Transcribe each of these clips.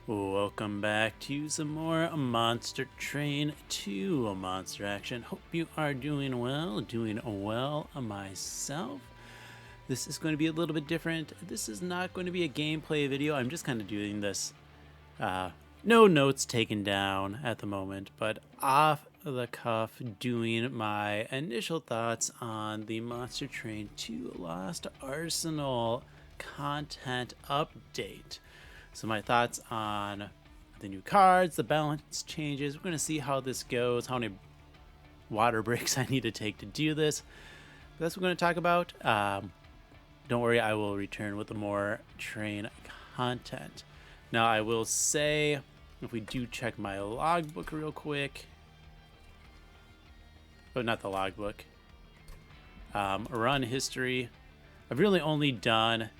Welcome back to some more Monster Train 2 Monster Action. Hope you are doing well myself. This is going to be a little bit different. This is not going to be a gameplay video. I'm just kind of doing this. No notes taken down at the moment, but off the cuff doing my initial thoughts on the Monster Train 2 Lost Arsenal content update. So my thoughts on the new cards, the balance changes. We're going to see how this goes, how many water breaks I need to take to do this. That's what we're going to talk about. Don't worry, I will return with more train content. Now, I will say, if we do check my logbook real quick, but not the logbook, run history. I've really only done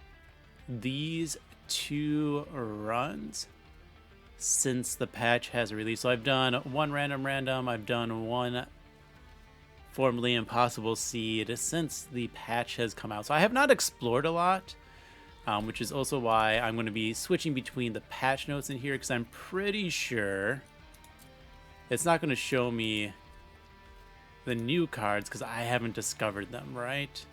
these 2 runs since the patch has released. So I've done one random, I've done one formerly impossible seed since the patch has come out. So I have not explored a lot, which is also why I'm going to be switching between the patch notes in here, because I'm pretty sure it's not going to show me the new cards because I haven't discovered them, right?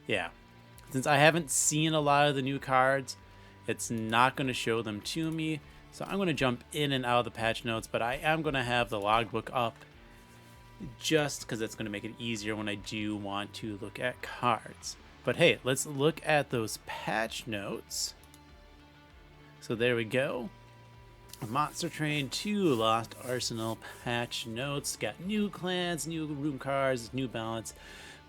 Yeah. Since I haven't seen a lot of the new cards, it's not going to show them to me. So I'm going to jump in and out of the patch notes, but I am going to have the logbook up just because it's going to make it easier when I do want to look at cards. But hey, let's look at those patch notes. So there we go. Monster Train 2 Lost Arsenal patch notes. Got new clans, new room cards, new balance.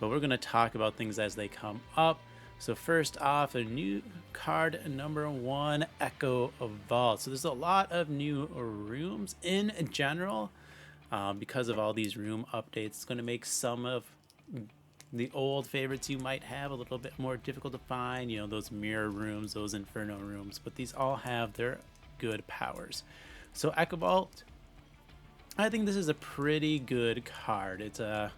But we're going to talk about things as they come up. So first off, a new card number 1, Echo Vault. So there's a lot of new rooms in general because of all these room updates. It's going to make some of the old favorites you might have a little bit more difficult to find. You know, those mirror rooms, those inferno rooms, but these all have their good powers. So Echo Vault, I think this is a pretty good card. It's a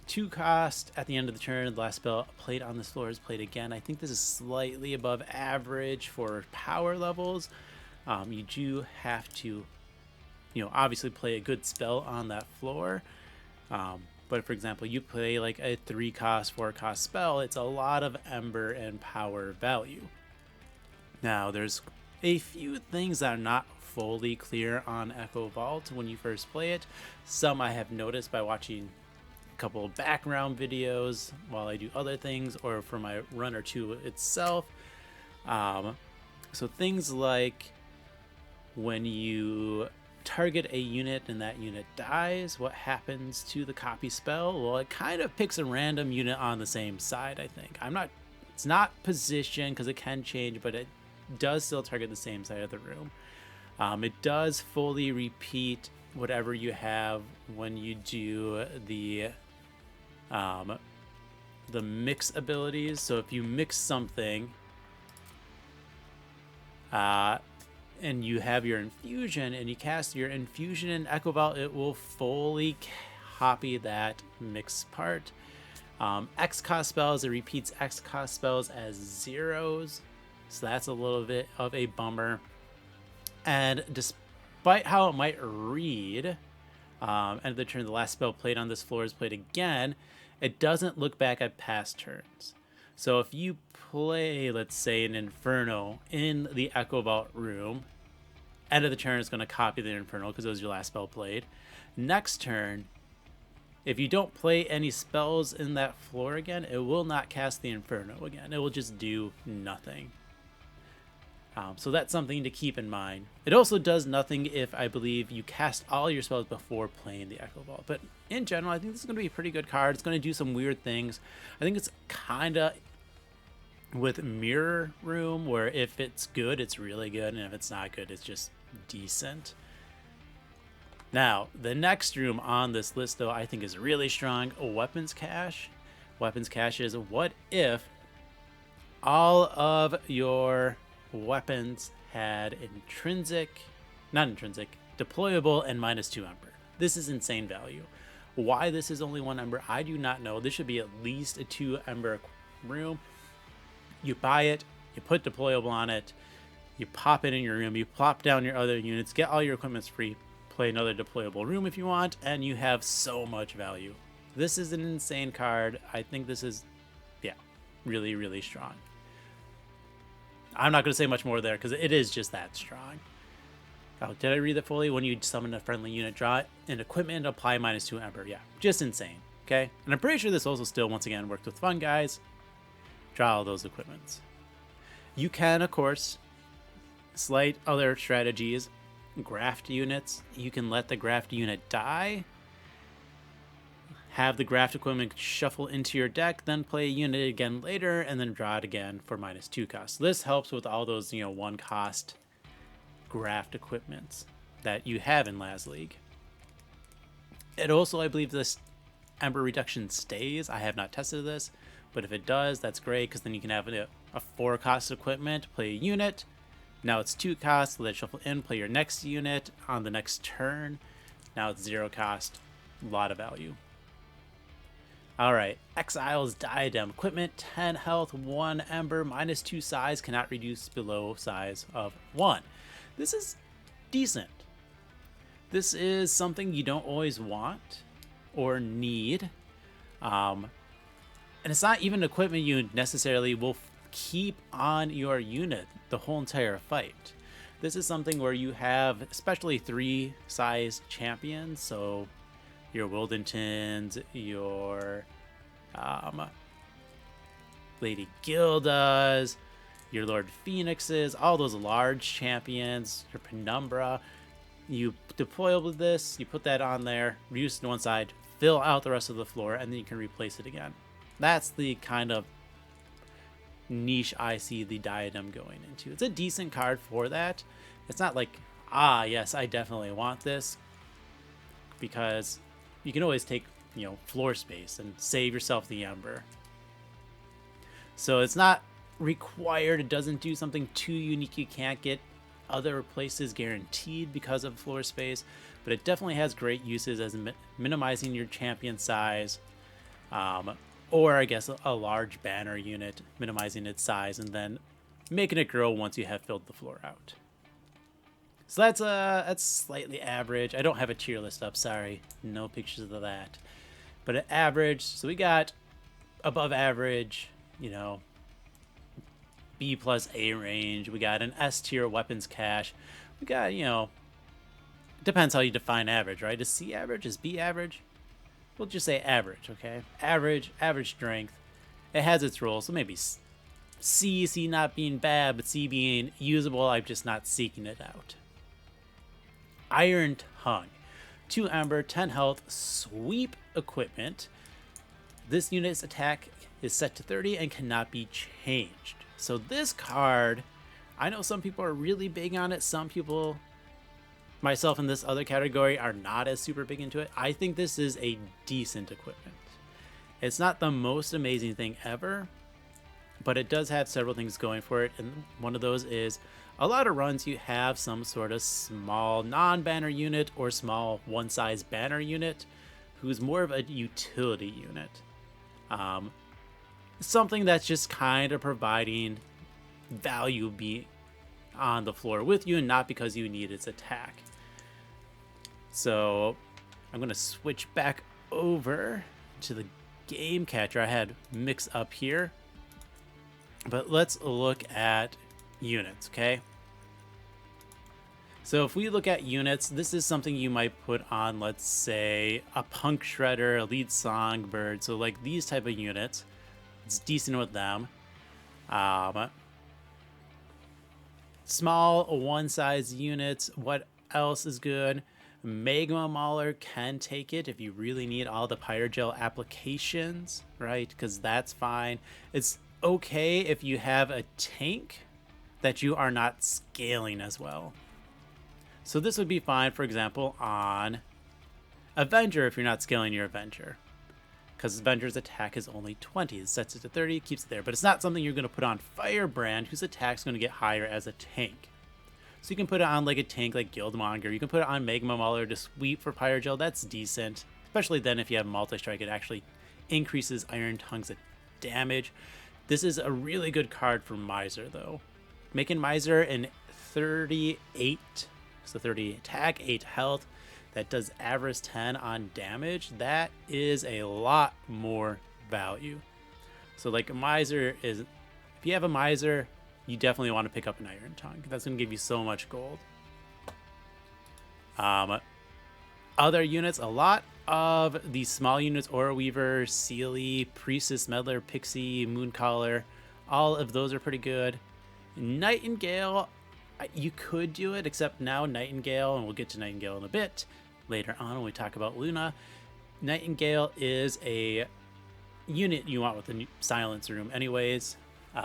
2 cost at the end of the turn. The last spell played on this floor is played again. I think this is slightly above average for power levels. You do have to, obviously play a good spell on that floor. But for example, you play like a 3 cost, 4 cost spell, it's a lot of ember and power value. Now, there's a few things that are not fully clear on Echo Vault when you first play it. Some I have noticed by watching couple of background videos while I do other things, or for my run or 2 itself. So things like when you target a unit and that unit dies, what happens to the copy spell? Well, it kind of picks a random unit on the same side, I think. It's not position because it can change, but it does still target the same side of the room. It does fully repeat whatever you have when you do the mix abilities. So if you mix something and you have your infusion and you cast your infusion in Echo Vault, it will fully copy that mix part. X cost spells, it repeats X cost spells as 0s, so that's a little bit of a bummer. And despite how it might read, end of the turn, the last spell played on this floor is played again, it doesn't look back at past turns. So if you play, let's say, an Inferno in the Echo Vault room, end of the turn is going to copy the Inferno because it was your last spell played. Next turn, if you don't play any spells in that floor again, it will not cast the Inferno again. It will just do nothing. So that's something to keep in mind. It also does nothing if, I believe, you cast all your spells before playing the Echo Vault. But in general, I think this is going to be a pretty good card. It's going to do some weird things. I think it's kind of with Mirror Room, where if it's good, it's really good, and if it's not good, it's just decent. Now, the next room on this list, though, I think is really strong. Weapons Cache. Weapons Cache is what if all of your weapons had deployable and -2 ember. This is insane value. Why this is only 1 ember, I do not know. This should be at least a 2 ember room. You buy it, You put deployable on it, you pop it in your room, you plop down your other units, get all your equipments free, play another deployable room if you want, and you have so much value. This is an insane card. I think this is, yeah, really, really strong. I'm not going to say much more there because it is just that strong. Oh, did I read that fully? When you summon a friendly unit, draw an equipment, apply -2 Ember. Yeah, just insane. Okay, and I'm pretty sure this also still, once again, worked with fun guys. Draw all those equipments. You can, of course, slight other strategies. Graft units. You can let the graft unit die. Have the graft equipment shuffle into your deck, then play a unit again later, and then draw it again for -2 cost. This helps with all those, 1 cost graft equipments that you have in Laz League. It also, I believe, this Ember reduction stays. I have not tested this, but if it does, that's great, because then you can have a 4 cost equipment, play a unit. Now it's 2 cost, let it shuffle in, play your next unit on the next turn. Now it's 0 cost, a lot of value. Alright, Exile's Diadem. Equipment, 10 health, 1 Ember, -2 size, cannot reduce below size of 1. This is decent. This is something you don't always want or need. And it's not even equipment you necessarily will keep on your unit the whole entire fight. This is something where you have especially 3 size champions, so your Wildingtons, your Lady Gildas, your Lord Phoenixes, all those large champions, your Penumbra. You deploy with this, you put that on there, reduce to one side, fill out the rest of the floor, and then you can replace it again. That's the kind of niche I see the Diadem going into. It's a decent card for that. It's not like, yes, I definitely want this, because you can always take, floor space and save yourself the Ember. So it's not required. It doesn't do something too unique you can't get other places guaranteed because of floor space, but it definitely has great uses as minimizing your champion size, or I guess a large banner unit, minimizing its size and then making it grow once you have filled the floor out. So that's slightly average. I don't have a tier list up, sorry, no pictures of that, but at average. So we got above average, B plus A range. We got an S tier weapons cache. We got, depends how you define average, right? Is C average? Is B average? We'll just say average, okay? Average strength. It has its roles, so maybe C not being bad, but C being usable. I'm just not seeking it out. Iron Tongue. 2 Ember, 10 health, sweep equipment. This unit's attack is set to 30 and cannot be changed. So this card, I know some people are really big on it. Some people, myself in this other category, are not as super big into it. I think this is a decent equipment. It's not the most amazing thing ever, but it does have several things going for it. And one of those is a lot of runs you have some sort of small non-banner unit or small one-size banner unit who's more of a utility unit. Something that's just kind of providing value be on the floor with you and not because you need its attack. So I'm going to switch back over to the game catcher. I had mix up here, but let's look at units, okay? So if we look at units, this is something you might put on, let's say, a Punk Shredder, a Lead Songbird. So like these type of units, it's decent with them. Small one-size units. What else is good? Magma Mauler can take it if you really need all the Pyrogel applications, right? Because that's fine. It's okay if you have a tank that you are not scaling as well. So this would be fine, for example, on Avenger if you're not scaling your Avenger. Because Avenger's attack is only 20. It sets it to 30, keeps it there. But it's not something you're going to put on Firebrand, whose attack's going to get higher as a tank. So you can put it on like a tank like Guildmonger. You can put it on Magma Mauler to sweep for Pyrogel. That's decent. Especially then if you have Multi-Strike, it actually increases Iron Tongue's damage. This is a really good card for Miser, though. Making Miser in 38, so 30 attack, 8 health, that does average 10 on damage. That is a lot more value. So like a Miser is, if you have a Miser, you definitely want to pick up an Iron Tongue. That's going to give you so much gold. Other units, a lot of these small units, Aura Weaver, Sealy, Priestess, Meddler, Pixie, Mooncaller, all of those are pretty good. Nightingale, you could do it, except now Nightingale, and we'll get to Nightingale in a bit later on when we talk about Luna. Nightingale is a unit you want with the new Silence Room anyways,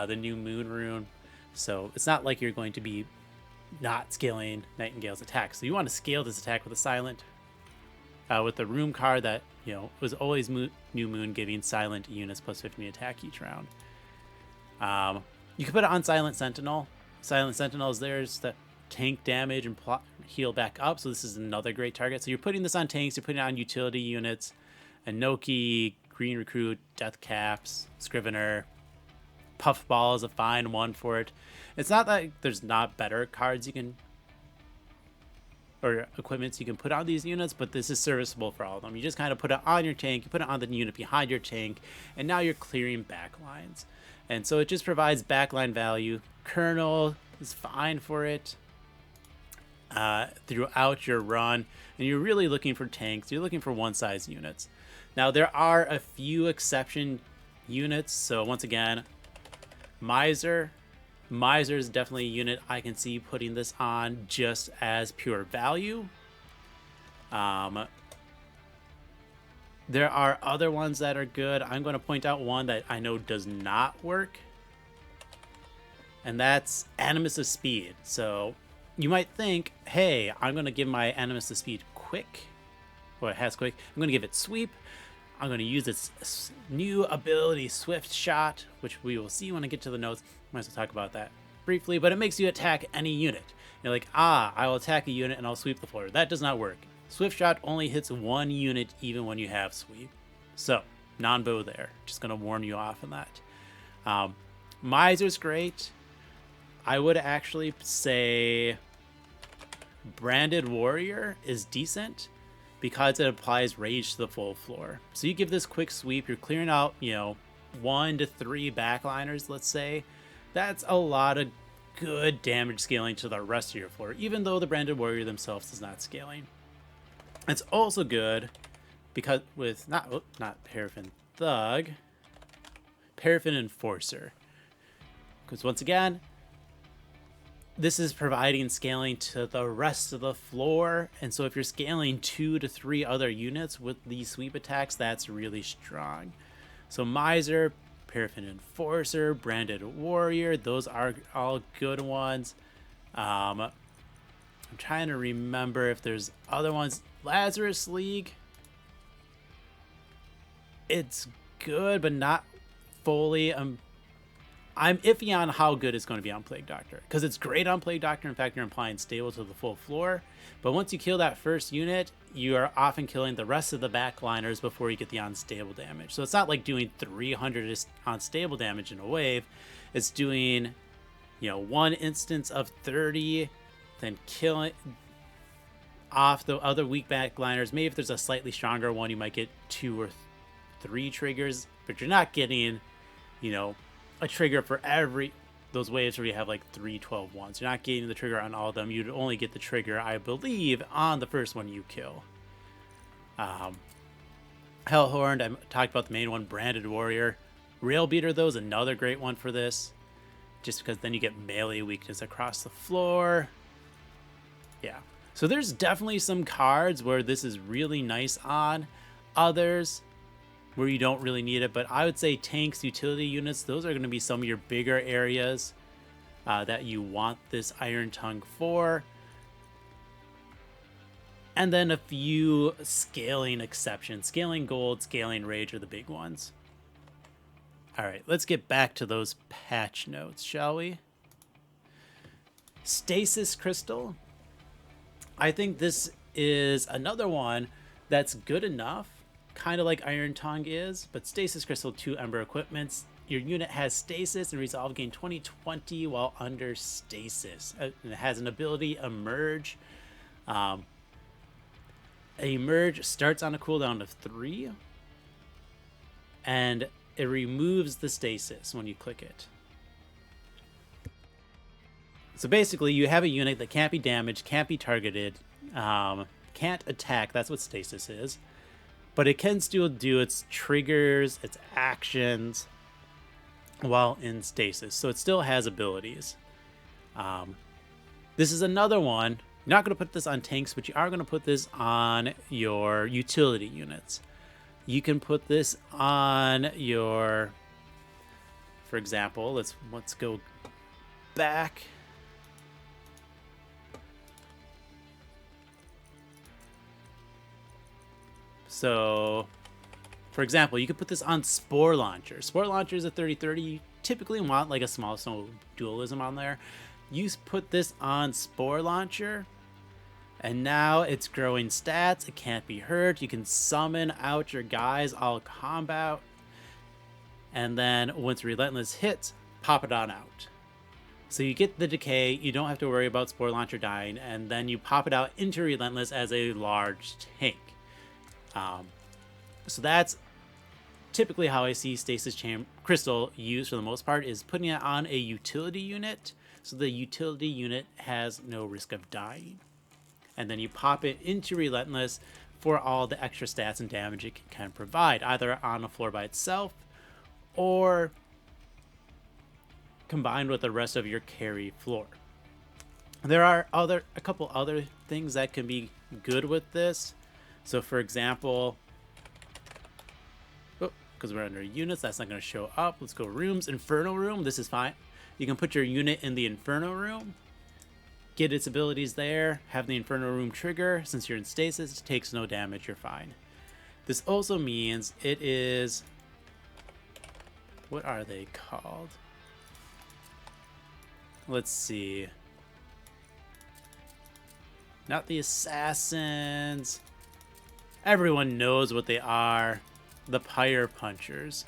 the New Moon rune. So it's not like you're going to be not scaling Nightingale's attack. So you want to scale this attack with a Silent, with the room card that, you know, was always New Moon, giving silent units plus 50 attack each round. You can put it on Silent Sentinel. Silent Sentinel is theirs to tank damage and heal back up. So this is another great target. So you're putting this on tanks, you're putting it on utility units, Inoki, Green Recruit, Death Caps, Scrivener. Puffball is a fine one for it. It's not that there's not better cards you can, or equipments you can put on these units, but this is serviceable for all of them. You just kind of put it on your tank, you put it on the unit behind your tank, and now you're clearing backlines. And so it just provides backline value. Colonel is fine for it throughout your run, and you're really looking for tanks. You're looking for one-size units. Now, there are a few exception units, so once again, Miser is definitely a unit I can see putting this on just as pure value. There are other ones that are good. I'm going to point out one that I know does not work, and that's Animus of Speed. So you might think, hey, I'm going to give my Animus of Speed quick, or it has quick. I'm going to give it sweep. I'm going to use its new ability, Swift Shot, which we will see when I get to the notes. Might as well talk about that briefly, but it makes you attack any unit. You're like, I will attack a unit and I'll sweep the floor. That does not work. Swift Shot only hits one unit even when you have sweep. So, non-bow there. Just going to warn you off on that. Miser's great. I would actually say Branded Warrior is decent, because it applies rage to the full floor. So you give this quick sweep, you're clearing out, 1 to 3 backliners, let's say. That's a lot of good damage scaling to the rest of your floor, even though the Branded Warrior themselves is not scaling. It's also good because with not Paraffin Thug, Paraffin Enforcer. Because once again, this is providing scaling to the rest of the floor, and so if you're scaling 2 to 3 other units with these sweep attacks, that's really strong. So Miser, Paraffin Enforcer, Branded Warrior, those are all good ones. I'm trying to remember if there's other ones. Lazarus League, it's good, but not fully. I'm iffy on how good it's going to be on Plague Doctor, because it's great on Plague Doctor. In fact, you're implying stable to the full floor. But once you kill that first unit, you are often killing the rest of the backliners before you get the unstable damage. So it's not like doing 300 unstable damage in a wave. It's doing, one instance of 30, then killing off the other weak backliners. Maybe if there's a slightly stronger one, you might get 2 or 3 triggers, but you're not getting, a trigger for every those waves where you have like 3 12 ones. You're not getting the trigger on all of them. You'd only get the trigger, I believe, on the first one you kill. Hellhorned, I talked about the main one, Branded Warrior. Rail Beater, though, is another great one for this, just because then you get melee weakness across the floor. Yeah, so there's definitely some cards where this is really nice on. Others where you don't really need it, but I would say tanks, utility units, those are going to be some of your bigger areas that you want this Iron Tongue for. And then a few scaling exceptions. Scaling gold, scaling rage are the big ones. All right, let's get back to those patch notes, shall we? Stasis Crystal. I think this is another one that's good enough, kind of like Iron Tongue is, but Stasis Crystal, 2 Ember equipments. your unit has stasis and resolve gain 20/20 while under stasis. And it has an ability emerge. Emerge starts on a cooldown of 3, and it removes the stasis when you click it. So basically, you have a unit that can't be damaged, can't be targeted, can't attack. That's what stasis is. But it can still do its triggers, its actions, while in stasis. So it still has abilities. This is another one. You're not going to put this on tanks, but you are going to put this on your utility units. You can put this on your, for example, let's go back. So, for example, you could put this on Spore Launcher. Spore Launcher is a 30/30. You typically want like a small snow dualism on there. You put this on Spore Launcher, and now it's growing stats. It can't be hurt. You can summon out your guys all combat. And then once Relentless hits, pop it on out. So you get the decay. You don't have to worry about Spore Launcher dying. And then you pop it out into Relentless as a large tank. So that's typically how I see Stasis Crystal used for the most part, is putting it on a utility unit, so the utility unit has no risk of dying. And then you pop it into Relentless for all the extra stats and damage it can provide, either on a floor by itself or combined with the rest of your carry floor. There are a couple other things that can be good with this. So for example, because we're under units, that's not going to show up. Let's go rooms. Inferno room, this is fine. You can put your unit in the Inferno room, get its abilities there, have the Inferno room trigger. Since you're in stasis, it takes no damage, you're fine. This also means it is, what are they called? Let's see. Not the assassins. Everyone knows what they are. The Pyre Punchers.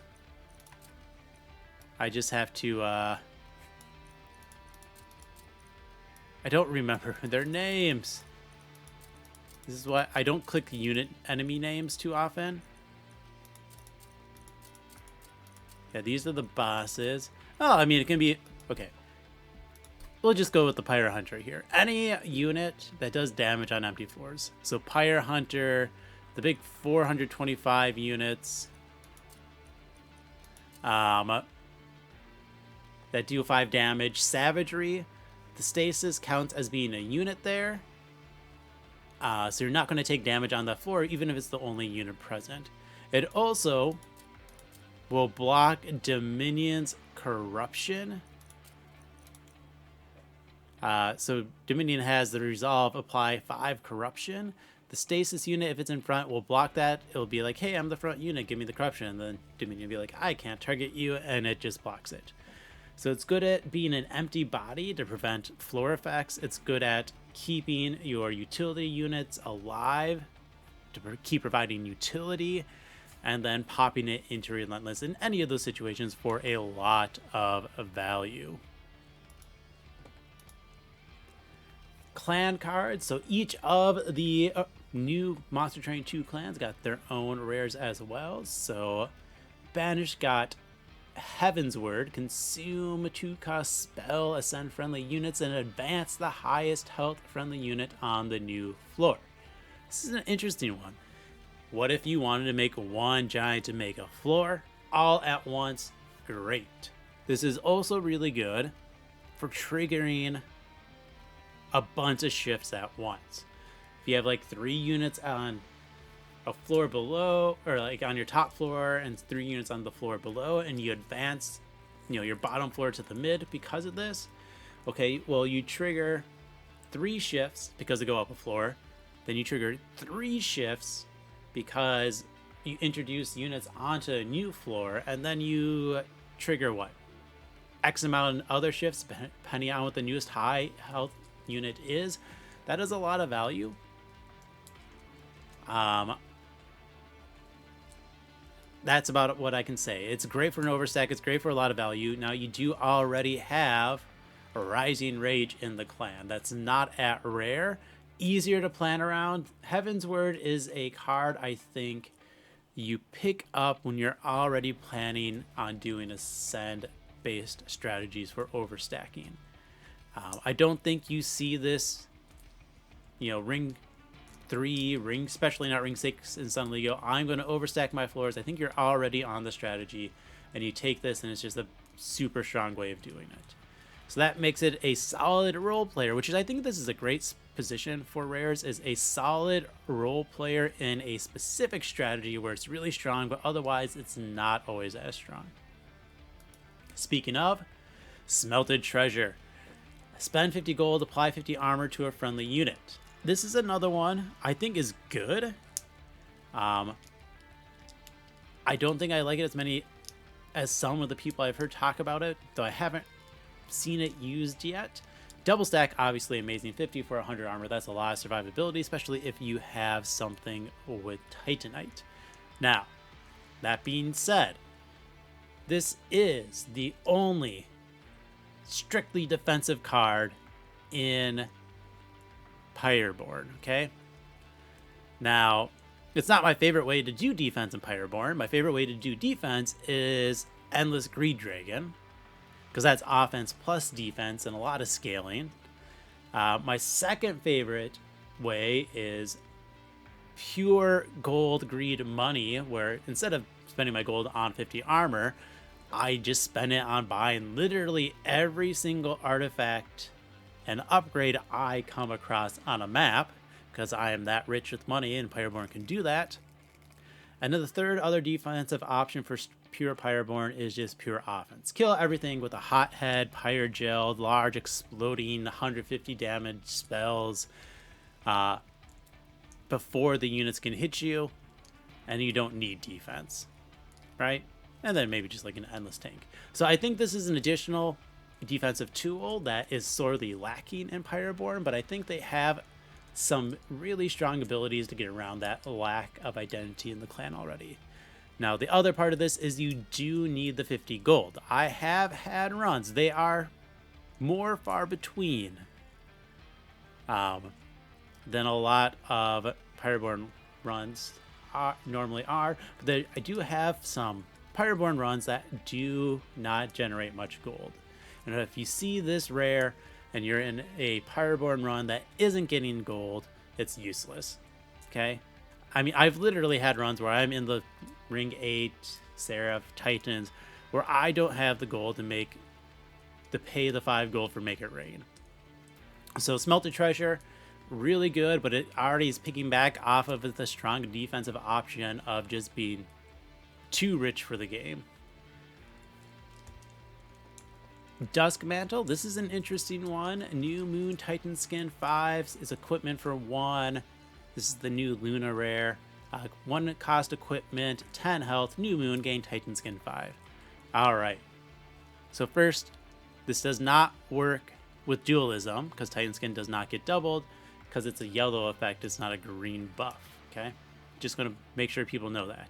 I just have to, I don't remember their names. This is why I don't click unit enemy names too often. Yeah, these are the bosses. Oh, I mean, it can be, okay. We'll just go with the Pyre Hunter here. Any unit that does damage on empty floors. So Pyre Hunter, the big 425 units that deal 5 damage. Savagery, the stasis counts as being a unit there. So you're not going to take damage on that floor, even if it's the only unit present. It also will block Dominion's Corruption. So Dominion has the resolve, apply 5 corruption. The stasis unit, if it's in front, will block that. It'll be like, hey, I'm the front unit, give me the corruption. And then Dominion will be like, I can't target you, and it just blocks it. So it's good at being an empty body to prevent floor effects. It's good at keeping your utility units alive to keep providing utility, and then popping it into Relentless in any of those situations for a lot of value. Clan cards. So each of the new Monster Train 2 clans got their own rares as well. So Banished got Heaven's Word, consume 2-cost spell, ascend friendly units, and advance the highest health friendly unit on the new floor. This is an interesting one. What if you wanted to make one giant to make a floor all at once? Great. This is also really good for triggering a bunch of shifts at once. If you have like 3 units on a floor below, or like on your top floor, and 3 units on the floor below, and you advance, your bottom floor to the mid because of this, okay, well, you trigger 3 shifts because they go up a floor, then you trigger 3 shifts because you introduce units onto a new floor, and then you trigger what? X amount of other shifts, depending on what the newest high health unit is. That is a lot of value. that's about what I can say. It's great for an overstack. It's great for a lot of value. Now, you do already have a Rising Rage in the clan. That's not at rare. Easier to plan around. Heaven's Word is a card I think you pick up when you're already planning on doing ascend-based strategies for overstacking. I don't think you see this, ring 3, especially not ring 6 in Sun Lego. I'm going to overstack my floors. I think you're already on the strategy, and you take this, and it's just a super strong way of doing it. So that makes it a solid role player, which is, I think this is a great position for rares, is a solid role player in a specific strategy where it's really strong, but otherwise it's not always as strong. Speaking of, Smelted Treasure. Spend 50 gold, apply 50 armor to a friendly unit. This is another one I think is good. I don't think I like it as some of the people I've heard talk about it, though I haven't seen it used yet. Double stack, obviously amazing. 50 for 100 armor. That's a lot of survivability, especially if you have something with Titanite. Now, that being said, this is the only strictly defensive card in Pyreborne, okay? Now, it's not my favorite way to do defense in Pyreborne. My favorite way to do defense is Endless Greed Dragon, because that's offense plus defense and a lot of scaling. My second favorite way is pure gold greed money, where instead of spending my gold on 50 armor, I just spend it on buying literally every single artifact and upgrade I come across on a map, because I am that rich with money and Pyreborne can do that. And then the third other defensive option for pure Pyreborne is just pure offense. Kill everything with a hothead, pyre gel, large exploding 150 damage spells before the units can hit you, and you don't need defense, right? And then maybe just like an endless tank. So I think this is an additional defensive tool that is sorely lacking in Pyreborne, but I think they have some really strong abilities to get around that lack of identity in the clan already. Now, the other part of this is you do need the 50 gold. I have had runs. They are more far between than a lot of Pyreborne runs normally are. But I do have some Pyreborne runs that do not generate much gold. And if you see this rare and you're in a Pyreborne run that isn't getting gold, it's useless. Okay? I mean, I've literally had runs where I'm in the Ring 8, Seraph, Titans, where I don't have the gold to pay the 5 gold for Make It Rain. So Smelted Treasure, really good, but it already is picking back off of the strong defensive option of just being too rich for the game. Dusk Mantle, this is an interesting one. New Moon Titan Skin 5 is equipment for 1. This is the new Luna rare. 1 cost equipment, 10 health, New Moon, gain Titan Skin 5. Alright. So first, this does not work with dualism, because Titan Skin does not get doubled, because it's a yellow effect, it's not a green buff. Okay? Just going to make sure people know that.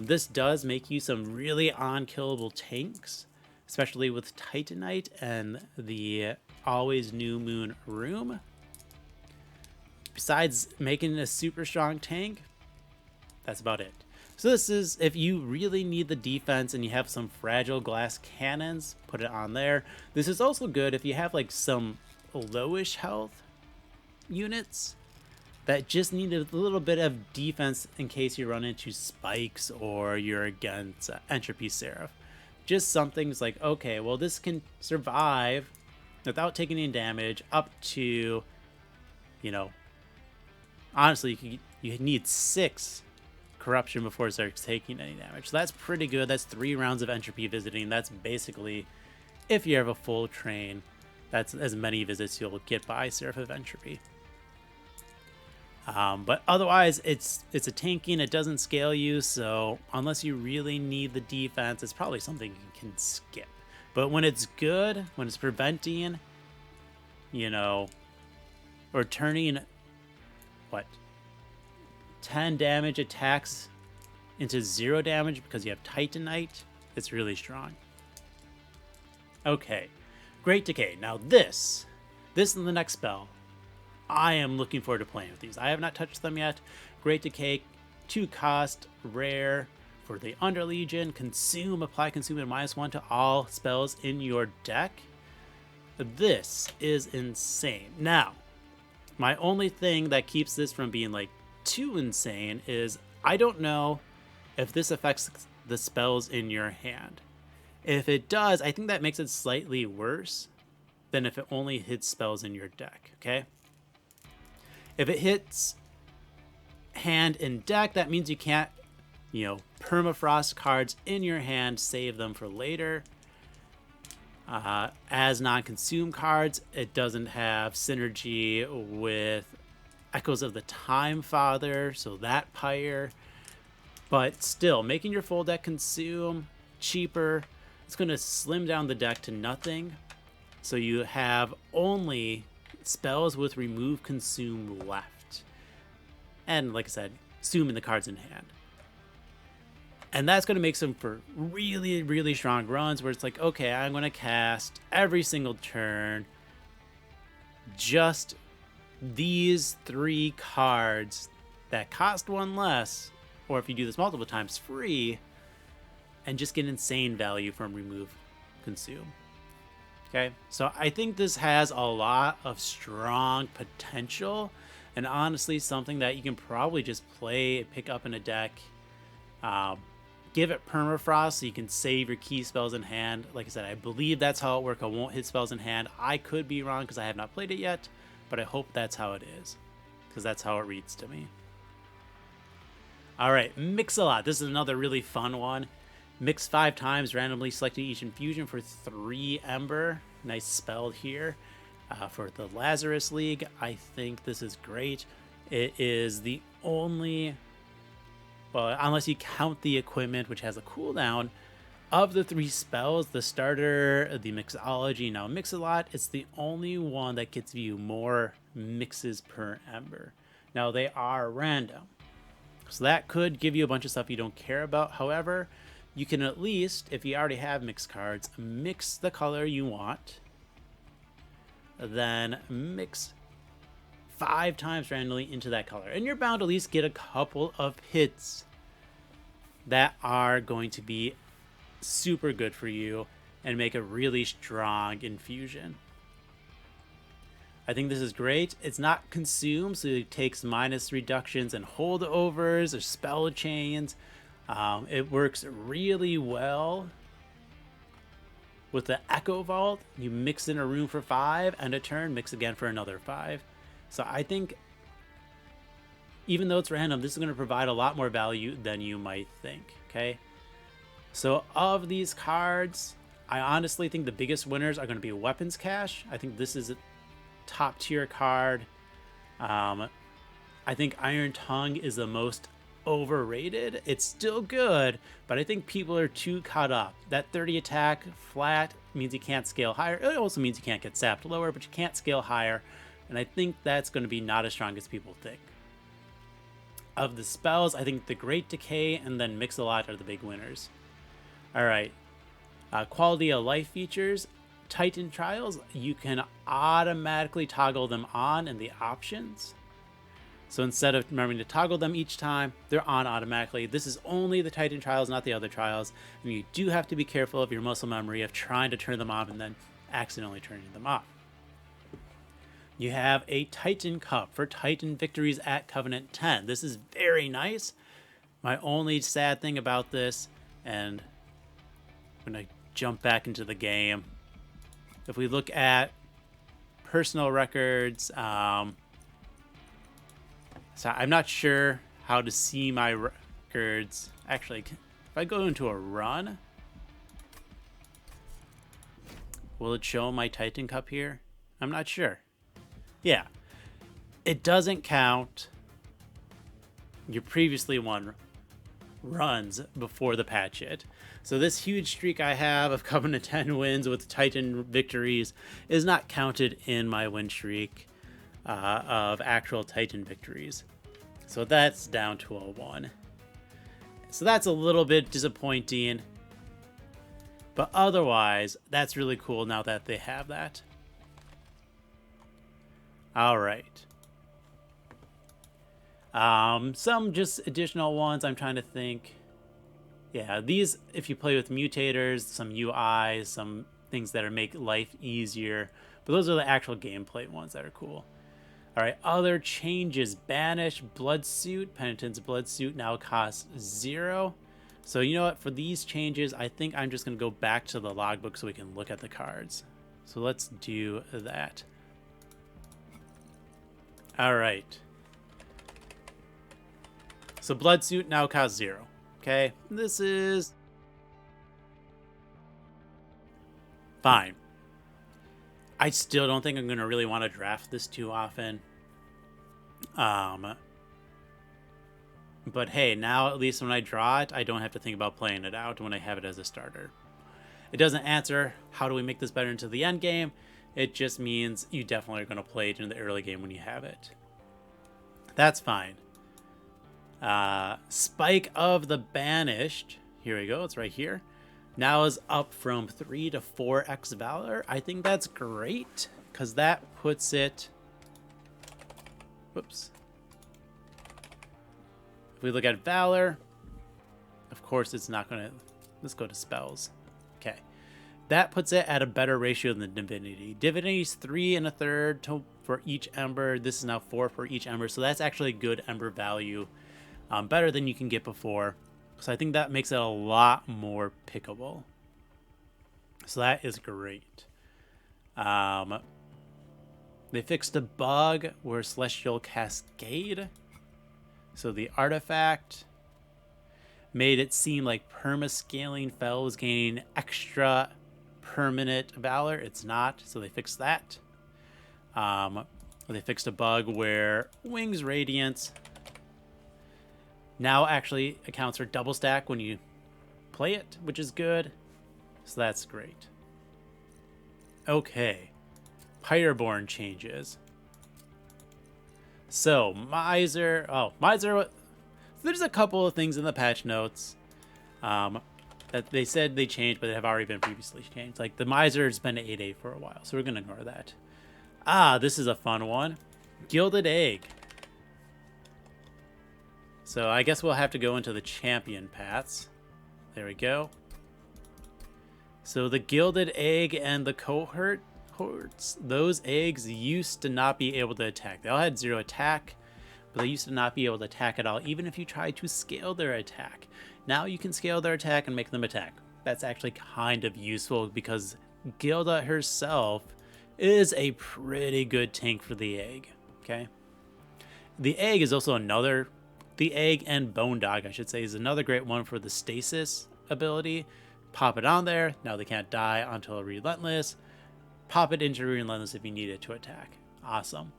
This does make you some really unkillable tanks, especially with Titanite and the Always New Moon room. Besides making a super strong tank, that's about it. So this is, if you really need the defense and you have some fragile glass cannons, put it on there. This is also good if you have like some lowish health units that just need a little bit of defense in case you run into spikes or you're against Entropy Seraph. Just something's like, okay, well, this can survive without taking any damage up to, honestly, you need 6 corruption before it starts taking any damage. So that's pretty good. That's 3 rounds of Entropy visiting. That's basically, if you have a full train, that's as many visits you'll get by Seraph of Entropy. But otherwise, it's a tanking. It doesn't scale you, so unless you really need the defense, it's probably something you can skip. But when it's good, when it's preventing, or turning, 10 damage attacks into 0 damage because you have Titanite, it's really strong. Okay, Great Decay. Now this is the next spell. I am looking forward to playing with these. I have not touched them yet. Great Decay, 2 cost, rare for the Underlegion. Consume, apply consume at -1 to all spells in your deck. This is insane. Now, my only thing that keeps this from being like too insane is I don't know if this affects the spells in your hand. If it does, I think that makes it slightly worse than if it only hits spells in your deck, okay? If it hits hand and deck, that means you can't, permafrost cards in your hand, save them for later. As non-consume cards, it doesn't have synergy with Echoes of the Time Father, so that Pyre. But still, making your full deck consume cheaper, it's going to slim down the deck to nothing. So you have only spells with remove consume left. And like I said, assuming the cards in hand. And that's going to make some for really, really strong runs where it's like, okay, I'm going to cast every single turn just these 3 cards that cost 1 less, or if you do this multiple times, free, and just get insane value from remove consume. Okay, so I think this has a lot of strong potential, and honestly something that you can probably just play and pick up in a deck. Give it permafrost so you can save your key spells in hand. Like I said, I believe that's how it works. I won't hit spells in hand. I could be wrong because I have not played it yet, but I hope that's how it is, because that's how it reads to me. All right, Mix-a-Lot. This is another really fun one. Mix 5 times, randomly selecting each infusion for 3 Ember. Nice spell here. For the Lazarus League, I think this is great. It is the only, well, unless you count the equipment, which has a cooldown, of the 3 spells, the starter, the Mixology, now Mix-a-Lot, it's the only one that gets you more mixes per Ember. Now, they are random, so that could give you a bunch of stuff you don't care about. However, you can at least, if you already have mix cards, mix the color you want, then mix 5 times randomly into that color. And you're bound to at least get a couple of hits that are going to be super good for you and make a really strong infusion. I think this is great. It's not consumed, so it takes minus reductions and holdovers or spell chains. It works really well with the Echo Vault. You mix in a room for 5, and a turn, mix again for another 5. So I think, even though it's random, this is going to provide a lot more value than you might think, okay? So of these cards, I honestly think the biggest winners are going to be Weapons Cache. I think this is a top tier card. I think Iron Tongue is the most overrated. It's still good, but I think people are too caught up. That 30 attack flat means you can't scale higher. It also means you can't get sapped lower, but you can't scale higher. And I think that's going to be not as strong as people think. Of the spells, I think the Great Decay and then Mix-a-Lot are the big winners. All right. Quality of life features. Titan Trials, you can automatically toggle them on in the options. So instead of remembering to toggle them each time, they're on automatically. This is only the Titan Trials, not the other trials. And you do have to be careful of your muscle memory of trying to turn them on and then accidentally turning them off. You have a Titan Cup for Titan victories at Covenant 10. This is very nice. My only sad thing about this, and I'm going to jump back into the game. If we look at personal records, so I'm not sure how to see my records. Actually, if I go into a run, will it show my Titan Cup here? I'm not sure. Yeah, it doesn't count your previously won runs before the patch hit. So this huge streak I have of Covenant 10 wins with Titan victories is not counted in my win streak of actual Titan victories. So that's down to a 1. So that's a little bit disappointing. But otherwise, that's really cool now that they have that. All right. Some just additional ones I'm trying to think. Yeah, these, if you play with mutators, some UIs, some things that make life easier. But those are the actual gameplay ones that are cool. All right, other changes. Banished Bloodsuit. Penitent's Bloodsuit now costs 0. So you know what? For these changes, I think I'm just going to go back to the logbook so we can look at the cards. So let's do that. All right. So Bloodsuit now costs 0. Okay, this is fine. I still don't think I'm going to really want to draft this too often. But hey, now at least when I draw it, I don't have to think about playing it out when I have it as a starter. It doesn't answer how do we make this better into the end game. It just means you definitely are going to play it in the early game when you have it. That's fine. Spike of the Banished. Here we go. It's right here. Now is up from 3 to 4x Valor. I think that's great because that puts it... Whoops. If we look at Valor, of course it's not going to... Let's go to spells. Okay. That puts it at a better ratio than Divinity. Divinity's 3 1/3 for each Ember. This is now 4 for each Ember. So that's actually good Ember value. Better than you can get before. So I think that makes it a lot more pickable. So that is great. They fixed a bug where Celestial Cascade. So the artifact made it seem like perma-scaling Fel was gaining extra permanent valor. It's not, so they fixed that. They fixed a bug where Wings Radiance now actually accounts for double stack when you play it, which is good. So that's great. Okay. Pyreborne changes. So, Miser... Oh, Miser... There's a couple of things in the patch notes that they said they changed, but they have already been previously changed. Like, the Miser has been 8/8 for a while, so we're going to ignore that. Ah, this is a fun one. Gilded Egg. So I guess we'll have to go into the champion paths. There we go. So the Gilded Egg and the cohorts, those eggs used to not be able to attack. They all had 0 attack, but they used to not be able to attack at all, even if you tried to scale their attack. Now you can scale their attack and make them attack. That's actually kind of useful because Gilda herself is a pretty good tank for the egg. Okay. The egg is also another... The egg and Bone Dog, I should say, is another great one for the stasis ability. Pop it on there. Now they can't die until Relentless. Pop it into Relentless if you need it to attack. Awesome.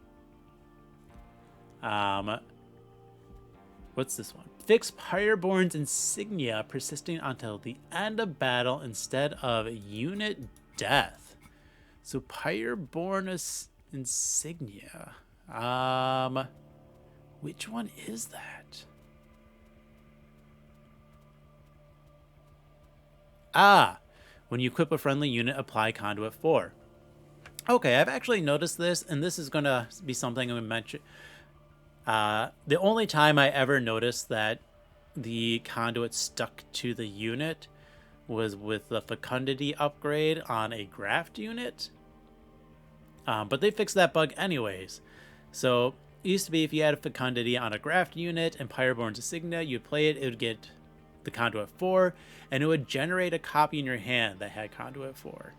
What's this one? Fix Pyreborne's insignia persisting until the end of battle instead of unit death. So Pyreborne's insignia. Which one is that? Ah, when you equip a friendly unit, apply Conduit 4. Okay, I've actually noticed this, and this is going to be something I'm going to mention. The only time I ever noticed that the conduit stuck to the unit was with the Fecundity upgrade on a Graft unit. But they fixed that bug anyways. So it used to be if you had a Fecundity on a Graft unit and Pyreborne's Insignia, you'd play it, it would get the Conduit 4, and it would generate a copy in your hand that had Conduit 4.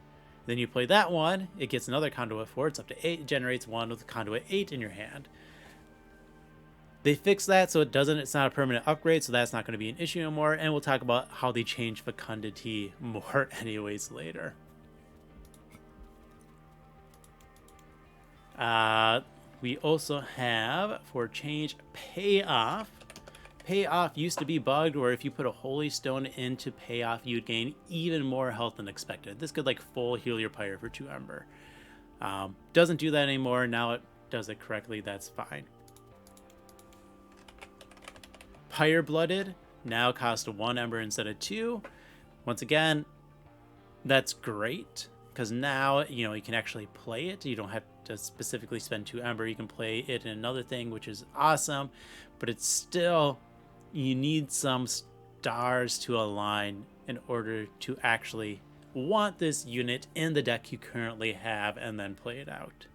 Then you play that one, it gets another Conduit 4, it's up to 8, it generates one with Conduit 8 in your hand. They fixed that so it's not a permanent upgrade, so that's not going to be an issue anymore, and we'll talk about how they change Fecundity more anyways later. We also have, for change, Payoff. Payoff used to be bugged where if you put a Holy Stone into Payoff, you'd gain even more health than expected. This could like full heal your Pyre for 2 Ember. Doesn't do that anymore. Now it does it correctly. That's fine. Pyre Blooded. now cost 1 Ember instead of 2. Once again, that's great, because now, you know, you can actually play it. You don't have to specifically spend 2 Ember. You can play it in another thing, which is awesome, but it's still, you need some stars to align in order to actually want this unit in the deck you currently have and then play it out.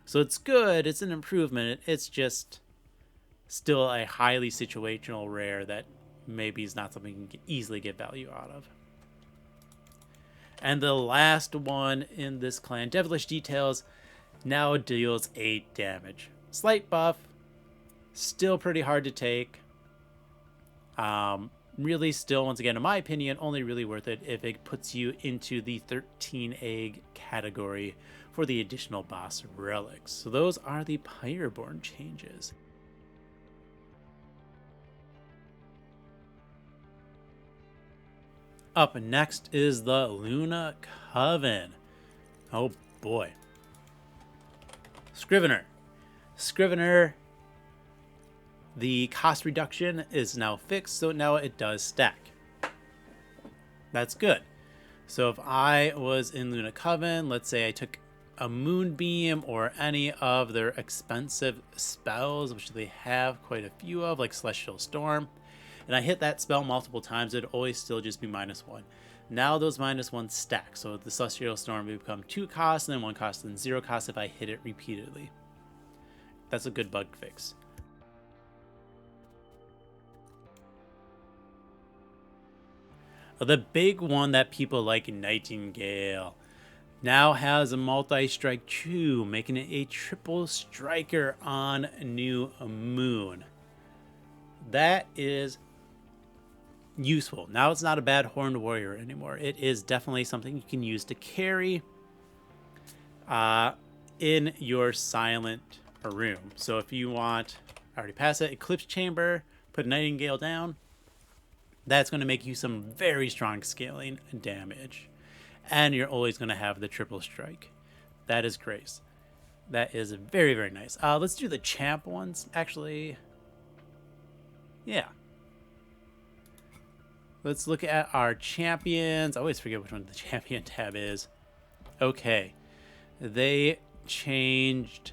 So it's good, it's an improvement, it's just still a highly situational rare that maybe is not something you can easily get value out of. And the last one in this clan, Devilish Details, now deals 8 damage. Slight buff, still pretty hard to take. Really still, once again, in my opinion, only really worth it if it puts you into the 13 egg category for the additional boss relics. So those are the Pyreborne changes. Up next is the Luna Coven. Oh boy. Scrivener. The cost reduction is now fixed, so now it does stack. That's good. So if I was in Luna Coven, let's say I took a Moonbeam or any of their expensive spells, which they have quite a few of, like Celestial Storm, and I hit that spell multiple times, it'd always still just be -1. Now those -1 stack, so the Celestial Storm would become 2 costs, and then 1 cost, and then 0 cost if I hit it repeatedly. That's a good bug fix. The big one that people like, Nightingale, now has a multi-strike 2, making it a triple striker on New Moon. That is useful. Now it's not a bad horned warrior anymore. It is definitely something you can use to carry in your silent room. So if you want, I already passed it, Eclipse Chamber, put Nightingale down, that's going to make you some very strong scaling damage. And you're always going to have the triple strike. That is great. That is very, very nice. Let's do the champ ones, actually. Yeah. Let's look at our champions. I always forget which one the champion tab is. Okay. They changed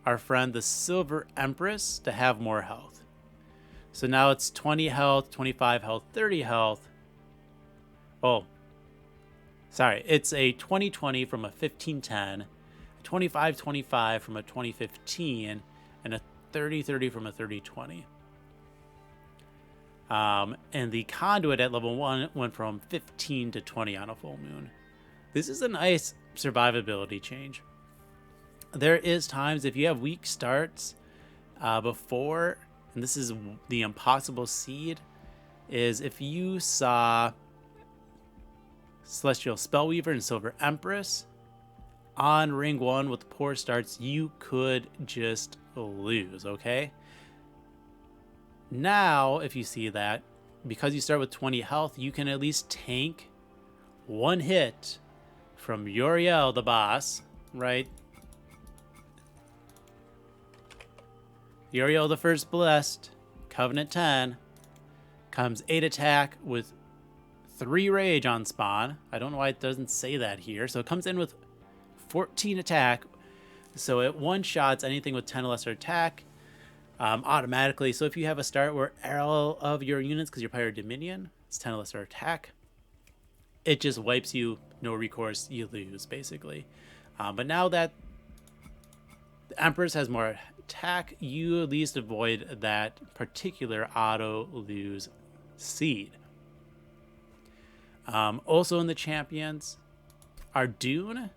our friend the Silver Empress to have more health. So now it's 20 health, 25 health, 30 health. Oh, sorry. It's a 2020 from a 1510, a 2525 from a 2015, and a 3030 from a 3020. And the conduit at level 1 went from 15 to 20 on a full moon. This is a nice survivability change. There is times if you have weak starts before, and this is the impossible seed, is if you saw Celestial Spellweaver and Silver Empress on ring 1 with poor starts, you could just lose, okay? Now, if you see that, because you start with 20 health, you can at least tank 1 hit from Uriel, the boss, right? Uriel the First Blessed, Covenant 10, comes 8 attack with 3 rage on spawn. I don't know why it doesn't say that here. So it comes in with 14 attack. So it one-shots anything with 10 or lesser attack automatically. So if you have a start where all of your units, because you're Pyre Dominion, it's 10 or lesser attack, it just wipes you, no recourse, you lose, basically. But now that the Empress has more attack, you at least avoid that particular auto lose seed. Also in the champions, our Dune,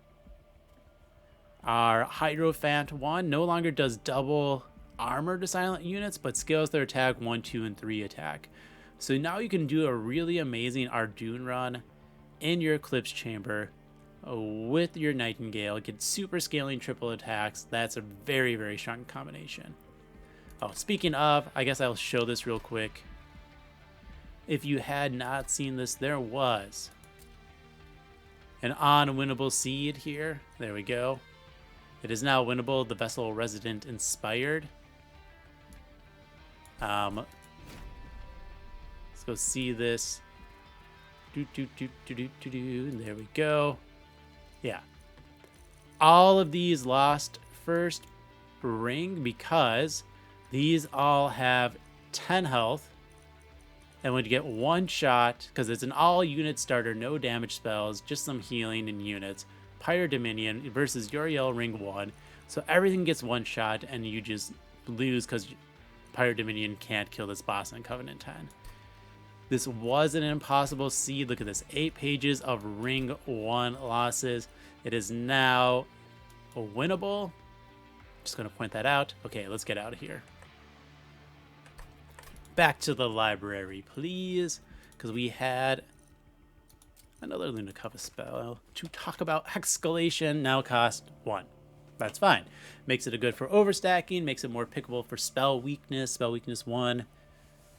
our Hierophant 1 no longer does double armor to silent units, but scales their attack 1, 2, and 3 attack. So now you can do a really amazing Ardune run in your Eclipse Chamber with your Nightingale, get super scaling triple attacks. That's a very, very strong combination. Oh, speaking of, I guess I'll show this real quick. If you had not seen this, there was an unwinnable seed here. There we go. It is now winnable, the Vessel Resident Inspired. Let's go see this. There we go. Yeah. All of these lost first ring because these all have 10 health. And when you get one shot, because it's an all unit starter, no damage spells, just some healing and units. Pyre Dominion versus Uriel Ring 1. So everything gets one shot and you just lose because Pyre Dominion can't kill this boss in Covenant 10. This was an impossible seed. Look at this. 8 pages of Ring 1 losses. It is now winnable. Just going to point that out. Okay, let's get out of here. Back to the library, please. Because we had another Luna Cover spell to talk about. Escalation now cost 1. That's fine. Makes it a good for overstacking. Makes it more pickable for spell weakness. Spell weakness 1.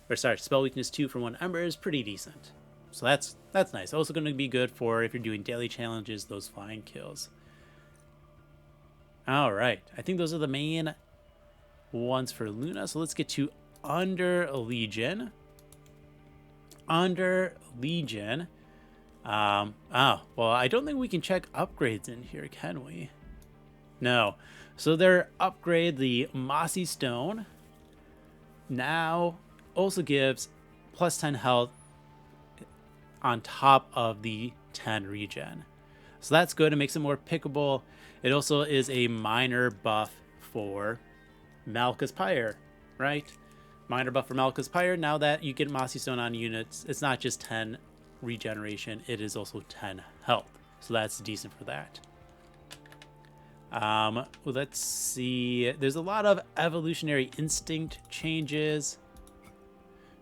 Or sorry, spell weakness 2 for 1 Ember is pretty decent. So that's nice. Also going to be good for if you're doing daily challenges, those flying kills. All right. I think those are the main ones for Luna. So let's get to Underlegion. Underlegion. Oh, well, I don't think we can check upgrades in here, can we? No. So their upgrade, the Mossy Stone, now also gives plus 10 health on top of the 10 regen. So that's good. It makes it more pickable. It also is a minor buff for Malka's Pyre, right? Minor buff for Malka's Pyre. Now that you get Mossy Stone on units, it's not just 10 regeneration, it is also 10 health. So that's decent for that. Well, let's see. There's a lot of evolutionary instinct changes.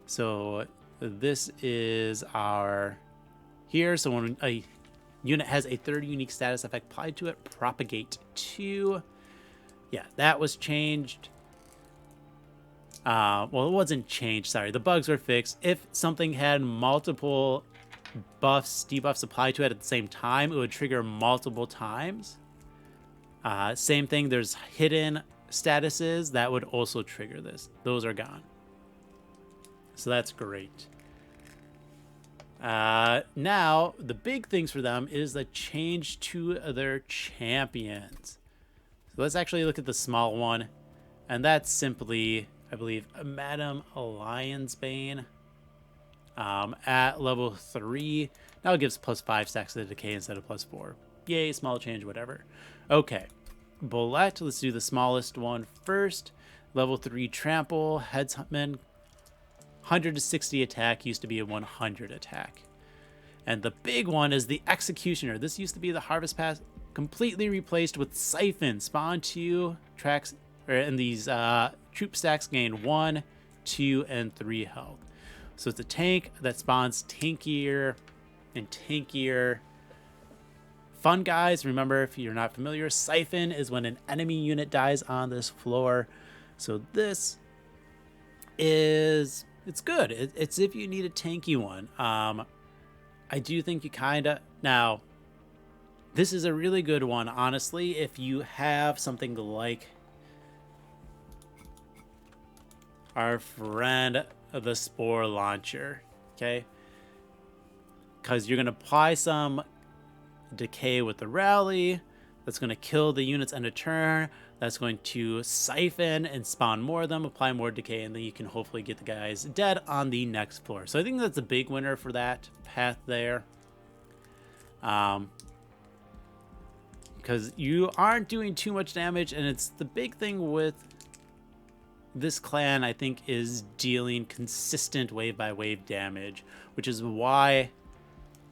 So this is our here. So when a unit has a third unique status effect applied to it, propagate 2. Yeah, that was changed. Well, it wasn't changed. Sorry, the bugs were fixed. If something had multiple buffs, debuffs applied to it at the same time, it would trigger multiple times. Same thing. There's hidden statuses that would also trigger this. Those are gone. So that's great. Now, the big things for them is the change to their champions. So let's actually look at the small one. And that's simply, I believe, Madam Lionsbane. At level 3. Now it gives plus 5 stacks of the decay instead of plus 4. Yay, small change, whatever. Okay. Bullet, let's do the smallest one first. Level 3 Trample, Headsman. 100 to 60 attack, used to be a 100 attack. And the big one is the Executioner. This used to be the Harvest Pass, completely replaced with Siphon. Spawn 2 tracks, and these troop stacks gain 1, 2, and 3 health. So it's a tank that spawns tankier and tankier. Fun guys, remember if you're not familiar, Siphon is when an enemy unit dies on this floor. So this is, it's good. It's if you need a tanky one. I do think you kind of, now this is a really good one, honestly, if you have something like our friend the Spore Launcher, okay? Because you're going to apply some decay with the rally. That's going to kill the units end of turn. That's going to siphon and spawn more of them, apply more decay, and then you can hopefully get the guys dead on the next floor. So I think that's a big winner for that path there. Because you aren't doing too much damage, and it's the big thing with this clan, I think, is dealing consistent wave by wave damage, which is why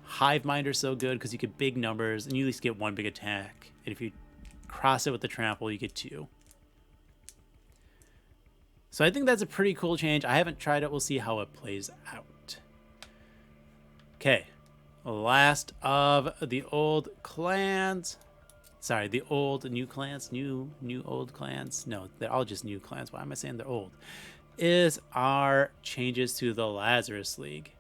Hive Mind are so good, because you get big numbers and you at least get one big attack. And if you cross it with the trample, you get 2. So I think that's a pretty cool change. I haven't tried it. We'll see how it plays out. Okay. Last of the old clans. Sorry, the old new clans, new old clans. No, they're all just new clans. Why am I saying they're old? Is our changes to the Lazarus League.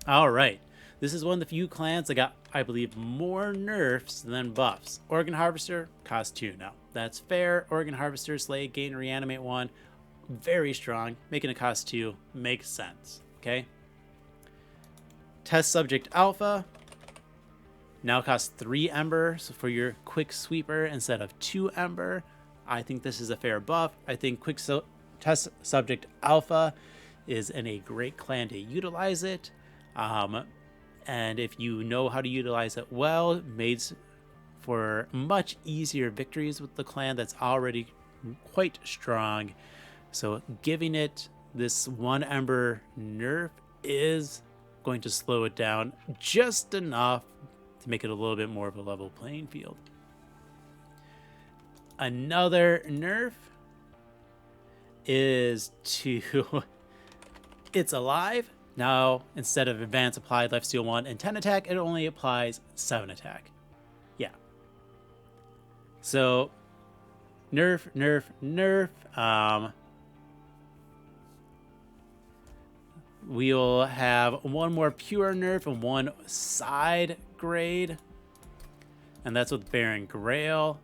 All right. This is one of the few clans that got, I believe, more nerfs than buffs. Organ Harvester costs 2 now. That's fair. Organ Harvester, Slay, Gain, Reanimate 1. Very strong. Making it cost 2 makes sense. Okay? Test Subject Alpha now costs 3 Ember for your Quick Sweeper instead of 2 Ember. I think this is a fair buff. I think Test Subject Alpha is in a great clan to utilize it. And if you know how to utilize it well, made for much easier victories with the clan that's already quite strong. So giving it this 1 Ember nerf is going to slow it down just enough to make it a little bit more of a level playing field. Another nerf is to It's Alive. Now, instead of Advance applied Lifesteal 1 and 10 attack, it only applies 7 attack. Yeah. So, nerf, nerf, nerf. We'll have one more pure nerf and one side grade. And that's with Baron Grail.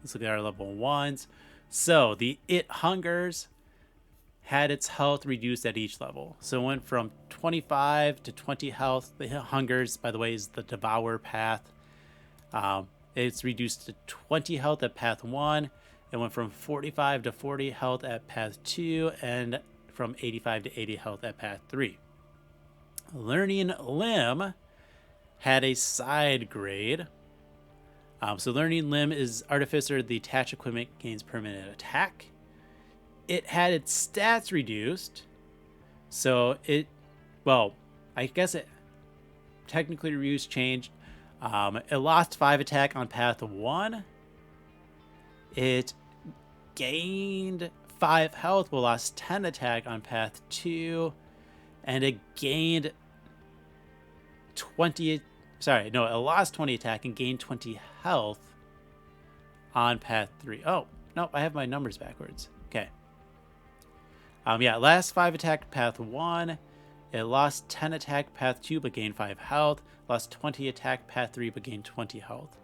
Let's look at our level 1s. So, the It Hungers had its health reduced at each level. So it went from 25 to 20 health. The Hungers, by the way, is the Devour path. It's reduced to 20 health at path 1. It went from 45 to 40 health at path 2, and from 85 to 80 health at path 3. Learning Limb had a side grade. So Learning Limb is Artificer. The attached equipment gains permanent attack. It had its stats reduced. So I guess it technically reduced changed. It lost 5 attack on path 1. It gained 5 health, but lost 10 attack on path 2. And it gained 20. It lost 20 attack and gained 20 health on path 3. Oh, no, I have my numbers backwards. Okay. Last 5 attack path 1. It lost 10 attack path 2 but gained 5 health. Lost 20 attack path 3 but gained 20 health.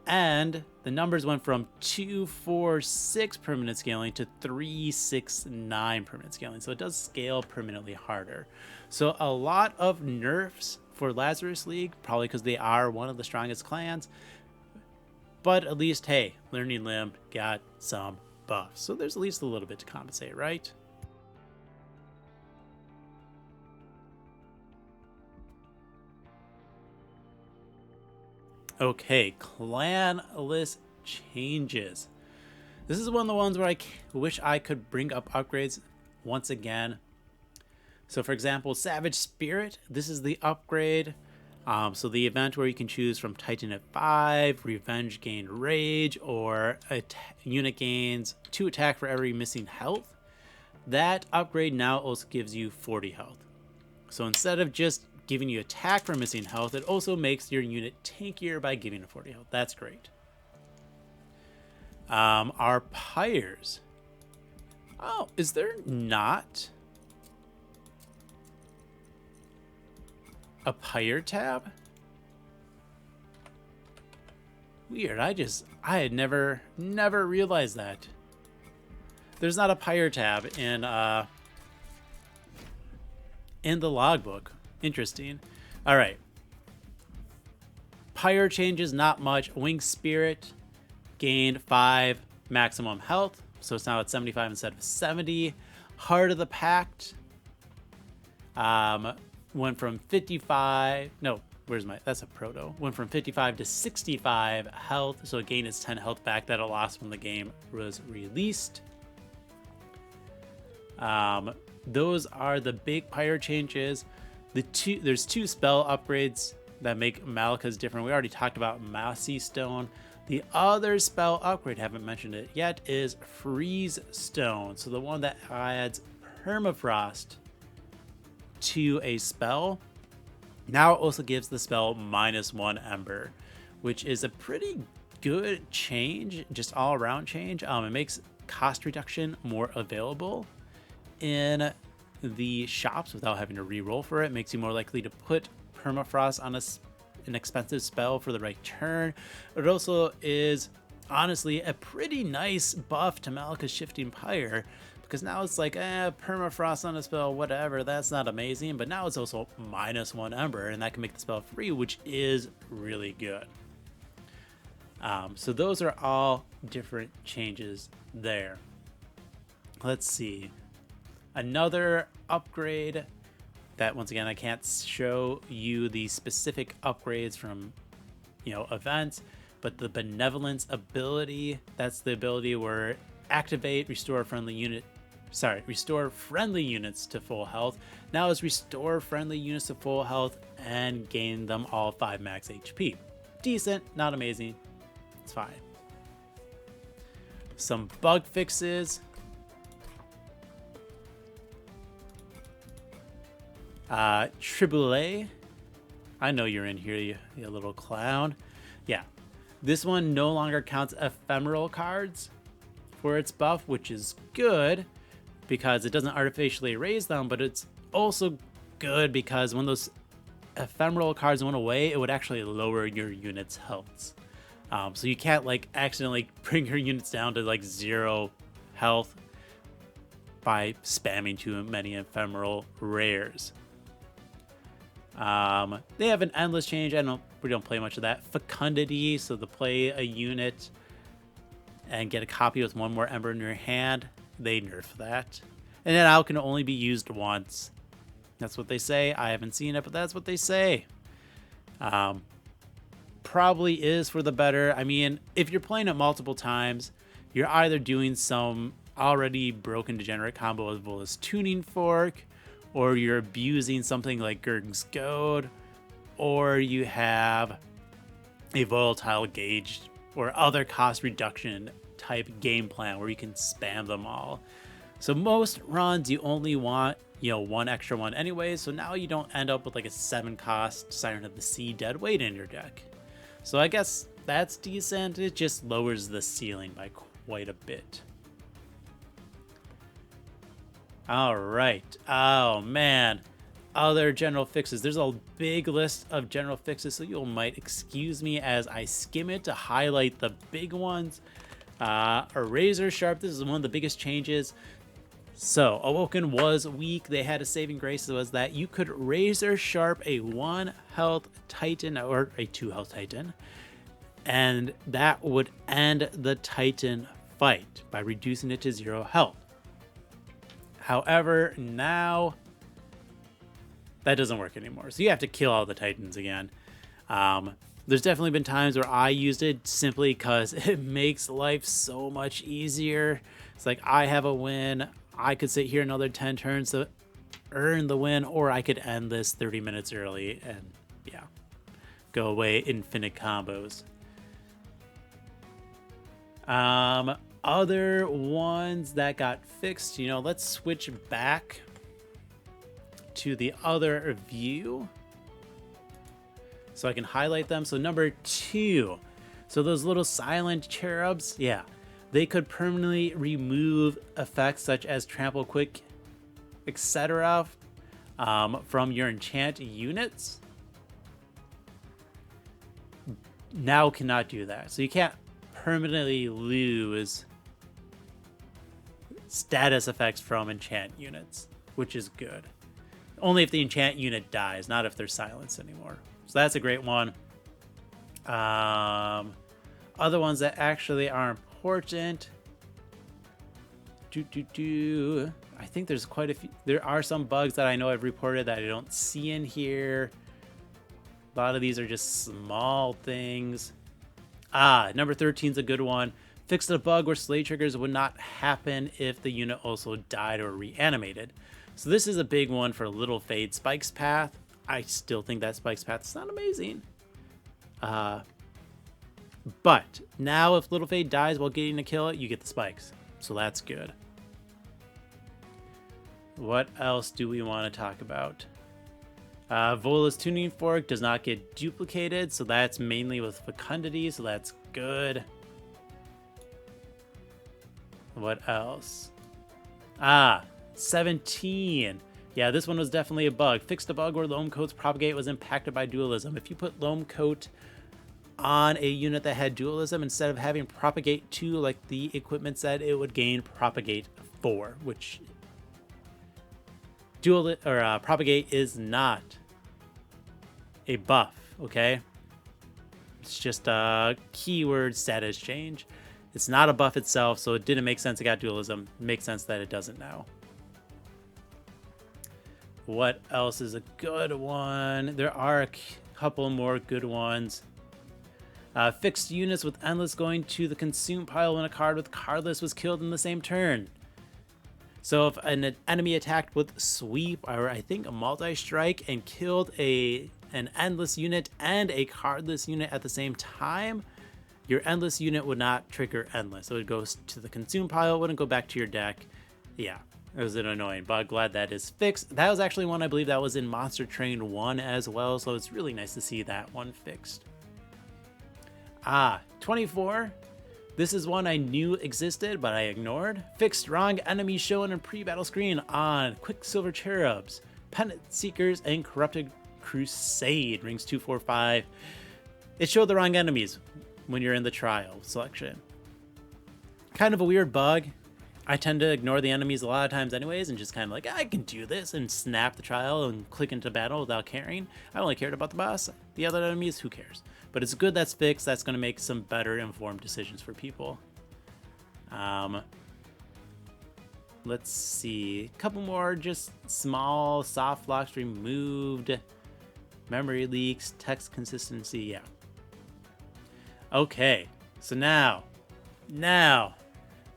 And the numbers went from 2, 4, 6 permanent scaling to 3, 6, 9 permanent scaling. So it does scale permanently harder. So a lot of nerfs for Lazarus League, probably because they are one of the strongest clans. But at least, hey, Learning Limb got some buffs. So there's at least a little bit to compensate, right? Okay, clanless changes. This is one of the ones where I wish I could bring up upgrades once again. So for example, Savage Spirit, this is the upgrade. So the event where you can choose from Titan at 5, Revenge gain Rage, or a unit gains 2 attack for every missing health. That upgrade now also gives you 40 health. So instead of just giving you attack for missing health, it also makes your unit tankier by giving a 40 health. That's great. Our Pyres. Oh, is there not a Pyre tab? Weird. I had never realized that. There's not a Pyre tab in the logbook. Interesting. All right. Pyre changes, not much. Wing Spirit gained 5 maximum health, so it's now at 75 instead of 70. Heart of the Pact went from 55. No, that's a proto. Went from 55 to 65 health, so it gained its 10 health back that it lost when the game was released. Those are the big Pyre changes. There's 2 spell upgrades that make Malika's different. We already talked about Massy Stone. The other spell upgrade, haven't mentioned it yet, is Freeze Stone. So the one that adds Permafrost to a spell now also gives the spell -1 Ember, which is a pretty good change, just all around change. It makes cost reduction more available in the shops without having to re-roll for it. Makes you more likely to put Permafrost on an expensive spell for the right turn. It also is honestly a pretty nice buff to Malika's Shifting Pyre, because now it's like, permafrost on a spell, whatever, that's not amazing, but now it's also -1 Ember, and that can make the spell free, which is really good. So those are all different changes there. Let's see. Another upgrade that, once again, I can't show you the specific upgrades from, events, but the Benevolence ability, that's the ability where activate, restore friendly units to full health. Now it's restore friendly units to full health and gain them all 5 max HP. Decent, not amazing. It's fine. Some bug fixes. Triboulet. I know you're in here, you little clown. Yeah. This one no longer counts ephemeral cards for its buff, which is good because it doesn't artificially raise them, but it's also good because when those ephemeral cards went away, it would actually lower your unit's health. So you can't like accidentally bring your units down to like 0 health by spamming too many ephemeral rares. They have an endless change. We don't play much of that. Fecundity, so to play a unit and get a copy with 1 more Ember in your hand, they nerf that. And then Owl can only be used once. That's what they say. I haven't seen it, but that's what they say. Probably is for the better. I mean, if you're playing it multiple times, you're either doing some already broken degenerate combo as well as Tuning Fork, or you're abusing something like Gurgen's Goad, or you have a volatile gauge or other cost reduction type game plan where you can spam them all. So most runs you only want, 1 extra one anyway, so now you don't end up with like a 7 cost Siren of the Sea dead weight in your deck. So I guess that's decent. It just lowers the ceiling by quite a bit. All right. Oh, man. Other general fixes. There's a big list of general fixes, so you might excuse me as I skim it to highlight the big ones. A Razor Sharp. This is one of the biggest changes. So, Awoken was weak. They had a saving grace. It was that you could Razor Sharp a 1 health Titan or a 2 health Titan, and that would end the Titan fight by reducing it to 0 health. However, now that doesn't work anymore. So you have to kill all the Titans again. There's definitely been times where I used it simply because it makes life so much easier. It's like I have a win. I could sit here another 10 turns to earn the win, or I could end this 30 minutes early and, yeah, go away infinite combos. Other ones that got fixed, let's switch back to the other view so I can highlight them. So number 2, so those little silent cherubs, yeah, they could permanently remove effects such as Trample Quick, etc. From your enchant units. Now cannot do that. So you can't permanently lose status effects from enchant units, which is good. Only if the enchant unit dies, not if they're silenced anymore. So that's a great one. Other ones that actually are important. I think there's quite a few. There are some bugs that I know I've reported that I don't see in here. A lot of these are just small things. Number 13 is a good one. Fixed a bug where slay triggers would not happen if the unit also died or reanimated. So this is a big one for Little Fade Spike's Path. I still think that Spike's Path is not amazing. But now if Little Fade dies while getting a kill, you get the spikes. So that's good. What else do we want to talk about? Vola's Tuning Fork does not get duplicated, so that's mainly with Fecundity, so that's good. What else? 17. Yeah, this one was definitely a bug. Fixed a bug where Loam Coat's Propagate was impacted by dualism. If you put Loam Coat on a unit that had dualism. Instead of having propagate 2 like the equipment said, it would gain propagate 4, which propagate is not a buff, okay? It's just a keyword status change. It's not a buff itself, so it didn't make sense it got dualism. It makes sense that it doesn't now. What else is a good one? There are a couple more good ones. Fixed units with Endless going to the consume pile when a card with Cardless was killed in the same turn. So if an enemy attacked with Sweep, or I think a multi-strike, and killed an Endless unit and a Cardless unit at the same time, your Endless unit would not trigger Endless. So it would go to the consume pile, it wouldn't go back to your deck. Yeah, it was annoying, but I'm glad that is fixed. That was actually one I believe that was in Monster Train 1 as well, so it's really nice to see that one fixed. 24. This is one I knew existed, but I ignored. Fixed wrong enemies shown in pre-battle screen on Quicksilver Cherubs, Pennant Seekers, and Corrupted Crusade. Rings 2, 4, 5. It showed the wrong enemies when you're in the trial selection. Kind of a weird bug. I tend to ignore the enemies a lot of times anyways and just kind of like, I can do this, and snap the trial and click into battle without caring. I only cared about the boss. The other enemies, who cares? But it's good that's fixed. That's going to make some better informed decisions for people. Let's see. A couple more just small soft locks removed. Memory leaks, text consistency, yeah. Okay, so now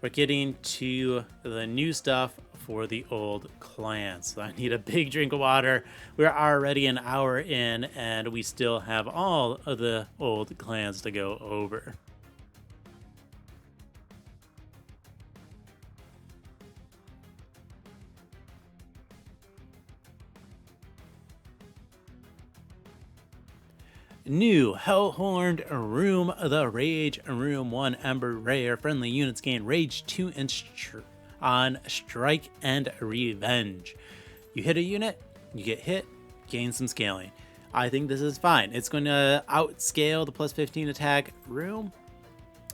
we're getting to the new stuff for the old clans. So I need a big drink of water. We're already an hour in, and we still have all of the old clans to go over. New Hellhorned Room, the Rage Room 1 Ember Rare. Friendly units gain Rage 2 on Strike and Revenge. You hit a unit, you get hit, gain some scaling. I think this is fine. It's going to outscale the plus 15 attack room.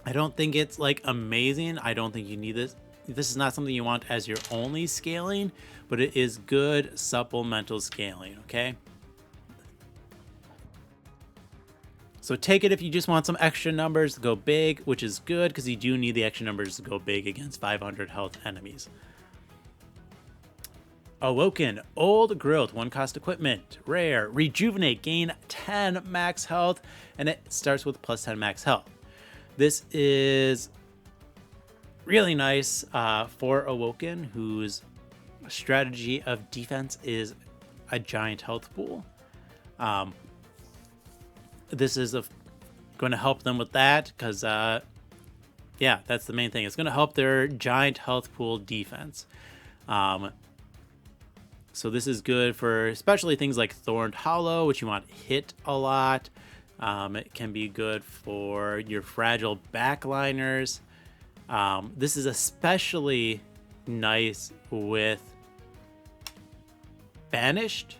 I don't think it's like amazing. I don't think you need this. This is not something you want as your only scaling, but it is good supplemental scaling, okay? So take it if you just want some extra numbers to go big, which is good because you do need the extra numbers to go big against 500 health enemies. Awoken, Old Growth, 1 cost equipment, rare, rejuvenate, gain 10 max health, and it starts with plus 10 max health. This is really nice for Awoken, whose strategy of defense is a giant health pool. This is going to help them with that because, yeah, that's the main thing. It's going to help their giant health pool defense. So this is good for especially things like Thorned Hollow, which you want hit a lot. It can be good for your fragile backliners. This is especially nice with Banished,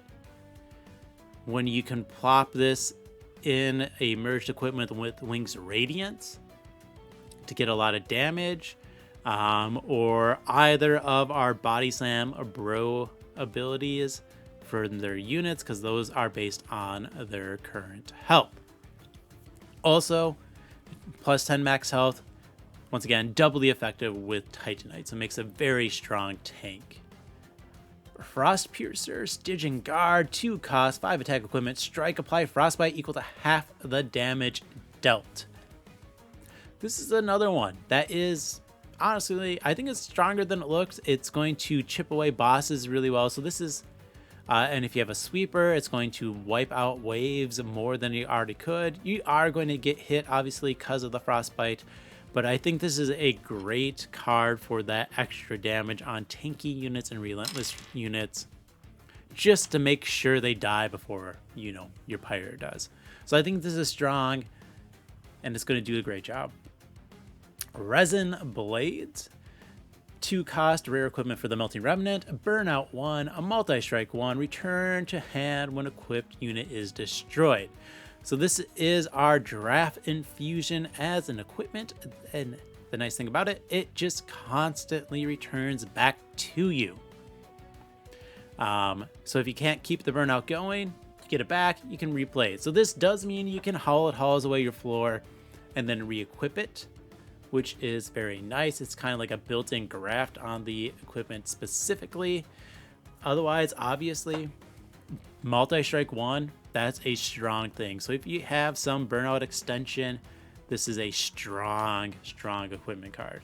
when you can plop this in a merged equipment with Wings Radiance to get a lot of damage, or either of our Body Slam Bro abilities for their units, because those are based on their current health. Also, plus 10 max health, once again, doubly effective with Titanite, so it makes a very strong tank. Frost Piercer, Stygian Guard, 2 cost, 5 attack equipment, strike, apply frostbite equal to half the damage dealt. This is another one that is, honestly, I think it's stronger than it looks. It's going to chip away bosses really well. So this is, and if you have a sweeper, it's going to wipe out waves more than you already could. You are going to get hit, obviously, because of the frostbite. But I think this is a great card for that extra damage on tanky units and relentless units, just to make sure they die before, you know, your pirate does. So I think this is strong, and it's going to do a great job. Resin Blades, 2 cost, rare equipment for the Melting Remnant, Burnout 1, a multi-strike 1, return to hand when equipped unit is destroyed. So this is our Draft Infusion as an equipment, and the nice thing about it, it just constantly returns back to you. So if you can't keep the burnout going, you get it back, you can replay it. So this does mean you can haul it hauls away your floor and then re-equip it, which is very nice. It's kind of like a built-in graft on the equipment specifically. Otherwise, obviously, multi-strike 1, that's a strong thing. So if you have some burnout extension, this is a strong equipment card.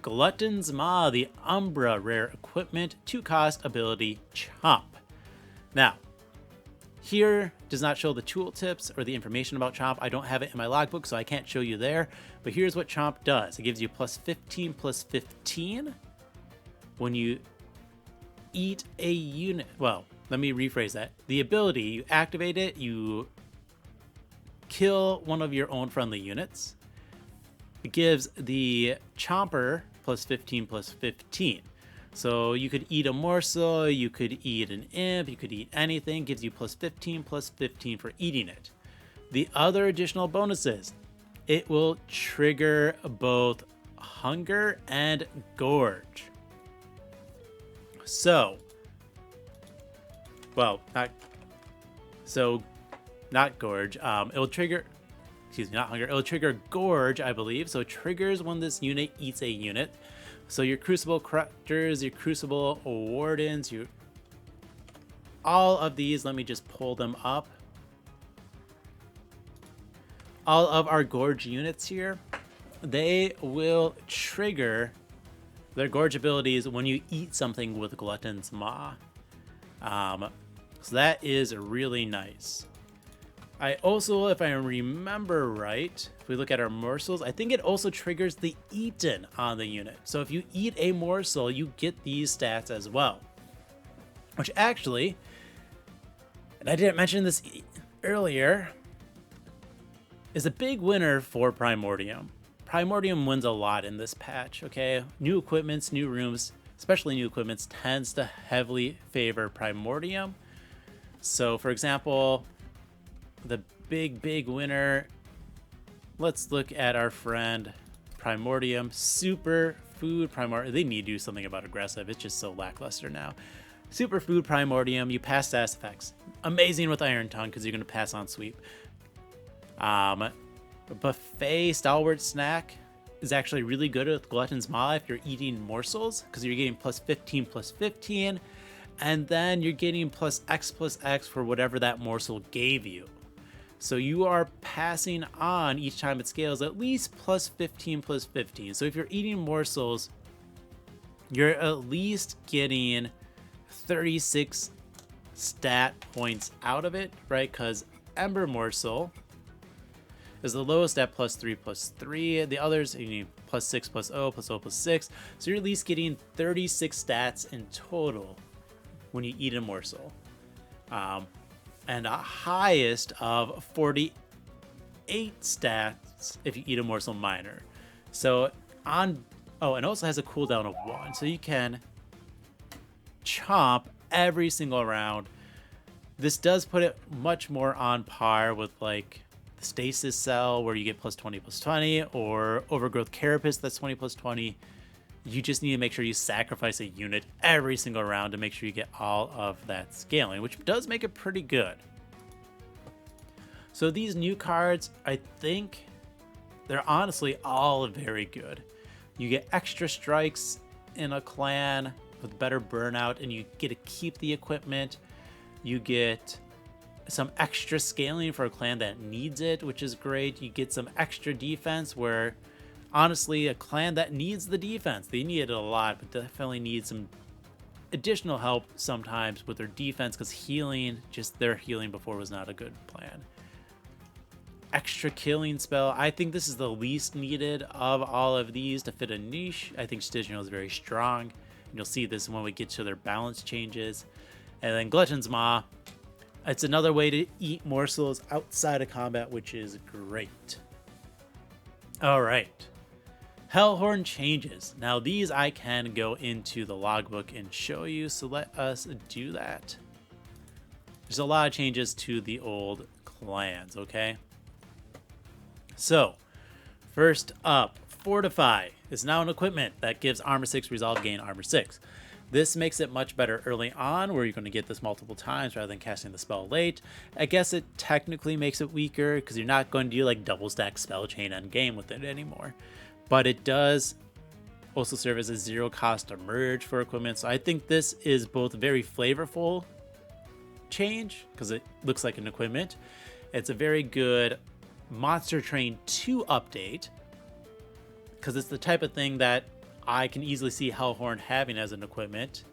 Glutton's Maw, the Umbra rare equipment, 2-cost ability, Chomp. Now, here does not show the tooltips or the information about Chomp. I don't have it in my logbook, so I can't show you there. But here's what Chomp does. It gives you +15/+15 when you eat a unit. Well, let me rephrase that. The ability, you activate it, you kill one of your own friendly units. It gives the Chomper +15/+15. So you could eat a morsel, you could eat an imp, you could eat anything, gives you +15/+15 for eating it. The other additional bonuses, it will trigger both hunger and gorge. So, well, not gorge. It'll trigger, excuse me, not hunger. It'll trigger gorge, I believe. So it triggers when this unit eats a unit. So your Crucible Corruptors, your Crucible Wardens, all of these, let me just pull them up. All of our gorge units here, they will trigger their gorge abilities when you eat something with Glutton's Maw. So that is really nice. I also, if I remember right, if we look at our morsels, I think it also triggers the eaten on the unit. So if you eat a morsel, you get these stats as well. Which actually, and I didn't mention this earlier, is a big winner for Primordium. Primordium wins a lot in this patch, okay? New equipments, new rooms, especially new equipments, tends to heavily favor Primordium. So for example, the big winner, let's look at our friend Primordium. Superfood Primordium. They need to do something about aggressive. It's just so lackluster now. Superfood Primordium. You pass status effects. Amazing with Iron Tongue because you're going to pass on sweep. Buffet Stalwart Snack is actually really good with Glutton's Maw if you're eating morsels because you're getting +15/+15. And then you're getting +X/+X for whatever that morsel gave you. So you are passing on each time it scales at least +15/+15. So if you're eating morsels, you're at least getting 36 stat points out of it, right? Because Ember Morsel is the lowest at +3/+3. The others, you need +6/+0, +0/+6. So you're at least getting 36 stats in total when you eat a morsel. And a highest of 48 stats if you eat a morsel minor. So and also has a cooldown of 1. So you can chomp every single round. This does put it much more on par with like the Stasis Cell where you get +20/+20 or Overgrowth Carapace that's 20/+20. You just need to make sure you sacrifice a unit every single round to make sure you get all of that scaling, which does make it pretty good. So these new cards, I think they're honestly all very good. You get extra strikes in a clan with better burnout, and you get to keep the equipment. You get some extra scaling for a clan that needs it, which is great. You get some extra defense where honestly, a clan that needs the defense, they need it a lot, but definitely need some additional help sometimes with their defense because healing, just their healing before was not a good plan. Extra killing spell. I think this is the least needed of all of these to fit a niche. I think Stygian is very strong. And you'll see this when we get to their balance changes. And then Glutton's Maw. It's another way to eat morsels outside of combat, which is great. All right. Hellhorned changes. Now these I can go into the logbook and show you, so let us do that. There's a lot of changes to the old plans, okay? So, first up, Fortify is now an equipment that gives Armor 6 Resolve gain Armor 6. This makes it much better early on, where you're going to get this multiple times rather than casting the spell late. I guess it technically makes it weaker because you're not going to do like double stack spell chain end game with it anymore. But it does also serve as a zero cost emerge for equipment. So I think this is both very flavorful change because it looks like an equipment. It's a very good Monster Train 2 update because it's the type of thing that I can easily see Hellhorned having as an equipment.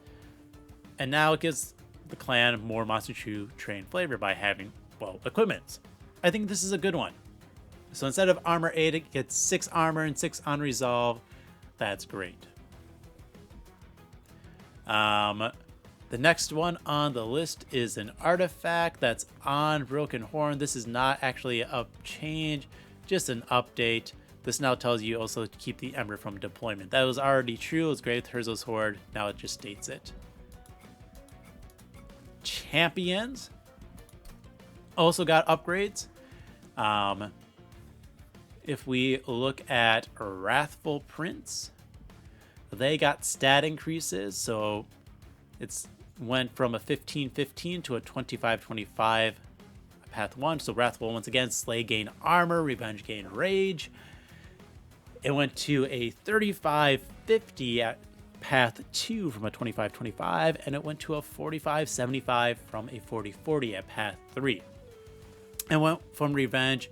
And now it gives the clan more Monster Train flavor by having, well, equipments. I think this is a good one. So instead of armor 8, it gets 6 armor and 6 on resolve. That's great. The next one on the list is an artifact that's on Broken Horn. This is not actually a change, just an update. This now tells you also to keep the Ember from deployment. That was already true. It was great with Herzog's Horde. Now it just states it. Champions also got upgrades. If we look at Wrathful Prince, they got stat increases. So it's went from a 15-15 to a 25-25 path 1. So Wrathful, once again, Slay gain armor, Revenge gain rage. It went to a 35-50 at path 2 from a 25-25, and it went to a 45-75 from a 40-40 at path 3. And went from Revenge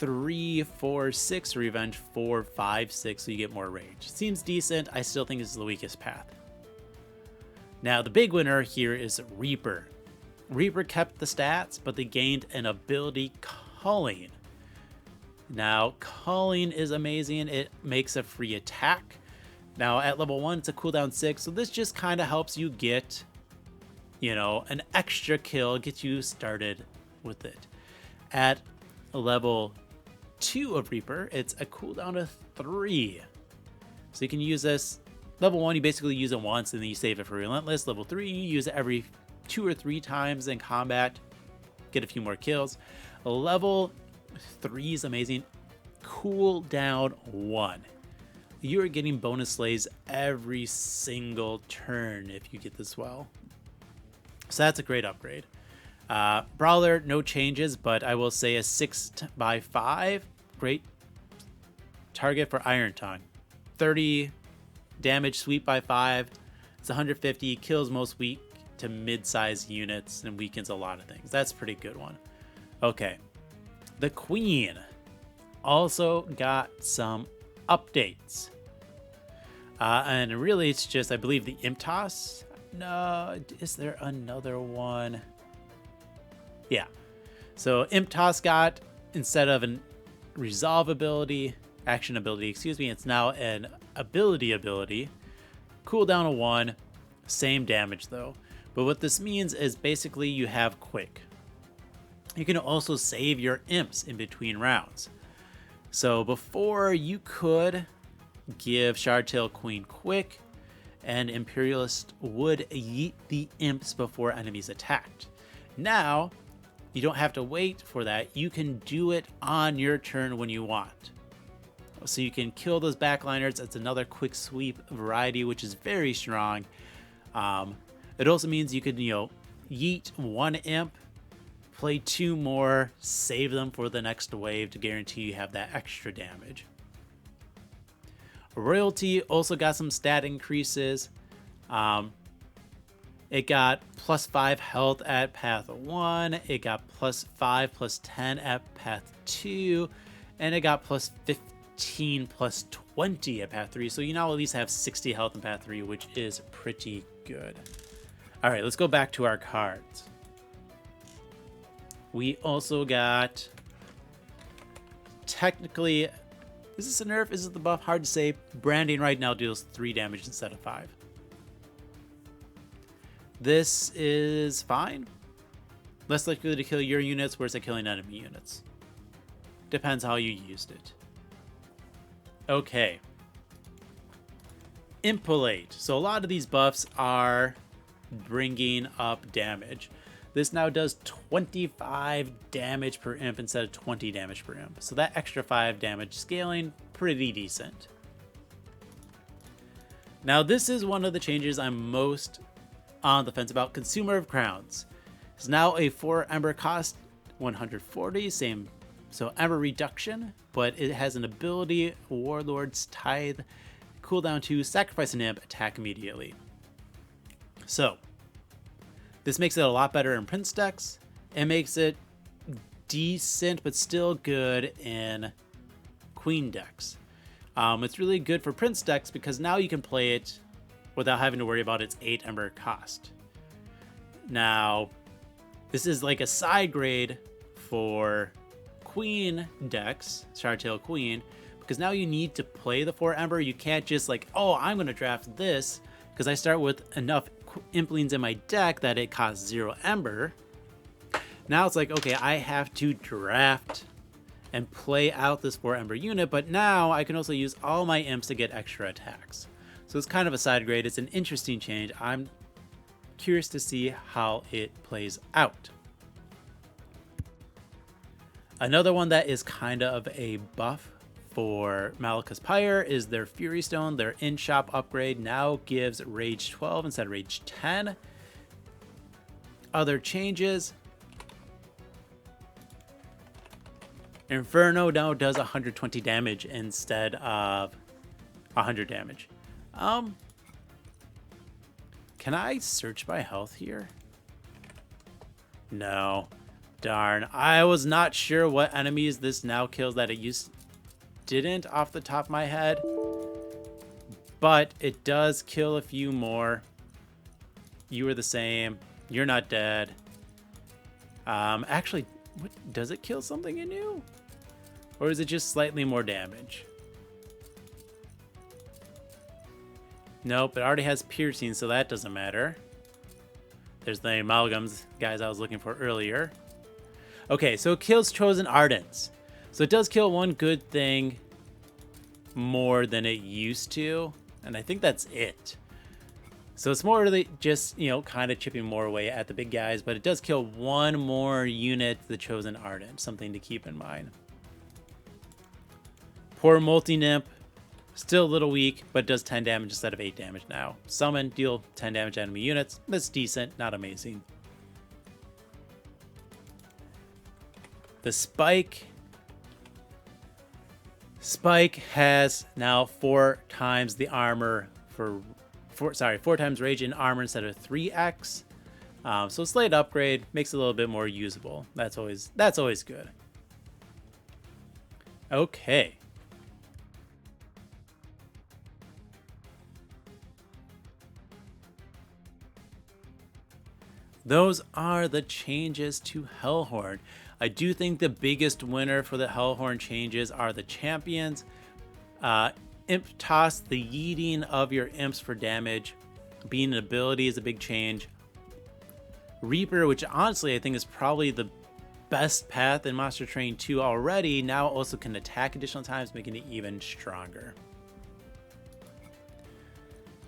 3-4-6 to Revenge 4-5-6, so you get more rage. Seems decent. I still think this is the weakest path. Now, the big winner here is Reaper. Reaper kept the stats, but they gained an ability, Culling. Now, Culling is amazing. It makes a free attack. Now, at level 1, it's a cooldown 6, so this just kind of helps you get, you know, an extra kill, get you started with it. At level 2 of Reaper, it's a cooldown of 3. So you can use this. Level 1, you basically use it once, and then you save it for Relentless. Level 3, you use it every 2 or 3 times in combat, get a few more kills. Level 3 is amazing. Cooldown 1. You are getting bonus slays every single turn if you get this well. So that's a great upgrade. Brawler, no changes, but I will say a 6x5, great target for Iron Tongue. 30 damage, sweep by 5. It's 150, kills most weak to mid-sized units and weakens a lot of things. That's a pretty good one. Okay. The Queen also got some updates. And really it's just, I believe, the Imp Toss. No, is there another one? Yeah. So Imp Toss got, instead of an resolve ability, action ability, excuse me, it's now an ability. Cooldown of 1, same damage though. But what this means is basically you have quick. You can also save your imps in between rounds. So before, you could give Shardtail Queen quick, and Imperialist would yeet the imps before enemies attacked. Now, you don't have to wait for that. You can do it on your turn when you want. So you can kill those backliners. It's another quick sweep variety, which is very strong. It also means you could, yeet one imp, play 2 more, save them for the next wave to guarantee you have that extra damage. Royalty also got some stat increases. It got plus 5 health at path 1. It got plus 5, plus 10 at path 2. And it got plus 15, plus 20 at path 3. So you now at least have 60 health in path 3, which is pretty good. All right, let's go back to our cards. We also got, technically, is this a nerf? Is it the buff? Hard to say. Branding right now deals 3 damage instead of 5. This is fine. Less likely to kill your units, worse at killing enemy units. Depends how you used it. Okay. Impolate. So a lot of these buffs are bringing up damage. this now does 25 damage per imp instead of 20 damage per imp. So that extra 5 damage scaling, pretty decent. Now this is one of the changes I'm most on the fence about. Consumer of Crowns. It's now a 4 ember cost, 140, same, so ember reduction, but it has an ability, Warlord's Tithe, cooldown 2, sacrifice an imp, attack immediately. So this makes it a lot better in Prince decks. It makes it decent, but still good in Queen decks. It's really good for Prince decks because now you can play it without having to worry about its 8 ember cost. Now, this is like a side grade for Queen decks, Shardtail Queen, because now you need to play the 4 ember. You can't just like, oh, I'm going to draft this because I start with enough Implings in my deck that it costs 0 ember. Now it's like, okay, I have to draft and play out this 4 ember unit, but now I can also use all my imps to get extra attacks. So it's kind of a side grade. It's an interesting change. I'm curious to see how it plays out. Another one that is kind of a buff for Malaka's Pyre is their Fury Stone. Their in-shop upgrade now gives Rage 12 instead of Rage 10. Other changes. Inferno now does 120 damage instead of 100 damage. Can I search by health here? No. Darn. I was not sure what enemies this now kills that it didn't off the top of my head, but it does kill a few more. You are the same. You're not dead. Actually, does it kill something in you? Or is it just slightly more damage? Nope, it already has piercing, so that doesn't matter. There's the amalgams, guys, I was looking for earlier. Okay, so it kills Chosen Ardents. So it does kill one good thing more than it used to, and I think that's it. So it's more really just, you know, kind of chipping more away at the big guys, but it does kill one more unit, the Chosen Ardent, something to keep in mind. Poor Multi-Nymph, still a little weak, but does 10 damage instead of 8 damage now. Summon, deal 10 damage to enemy units. That's decent, not amazing. The Spike has now 4 times the armor for 4 times rage and armor instead of 3x. So slight upgrade makes it a little bit more usable. That's always good. Okay. Those are the changes to Hellhorned. I do think the biggest winner for the Hellhorned changes are the champions. Imp Toss, the yeeting of your imps for damage, being an ability is a big change. Reaper, which honestly I think is probably the best path in Monster Train 2 already, now also can attack additional times, making it even stronger.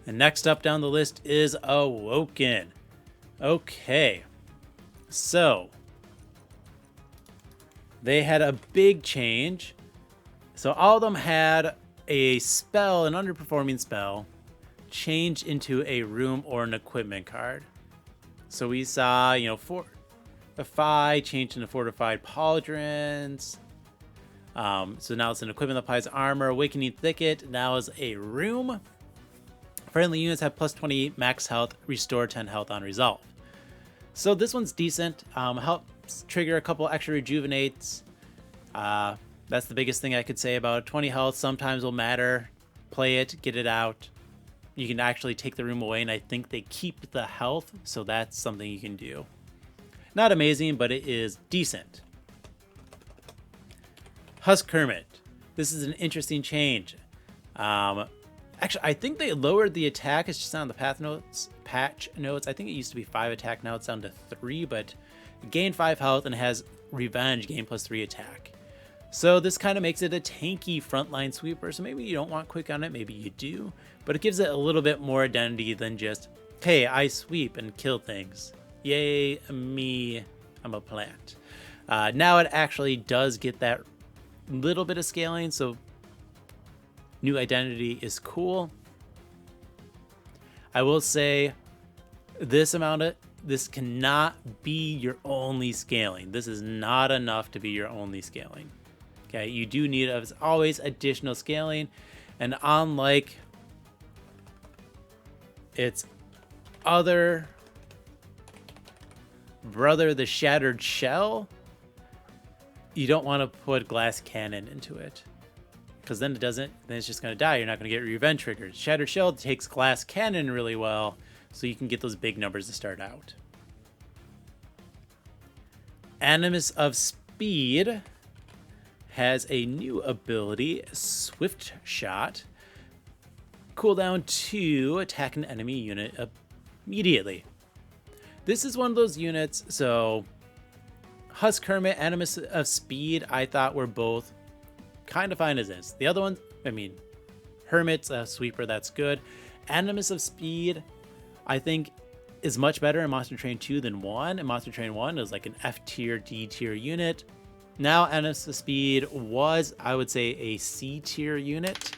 And next up down the list is Awoken. Okay, so they had a big change. So all of them had a spell, an underperforming spell, changed into a room or an equipment card. So we saw, you know, Fortify changed into Fortified Pauldrons. So now it's an equipment that applies armor. Awakening Thicket now is a room. Friendly units have plus 20 max health, restore 10 health on resolve. So this one's decent. Helps trigger a couple extra rejuvenates. That's the biggest thing I could say about it. 20 health sometimes will matter. Play it, get it out. You can actually take the room away, and I think they keep the health, so that's something you can do. Not amazing, but it is decent. Husk Hermit. This is an interesting change. Actually, I think they lowered the attack. It's just on the patch notes. I think it used to be 5 attack. Now it's down to 3, but it gained 5 health and has Revenge, gain plus 3 attack. So this kind of makes it a tanky frontline sweeper. So maybe you don't want quick on it. Maybe you do. But it gives it a little bit more identity than just, hey, I sweep and kill things. Yay me, I'm a plant. Now it actually does get that little bit of scaling, so new identity is cool. I will say this cannot be your only scaling. This is not enough to be your only scaling. Okay, you do need, as always, additional scaling, and unlike its other brother, the Shattered Shell, you don't want to put glass cannon into it, because then it's just going to die. You're not going to get revenge triggers. Shattered Shell takes glass cannon really well, so you can get those big numbers to start out. Animus of Speed has a new ability, Swift Shot. Cooldown 2, attack an enemy unit immediately. This is one of those units, so Husk Hermit, Animus of Speed, I thought were both kind of fine as is. The other one, I mean, Hermit's a sweeper, that's good. Animus of Speed, I think, is much better in Monster Train 2 than 1. In Monster Train 1, it was like an F tier, D tier unit. Now, Animus of Speed was, I would say, a C tier unit.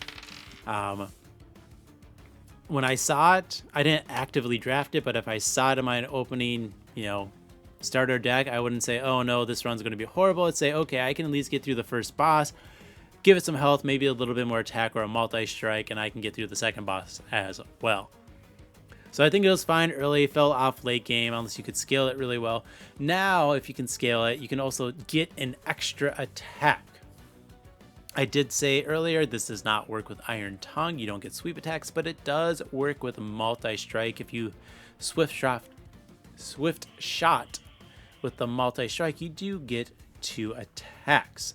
When I saw it, I didn't actively draft it, but if I saw it in my opening, starter deck, I wouldn't say, oh no, this run's going to be horrible. I'd say, okay, I can at least get through the first boss, give it some health, maybe a little bit more attack or a multi-strike, and I can get through the second boss as well. So I think it was fine early, fell off late game unless you could scale it really well. Now, if you can scale it, you can also get an extra attack. I did say earlier, this does not work with Iron Tongue. You don't get sweep attacks, but it does work with multi-strike. If you swift shot with the multi-strike, you do get 2 attacks.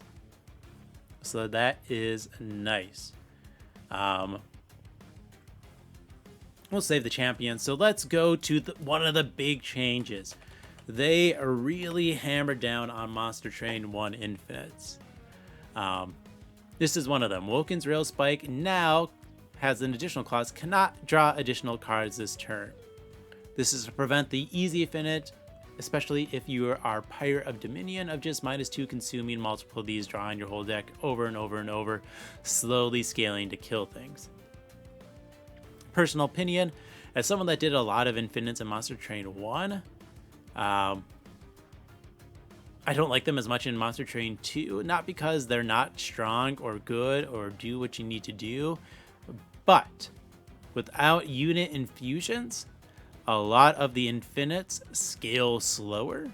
So that is nice. We'll save the champion. So let's go to one of the big changes. They really hammered down on Monster Train 1 Infinites. This is one of them. Woken's Rail Spike now has an additional clause, cannot draw additional cards this turn. This is to prevent the easy infinite, especially if you are Pirate of Dominion, of just -2 consuming multiple of these, drawing your whole deck over and over and over, slowly scaling to kill things. Personal opinion, as someone that did a lot of infinites in Monster Train 1, I don't like them as much in Monster Train 2, not because they're not strong or good or do what you need to do, but without unit infusions, a lot of the infinites scale slower,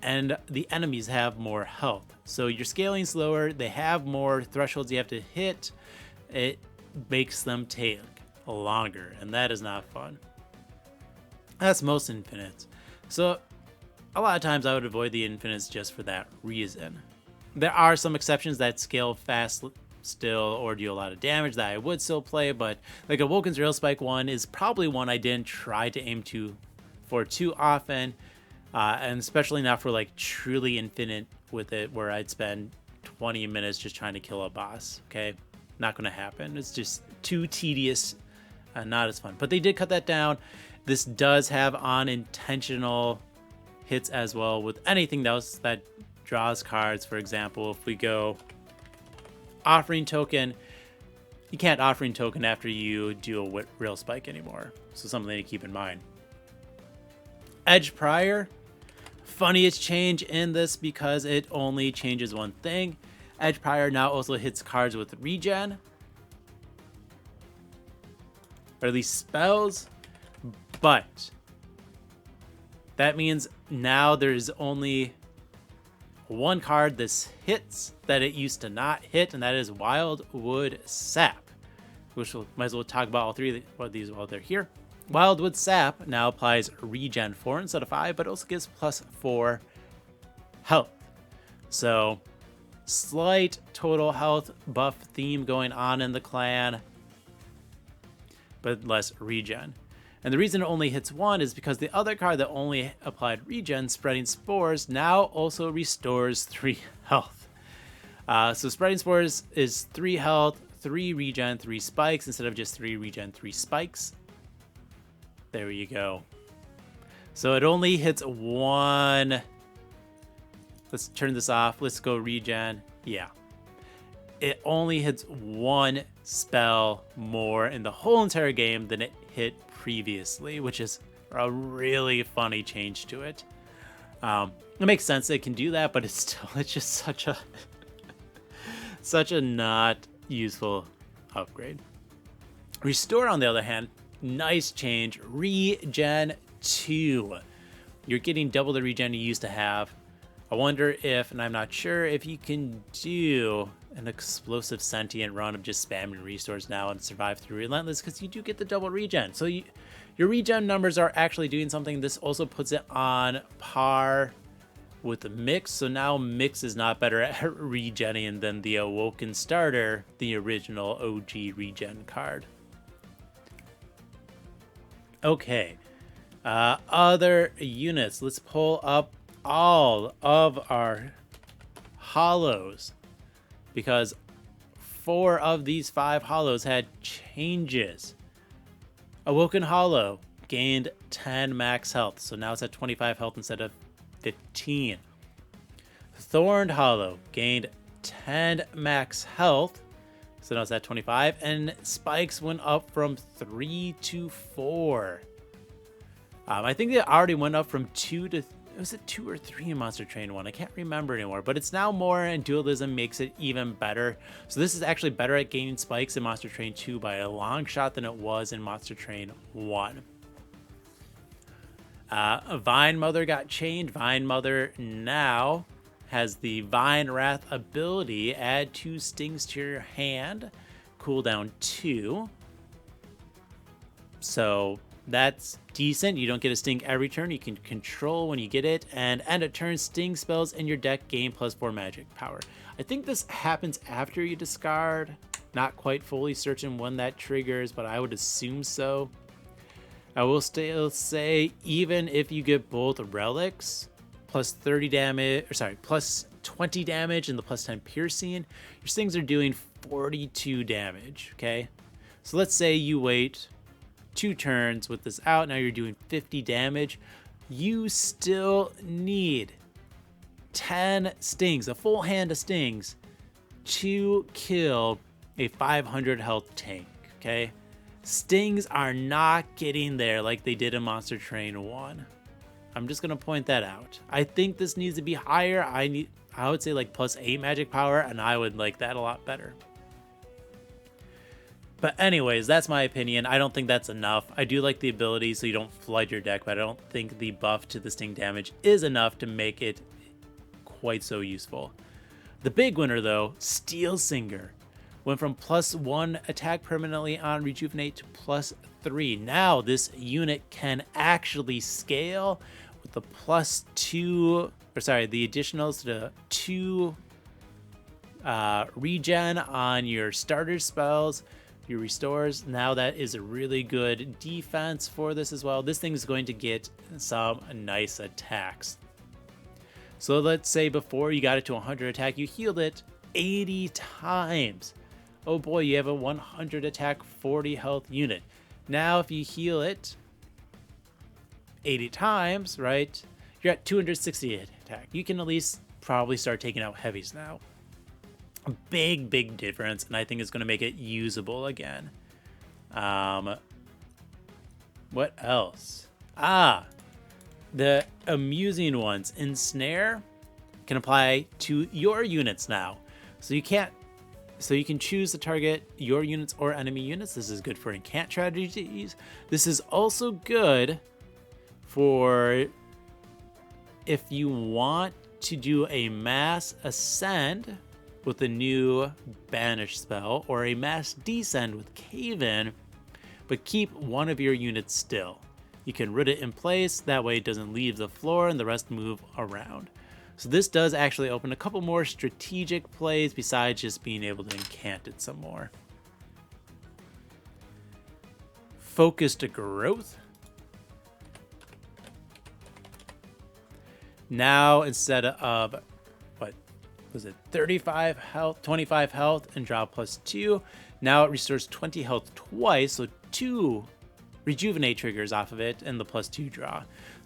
and the enemies have more health. So you're scaling slower, they have more thresholds you have to hit, it makes them take longer, and that is not fun. That's most infinites. So a lot of times I would avoid the infinites just for that reason. There are some exceptions that scale fast still or do a lot of damage that I would still play, but like Awoken's Rail Spike 1 is probably one I didn't try to aim for too often, and especially not for like truly infinite with it, where I'd spend 20 minutes just trying to kill a boss. Okay, not going to happen. It's just too tedious, not as fun. But they did cut that down. This does have unintentional hits as well with anything else that draws cards. For example, if we go Offering Token, you can't Offering Token after you do a Rail Spike anymore. So something to keep in mind. Edge Prior, funniest change in this because it only changes one thing. Edge Prior now also hits cards with regen, or at least spells, but that means now there's only one card this hits that it used to not hit, and that is Wildwood Sap, which we might as well talk about all three of these while they're here. Wildwood Sap now applies regen 4 instead of 5, but also gives +4 health. So slight total health buff theme going on in the clan, but less regen. And the reason it only hits 1 is because the other card that only applied regen, Spreading Spores, now also restores 3 health. So Spreading Spores is 3 health, 3 regen, 3 spikes, instead of just 3 regen, 3 spikes. There you go. So it only hits one. Let's turn this off. Let's go regen. Yeah. It only hits one spell more in the whole entire game than it hit previously, which is a really funny change to it. It makes sense that it can do that, but it's just such a not useful upgrade. Restore, on the other hand, nice change. Regen 2. You're getting double the regen you used to have. I wonder if, and I'm not sure, if you can do an explosive sentient run of just spamming restores now and survive through Relentless, because you do get the double regen. So your regen numbers are actually doing something. This also puts it on par with the Mix. So now Mix is not better at regenning than the Awoken starter, the original OG regen card. Okay. Other units. Let's pull up all of our hollows, because 4 of these 5 hollows had changes. Awoken Hollow gained 10 max health, so now it's at 25 health instead of 15. Thorned Hollow gained 10 max health, so now it's at 25, and spikes went up from 3 to 4. I think they already went up from 2 to... Was it 2 or 3 in Monster Train 1? I can't remember anymore, but it's now more, and Dualism makes it even better. So this is actually better at gaining spikes in Monster Train 2 by a long shot than it was in Monster Train 1. Vine Mother got changed. Vine Mother now has the Vine Wrath ability. Add 2 stings to your hand. Cooldown 2. So that's decent. You don't get a sting every turn. You can control when you get it, and end of turn sting spells in your deck gain +4 magic power. I think this happens after you discard. Not quite fully certain when that triggers, but I would assume so. I will still say, even if you get both relics, +30 damage, or sorry, +20 damage and the +10 piercing, your stings are doing 42 damage. Okay, so let's say you wait 2 turns with this out, now you're doing 50 damage. You still need 10 stings, a full hand of stings, to kill a 500 health tank. Okay, stings are not getting there like they did in Monster Train 1. I'm just gonna point that out. I think this needs to be higher. I would say like +8 magic power, and I would like that a lot better. But anyways, that's my opinion. I don't think that's enough. I do like the ability so you don't flood your deck, but I don't think the buff to the sting damage is enough to make it quite so useful. The big winner though, Steel Singer, went from +1 attack permanently on Rejuvenate to +3. Now this unit can actually scale with the +2, or sorry, the additionals to 2 regen on your starter spells, your restores. Now that is a really good defense for this as well. This thing is going to get some nice attacks. So let's say before you got it to 100 attack, you healed it 80 times. Oh boy, you have a 100 attack, 40 health unit. Now if you heal it 80 times, right, you're at 260 attack. You can at least probably start taking out heavies now. A big difference, and I think it's going to make it usable again. What else? The amusing ones. Ensnare can apply to your units now. So you can choose to target your units or enemy units. This is good for incant strategies. This is also good for if you want to do a mass ascend with a new banish spell, or a mass descend with Coven, but keep one of your units still. You can root it in place, that way it doesn't leave the floor and the rest move around. So this does actually open a couple more strategic plays besides just being able to incant it some more. Focused growth. Now instead of, what was it, 35 health, 25 health and draw +2, now it restores 20 health twice, so 2 rejuvenate triggers off of it and the +2 draw.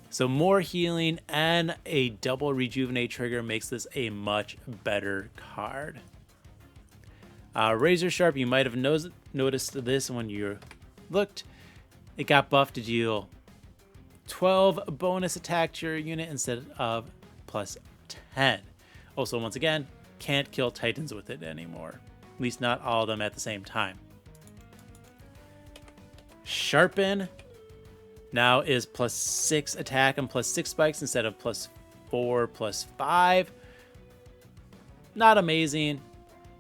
So more healing and a double rejuvenate trigger makes this a much better card. Razor Sharp, you might have noticed this when you looked. It got buffed to deal 12 bonus attack to your unit instead of plus 10. Also, once again, can't kill Titans with it anymore. At least not all of them at the same time. Sharpen now is plus 6 attack and plus 6 spikes instead of plus 4, plus 5. Not amazing.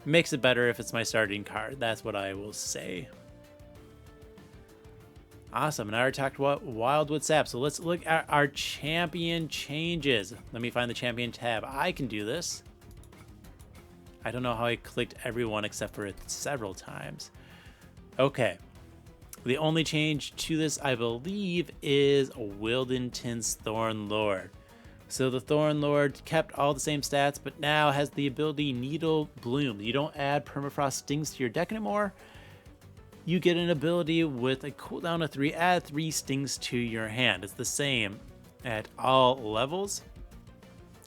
Makes it better if it's my starting card. That's what I will say. Awesome. And I already talked about Wildwood Sap. So let's look at our champion changes. Let me find the champion tab. I can do this. I don't know how I clicked everyone except for it several times. Okay. The only change to this, I believe, is Wildenton's Thorn Lord. So the Thorn Lord kept all the same stats, but now has the ability Needle Bloom. You don't add Permafrost Stings to your deck anymore. You get an ability with a cooldown of 3, add 3 stings to your hand. It's the same at all levels.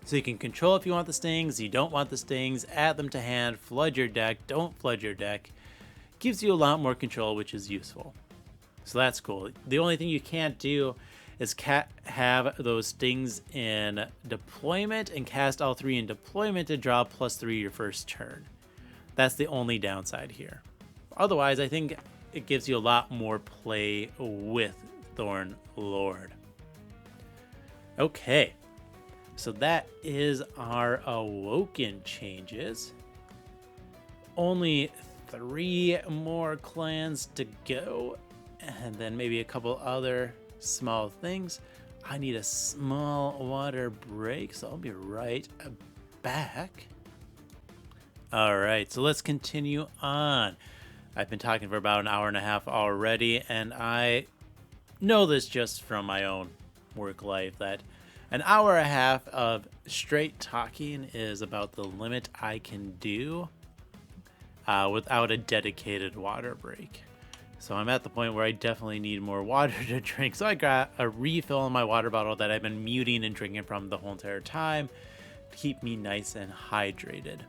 So you can control if you want the stings, you don't want the stings, add them to hand, flood your deck, don't flood your deck. Gives you a lot more control, which is useful. So that's cool. The only thing you can't do is have those stings in deployment and cast all 3 in deployment to draw +3 your first turn. That's the only downside here. Otherwise, I think it gives you a lot more play with Thorn Lord. Okay, so that is our Awoken changes. Only 3 more clans to go, and then maybe a couple other small things. I need a small water break, so I'll be right back. All right, so let's continue on. I've been talking for about an hour and a half already, and I know this just from my own work life that an hour and a half of straight talking is about the limit I can do without a dedicated water break. So I'm at the point where I definitely need more water to drink. So I got a refill in my water bottle that I've been muting and drinking from the whole entire time to keep me nice and hydrated.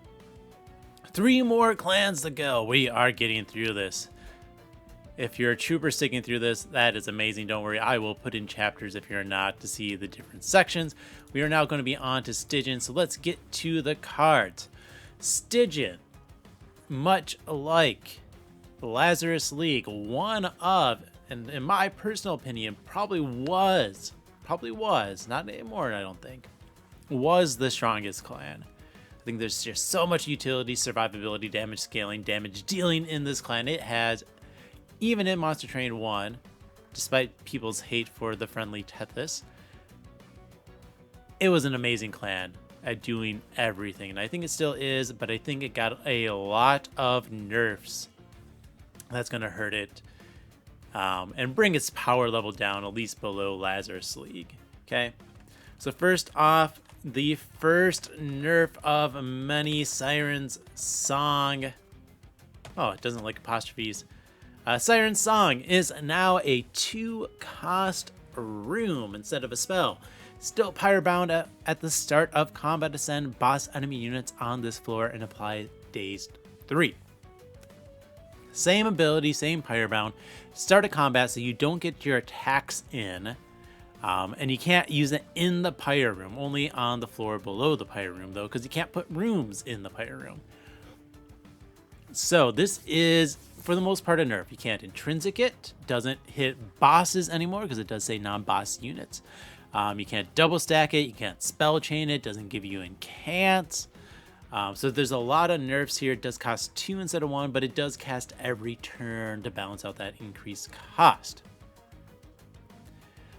3 more clans to go. We are getting through this. If you're a trooper sticking through this, that is amazing. Don't worry, I will put in chapters if you're not to see the different sections. We are now going to be on to Stygian, so let's get to the cards. Stygian, much like Lazarus League, one of, and in my personal opinion, probably was, not anymore I don't think, was the strongest clan. I think there's just so much utility, survivability, damage scaling, damage dealing in this clan. It has, even in Monster Train 1, despite people's hate for the friendly Tethys, it was an amazing clan at doing everything. And I think it still is, but I think it got a lot of nerfs that's going to hurt it and bring its power level down at least below Lazarus League. Okay, so first off, the first nerf of many, Siren's Song. Oh, it doesn't like apostrophes. Siren's Song is now a 2-cost room instead of a spell. Still Pyrebound at the start of combat. Ascend boss enemy units on this floor and apply Dazed 3. Same ability, same Pyrebound. Start a combat so you don't get your attacks in. And you can't use it in the Pyre room, only on the floor below the Pyre room, though, because you can't put rooms in the Pyre room. So this is, for the most part, a nerf. You can't intrinsic it, doesn't hit bosses anymore, because it does say non-boss units. You can't double stack it, you can't spell chain it, doesn't give you incants. So there's a lot of nerfs here. It does cost 2 instead of 1, but it does cast every turn to balance out that increased cost.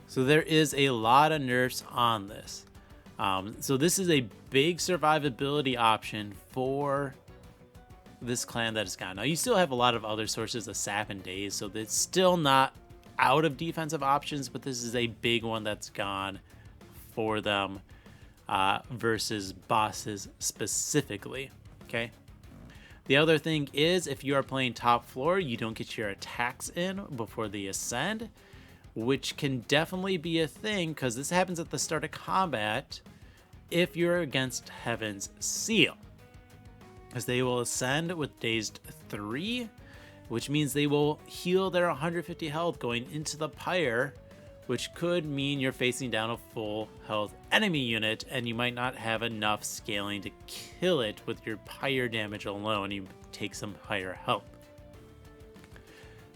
So there is a lot of nerfs on this. So this is a big survivability option for this clan that is gone. Now you still have a lot of other sources of sap and daze, so it's still not out of defensive options, but this is a big one that's gone for them versus bosses specifically. Okay. The other thing is, if you are playing top floor, you don't get your attacks in before the ascend. which can definitely be a thing because this happens at the start of combat if you're against Heaven's Seal, as they will ascend with Dazed 3, which means they will heal their 150 health going into the pyre, which could mean you're facing down a full health enemy unit and you might not have enough scaling to kill it with your pyre damage alone. You take some higher health.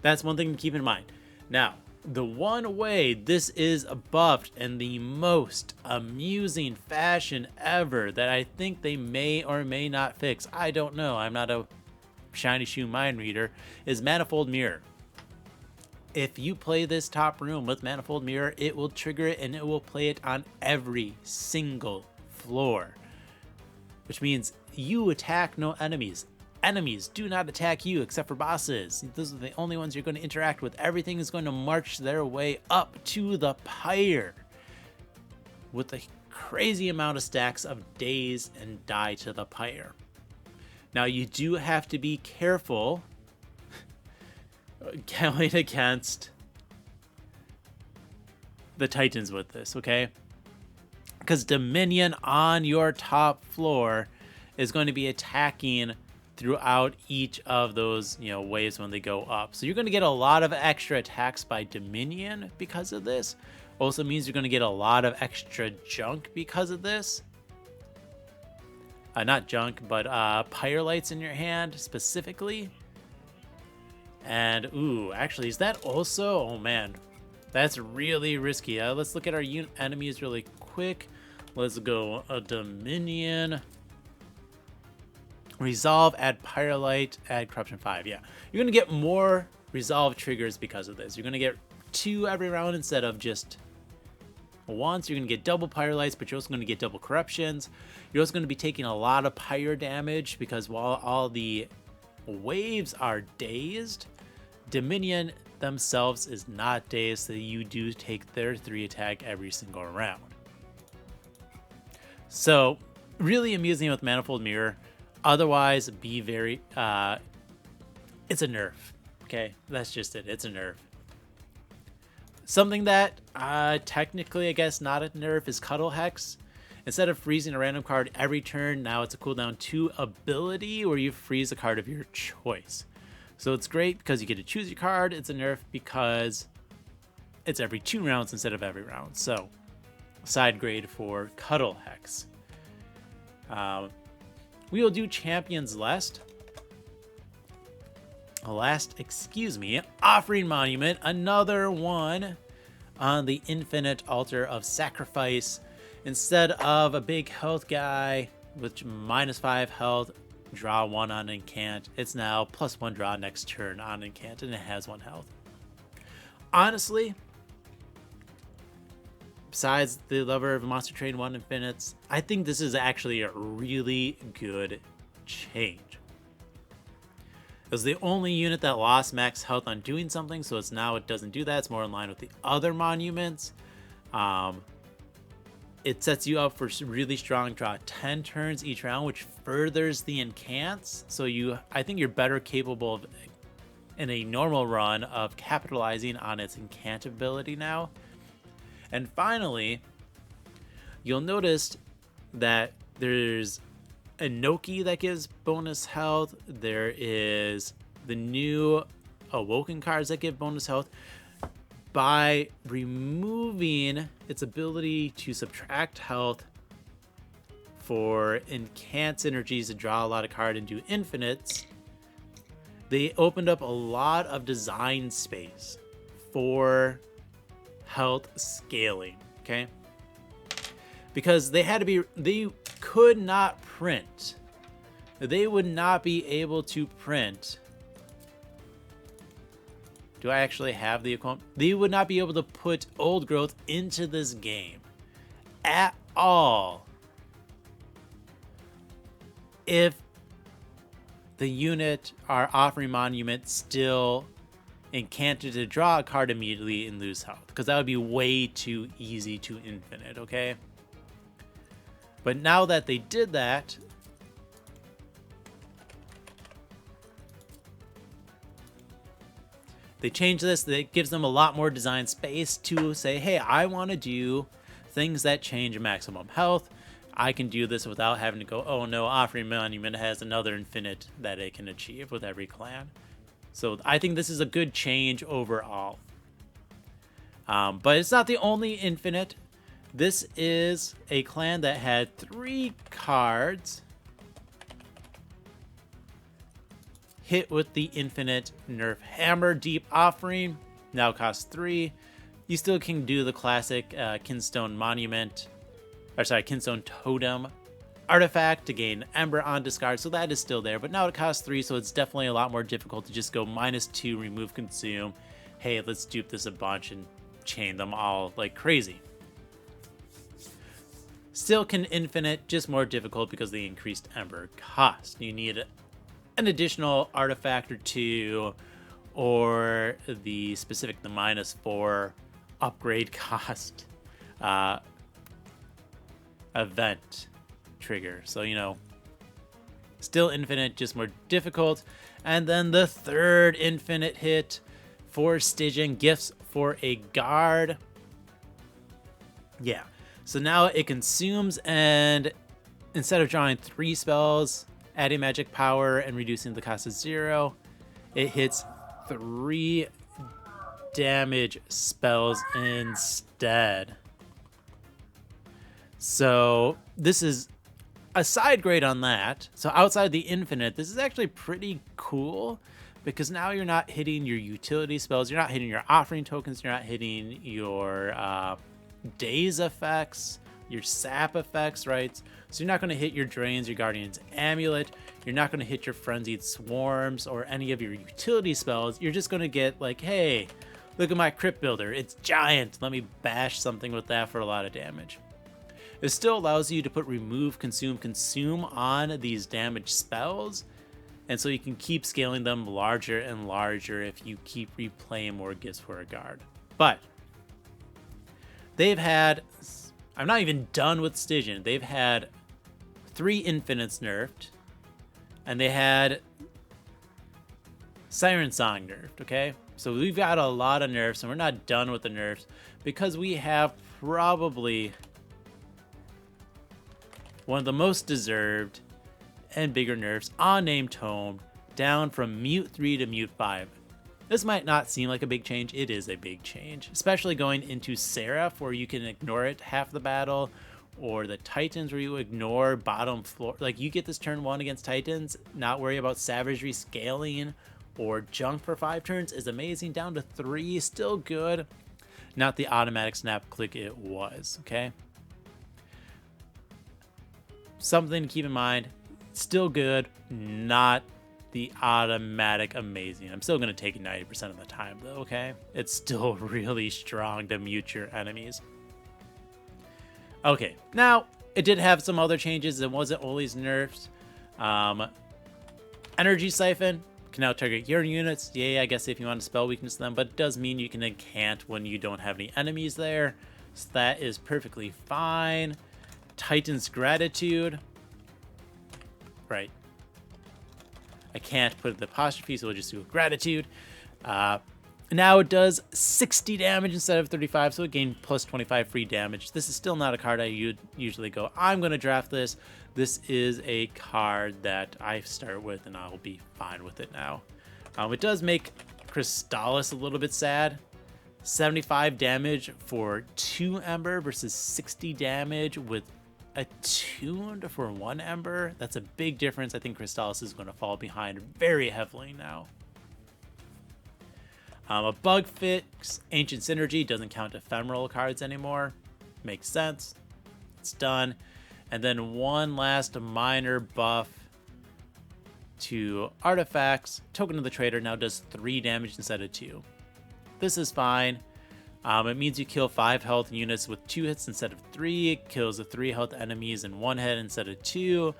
That's one thing to keep in mind. Now, the one way this is buffed in the most amusing fashion ever that I think they may or may not fix, I don't know, I'm not a shiny shoe mind reader, is Manifold Mirror. If you play this top room with Manifold Mirror, it will trigger it and it will play it on every single floor, which means you attack no enemies. Enemies do not attack you except for bosses. Those are the only ones you're going to interact with. Everything is going to march their way up to the pyre with a crazy amount of stacks of daze and die to the pyre. Now you do have to be careful going against the Titans with this, okay? Because Dominion on your top floor is going to be attacking throughout each of those, waves when they go up. So you're going to get a lot of extra attacks by Dominion because of this. Also means you're going to get a lot of extra junk because of this. Not junk, but pyre lights in your hand specifically. And, ooh, actually, is that also... Oh, man. That's really risky. Let's look at our enemies really quick. Let's go Dominion. Resolve, add Pyre Light, add Corruption 5. Yeah. You're going to get more Resolve triggers because of this. You're going to get 2 every round instead of just once. You're going to get double Pyre Lights, but you're also going to get double Corruptions. You're also going to be taking a lot of Pyre damage because while all the waves are dazed, Dominion themselves is not dazed, so you do take their 3 attack every single round. So, really amusing with Manifold Mirror. Otherwise, be very... it's a nerf, okay? That's just it. It's a nerf. Something that, technically, I guess, not a nerf is Cuddle Hex. Instead of freezing a random card every turn, now it's a cooldown 2 ability where you freeze a card of your choice. So it's great because you get to choose your card. It's a nerf because it's every 2 rounds instead of every round. So, side grade for Cuddle Hex. We will do Champions Last. Offering Monument. Another one on the Infinite Altar of Sacrifice. Instead of a big health guy with -5 health, draw 1 on Incant, it's now +1 draw next turn on Incant, and it has 1 health. Honestly, besides the Lover of Monster Train 1 Infinites, I think this is actually a really good change. It was the only unit that lost max health on doing something, so it doesn't do that. It's more in line with the other monuments. It sets you up for really strong draw 10 turns each round, which furthers the incants. So I think you're better capable of, in a normal run, of capitalizing on its incant ability now. And finally, you'll notice that there's Inoki that gives bonus health. There is the new Awoken cards that give bonus health. By removing its ability to subtract health for incant synergies to draw a lot of cards and do infinites, they opened up a lot of design space for health scaling, okay? Because they could not print. They would not be able to print. Do I actually have the account? They would not be able to put Old Growth into this game at all if the unit or Offering Monument still incanted to draw a card immediately and lose health, because that would be way too easy to infinite, okay? But now that they did that, they changed this. That gives them a lot more design space to say, hey, I want to do things that change maximum health. I can do this without having to go, oh no, Offering Monument has another infinite that it can achieve with every clan. So I think this is a good change overall. But it's not the only infinite. This is a clan that had 3 cards hit with the infinite nerf hammer. Deep Offering now costs 3. You still can do the classic Kinstone Monument, or sorry, Kinstone Totem artifact to gain Ember on discard, so that is still there, but now it costs 3, so it's definitely a lot more difficult to just go -2, remove consume. Hey, let's dupe this a bunch and chain them all like crazy. Still can infinite, just more difficult because of the increased Ember cost. You need an additional artifact or 2, or the specific, the -4 upgrade cost event trigger. So, you know, still infinite, just more difficult. And then the third infinite hit for Stygian, gifts for a guard. Yeah, so now it consumes, and instead of drawing 3 spells, adding magic power and reducing the cost to 0, it hits 3 damage spells instead. So this is a side grade on that. So outside the infinite, this is actually pretty cool, because now you're not hitting your utility spells, you're not hitting your offering tokens, you're not hitting your daze effects, your sap effects, right? So you're not going to hit your drains, your guardian's amulet, you're not going to hit your frenzied swarms or any of your utility spells. You're just going to get like, hey, look at my crypt builder, it's giant, let me bash something with that for a lot of damage. It still allows you to put remove, consume on these damage spells, and so you can keep scaling them larger and larger if you keep replaying more gifts for a guard. But they've had, I'm not even done with Stygian, they've had 3 infinites nerfed, and they had Siren Song nerfed, okay? So we've got a lot of nerfs, and we're not done with the nerfs, because we have probably one of the most deserved and bigger nerfs on Name Tome, down from Mute 3 to Mute 5. This might not seem like a big change. It is a big change, especially going into Seraph, where you can ignore it half the battle, or the Titans, where you ignore bottom floor. Like, you get this turn 1 against Titans, not worry about Savagery scaling or junk for 5 turns is amazing. Down to 3, still good. Not the automatic snap click it was, okay? Something to keep in mind, still good, not the automatic amazing. I'm still going to take it 90% of the time though, okay? It's still really strong to mute your enemies. Okay, now it did have some other changes. It wasn't always nerfs. Energy Siphon can now target your units. Yeah, I guess if you want to spell weakness them, but it does mean you can incant when you don't have any enemies there. So that is perfectly fine. Titan's Gratitude. Right. I can't put the apostrophe, so we'll just do Gratitude. Now it does 60 damage instead of 35, so it gained plus 25 free damage. This is still not a card I usually go, I'm going to draft this. This is a card that I start with, and I'll be fine with it now. It does make Crystallis a little bit sad. 75 damage for 2 Ember versus 60 damage with attuned for 1 Ember. That's a big difference. I think Crystallis is going to fall behind very heavily now. A bug fix, Ancient Synergy, doesn't count ephemeral cards anymore. Makes sense. It's done. And then one last minor buff to artifacts. Token of the Trader now does 3 damage instead of 2. This is fine. It means you kill 5 health units with 2 hits instead of 3. It kills the 3 health enemies in 1 hit instead of 2.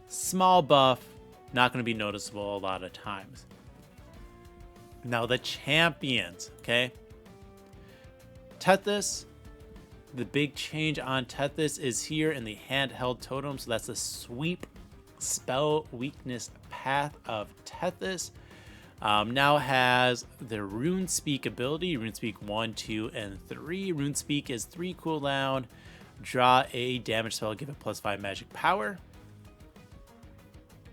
Small buff, not going to be noticeable a lot of times. Now the champions, okay? Tethys, the big change on Tethys is here in the handheld totem. So that's the sweep spell weakness path of Tethys. Now has the Rune Speak ability, Rune Speak 1, 2, and 3. Rune Speak is 3 cooldown. Draw a damage spell, give it +5 magic power.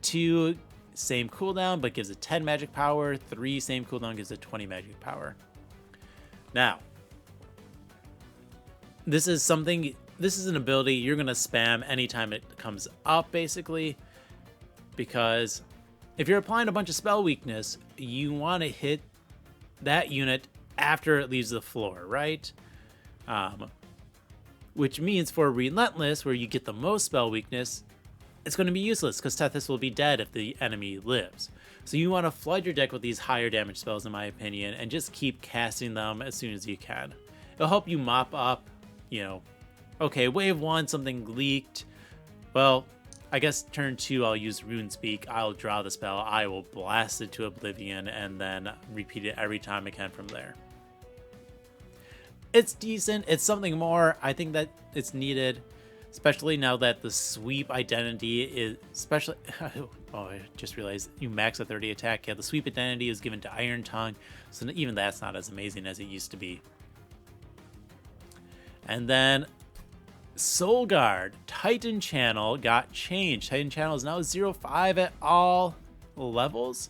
2, same cooldown, but gives it 10 magic power. 3, same cooldown, gives it 20 magic power. Now, this is an ability you're going to spam anytime it comes up, basically, because if you're applying a bunch of spell weakness, you want to hit that unit after it leaves the floor, right? Which means for Relentless, where you get the most spell weakness, it's going to be useless because Tethys will be dead if the enemy lives. So you want to flood your deck with these higher damage spells, in my opinion, and just keep casting them as soon as you can. It'll help you mop up, okay, wave 1, something leaked. Well, I guess turn 2, I'll use Rune Speak. I'll draw the spell. I will blast it to oblivion and then repeat it every time I can from there. It's decent. It's something more. I think that it's needed, especially now that the sweep identity is oh, I just realized you max a 30 attack. Yeah, the sweep identity is given to Iron Tongue, so even that's not as amazing as it used to be. And then Soul Guard Titan Channel got changed. Titan Channel is now 0-5 at all levels,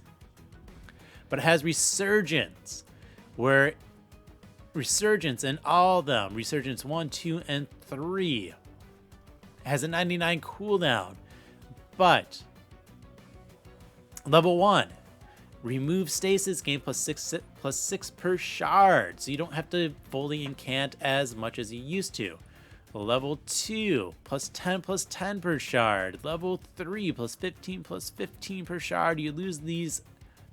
but it has Resurgence, where Resurgence in all of them, Resurgence 1, 2, and 3, has a 99 cooldown, but level 1, remove stasis, gain +6 per shard, so you don't have to fully incant as much as you used to. Level 2, +10 per shard. Level 3, +15 per shard. You lose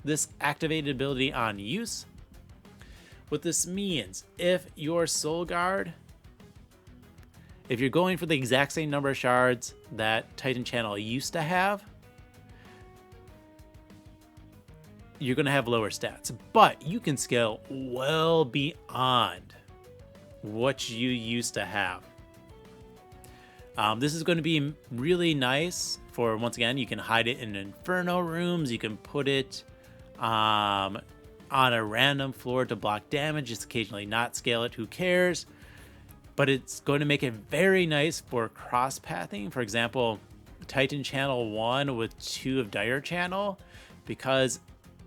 this activated ability on use. What this means, if your Soul Guard, if you're going for the exact same number of shards that Titan Channel used to have, you're going to have lower stats, but you can scale well beyond what you used to have. This is going to be really nice for, once again, you can hide it in Inferno rooms. You can put it on a random floor to block damage. Just occasionally not scale it. Who cares? But it's going to make it very nice for cross-pathing. For example, Titan Channel 1 with 2 of Dire Channel, because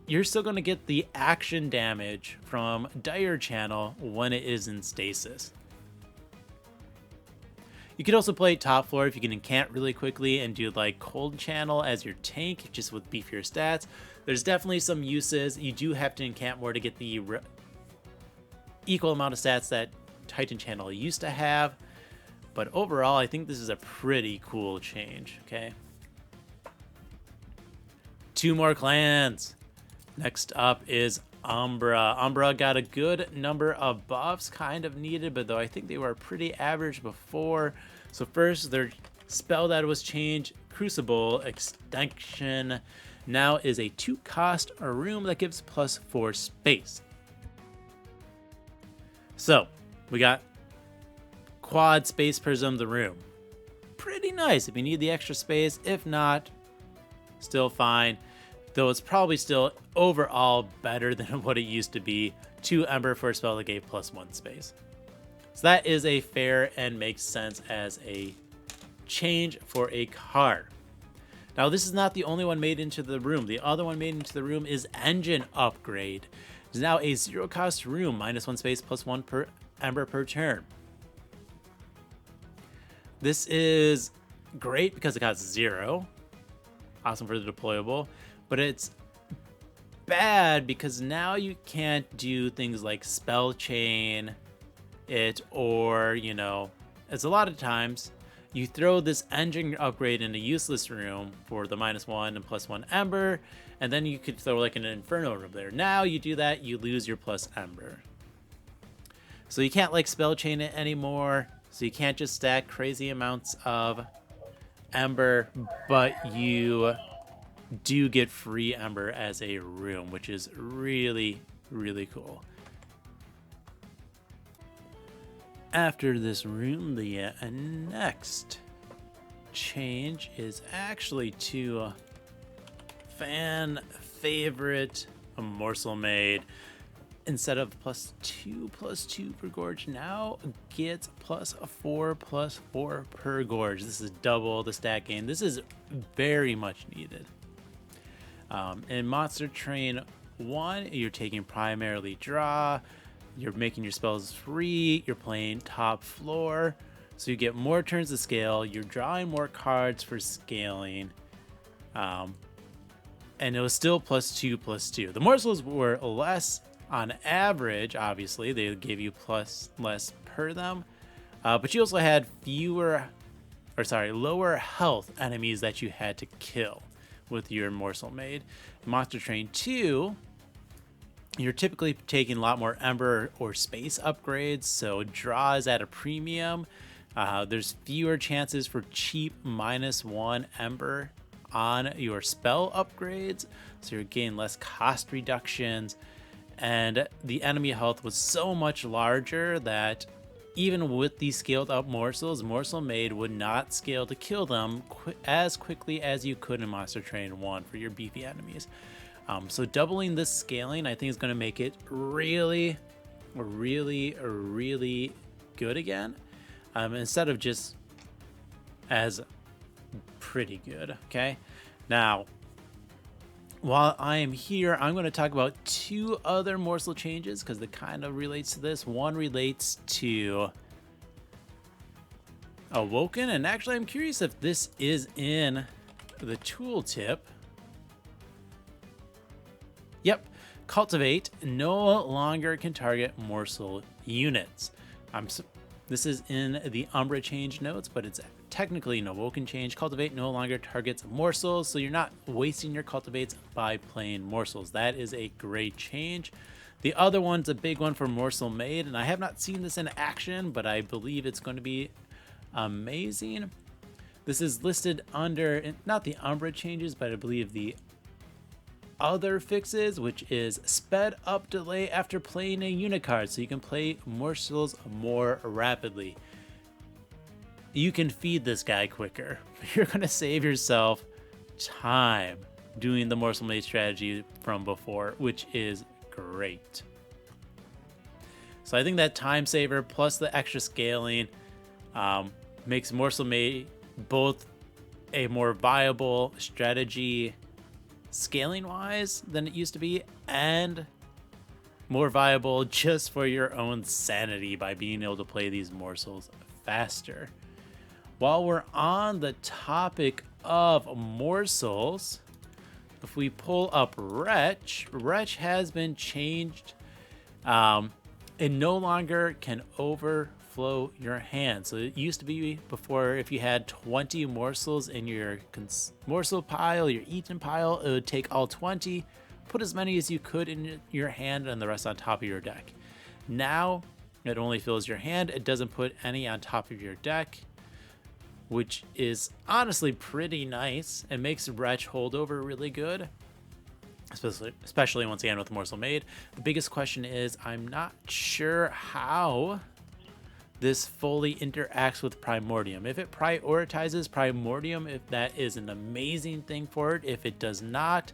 you're still going to get the action damage from Dire Channel when it is in stasis. You could also play top floor if you can incant really quickly and do like Cold Channel as your tank, just with beefier stats. There's definitely some uses. You do have to incant more to get the equal amount of stats that Titan Channel used to have. But overall, I think this is a pretty cool change, okay? 2 more clans. Next up is Umbra. Umbra got a good number of buffs, kind of needed, but though I think they were pretty average before. So first, their spell that was changed, Crucible Extinction, now is a 2-cost room that gives +4 space. So we got Quad Space Prism the room. Pretty nice if you need the extra space. If not, still fine. Though it's probably still overall better than what it used to be. 2 Ember for a spell that gave +1 space. So that is a fair and makes sense as a change for a card. Now this is not the only one made into the room. The other one made into the room is Engine Upgrade. It's now a 0-cost room, -1 space, +1 per Ember per turn. This is great because it costs 0. Awesome for the deployable. But it's bad because now you can't do things like spell chain it, or, it's a lot of times you throw this engine upgrade in a useless room for the -1 and +1 Ember, and then you could throw like an Inferno room there. Now you do that, you lose your + Ember. So you can't like spell chain it anymore. So you can't just stack crazy amounts of Ember, but you do get free Ember as a room, which is really, really cool. After this room, the next change is actually to fan favorite a morsel made, instead of +2/+2 per gorge, now gets +4/+4 per gorge. This is double the stat gain. This is very much needed. In Monster Train 1, you're taking primarily draw, you're making your spells free, you're playing top floor, so you get more turns to scale, you're drawing more cards for scaling, and it was still +2/+2. The morsels were less on average, obviously, they gave you less per them, but you also had lower health enemies that you had to kill with your morsel made. In Monster Train 2, you're typically taking a lot more Ember or Space upgrades, so draw is at a premium. There's fewer chances for cheap -1 Ember on your spell upgrades, so you're getting less cost reductions, and the enemy health was so much larger that even with these scaled up morsels, Morsel Made would not scale to kill them as quickly as you could in Monster Train 1 for your beefy enemies. So doubling this scaling, I think, is going to make it really, really, really good again, instead of just as pretty good. Okay, now while I am here, I'm going to talk about 2 other morsel changes because it kind of relates to this. One relates to Awoken, and actually I'm curious if this is in the tooltip. Yep, Cultivate no longer can target morsel units. This is in the Umbra change notes, but it's technically an Awoken change. Cultivate no longer targets morsels, so you're not wasting your cultivates by playing morsels. That is a great change. The other one's a big one for Morsel Made, and I have not seen this in action, but I believe it's going to be amazing. This is listed under, not the Umbra changes, but I believe the other fixes, which is sped up delay after playing a unit card, so you can play morsels more rapidly. You can feed this guy quicker. You're going to save yourself time doing the morsel made strategy from before, which is great. So I think that time saver plus the extra scaling makes morsel made both a more viable strategy scaling wise than it used to be, and more viable just for your own sanity by being able to play these morsels faster. While we're on the topic of morsels, if we pull up Wretch has been changed. It no longer can overflow your hand. So it used to be before, if you had 20 morsels in your morsel pile, your eaten pile, it would take all 20, put as many as you could in your hand, and the rest on top of your deck. Now it only fills your hand. It doesn't put any on top of your deck, which is honestly pretty nice. It makes Wretch holdover really good, especially once again with Morsel Made. The biggest question is, I'm not sure how this fully interacts with Primordium. If it prioritizes Primordium, if that is an amazing thing for it. If it does not,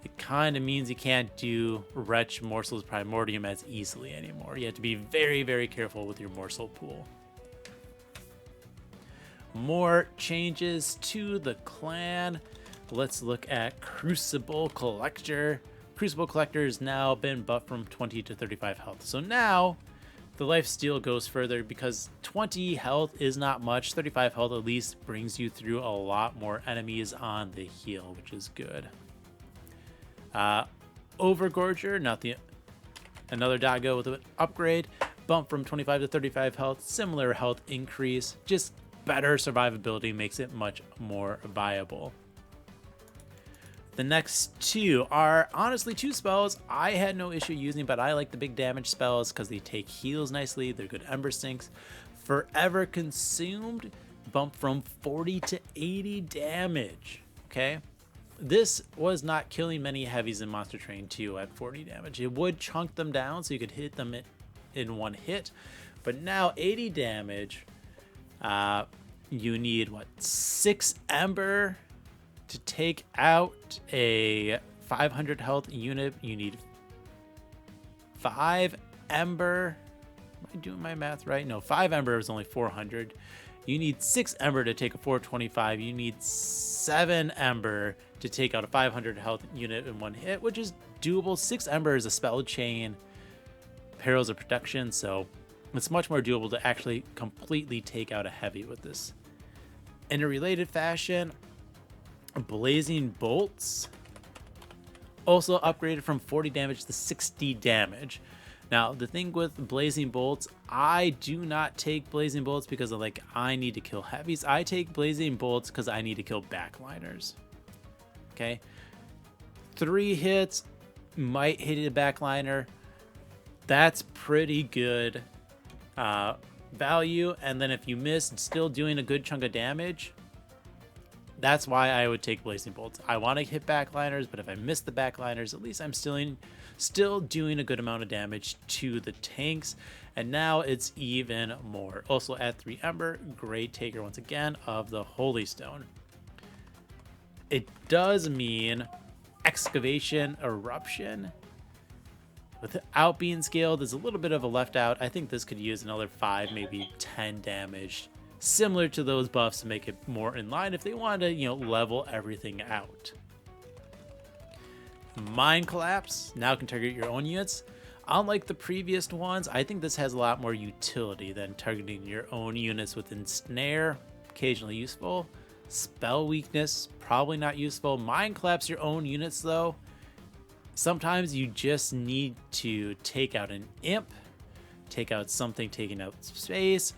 it kind of means you can't do Wretch Morsels Primordium as easily anymore. You have to be very, very careful with your morsel pool. More changes to the clan. Let's look at Crucible Collector. Crucible Collector has now been buffed from 20 to 35 health. So now the lifesteal goes further because 20 health is not much. 35 health at least brings you through a lot more enemies on the heal, which is good. Overgorger, another doggo with an upgrade. Bump from 25 to 35 health. Similar health increase. Just better survivability, makes it much more viable. The next 2 are honestly 2 spells I had no issue using, but I like the big damage spells because they take heals nicely. They're good Ember Sinks. Forever Consumed, bump from 40 to 80 damage. Okay, this was not killing many heavies in Monster Train 2 at 40 damage. It would chunk them down so you could hit them in one hit, but now 80 damage. You need 6 Ember to take out a 500 health unit, you need 5 ember. Am I doing my math right? No, 5 ember is only 400. You need 6 ember to take a 425. You need 7 ember to take out a 500 health unit in one hit, which is doable. 6 ember is a spell chain, perils of protection, so it's much more doable to actually completely take out a heavy with this. In a related fashion, blazing bolts also upgraded from 40 damage to 60 damage. Now, the thing with blazing bolts, I do not take blazing bolts because of like I need to kill heavies. I take blazing bolts because I need to kill backliners. Okay, 3 hits might hit a backliner. That's pretty good value. And then if you miss, still doing a good chunk of damage. That's why I would take blazing bolts. I want to hit backliners, but if I miss the backliners, at least I'm still doing a good amount of damage to the tanks. And now it's even more. Also add 3 ember, great taker once again of the Holy Stone. It does mean excavation eruption. Without being scaled, there's a little bit of a left out. I think this could use another 5, maybe 10 damage, similar to those buffs to make it more in line if they wanted to, level everything out. Mind Collapse now can target your own units. Unlike the previous ones, I think this has a lot more utility than targeting your own units with Ensnare, occasionally useful. Spell Weakness, probably not useful. Mind Collapse your own units though. Sometimes you just need to take out an imp, take out something taking out space,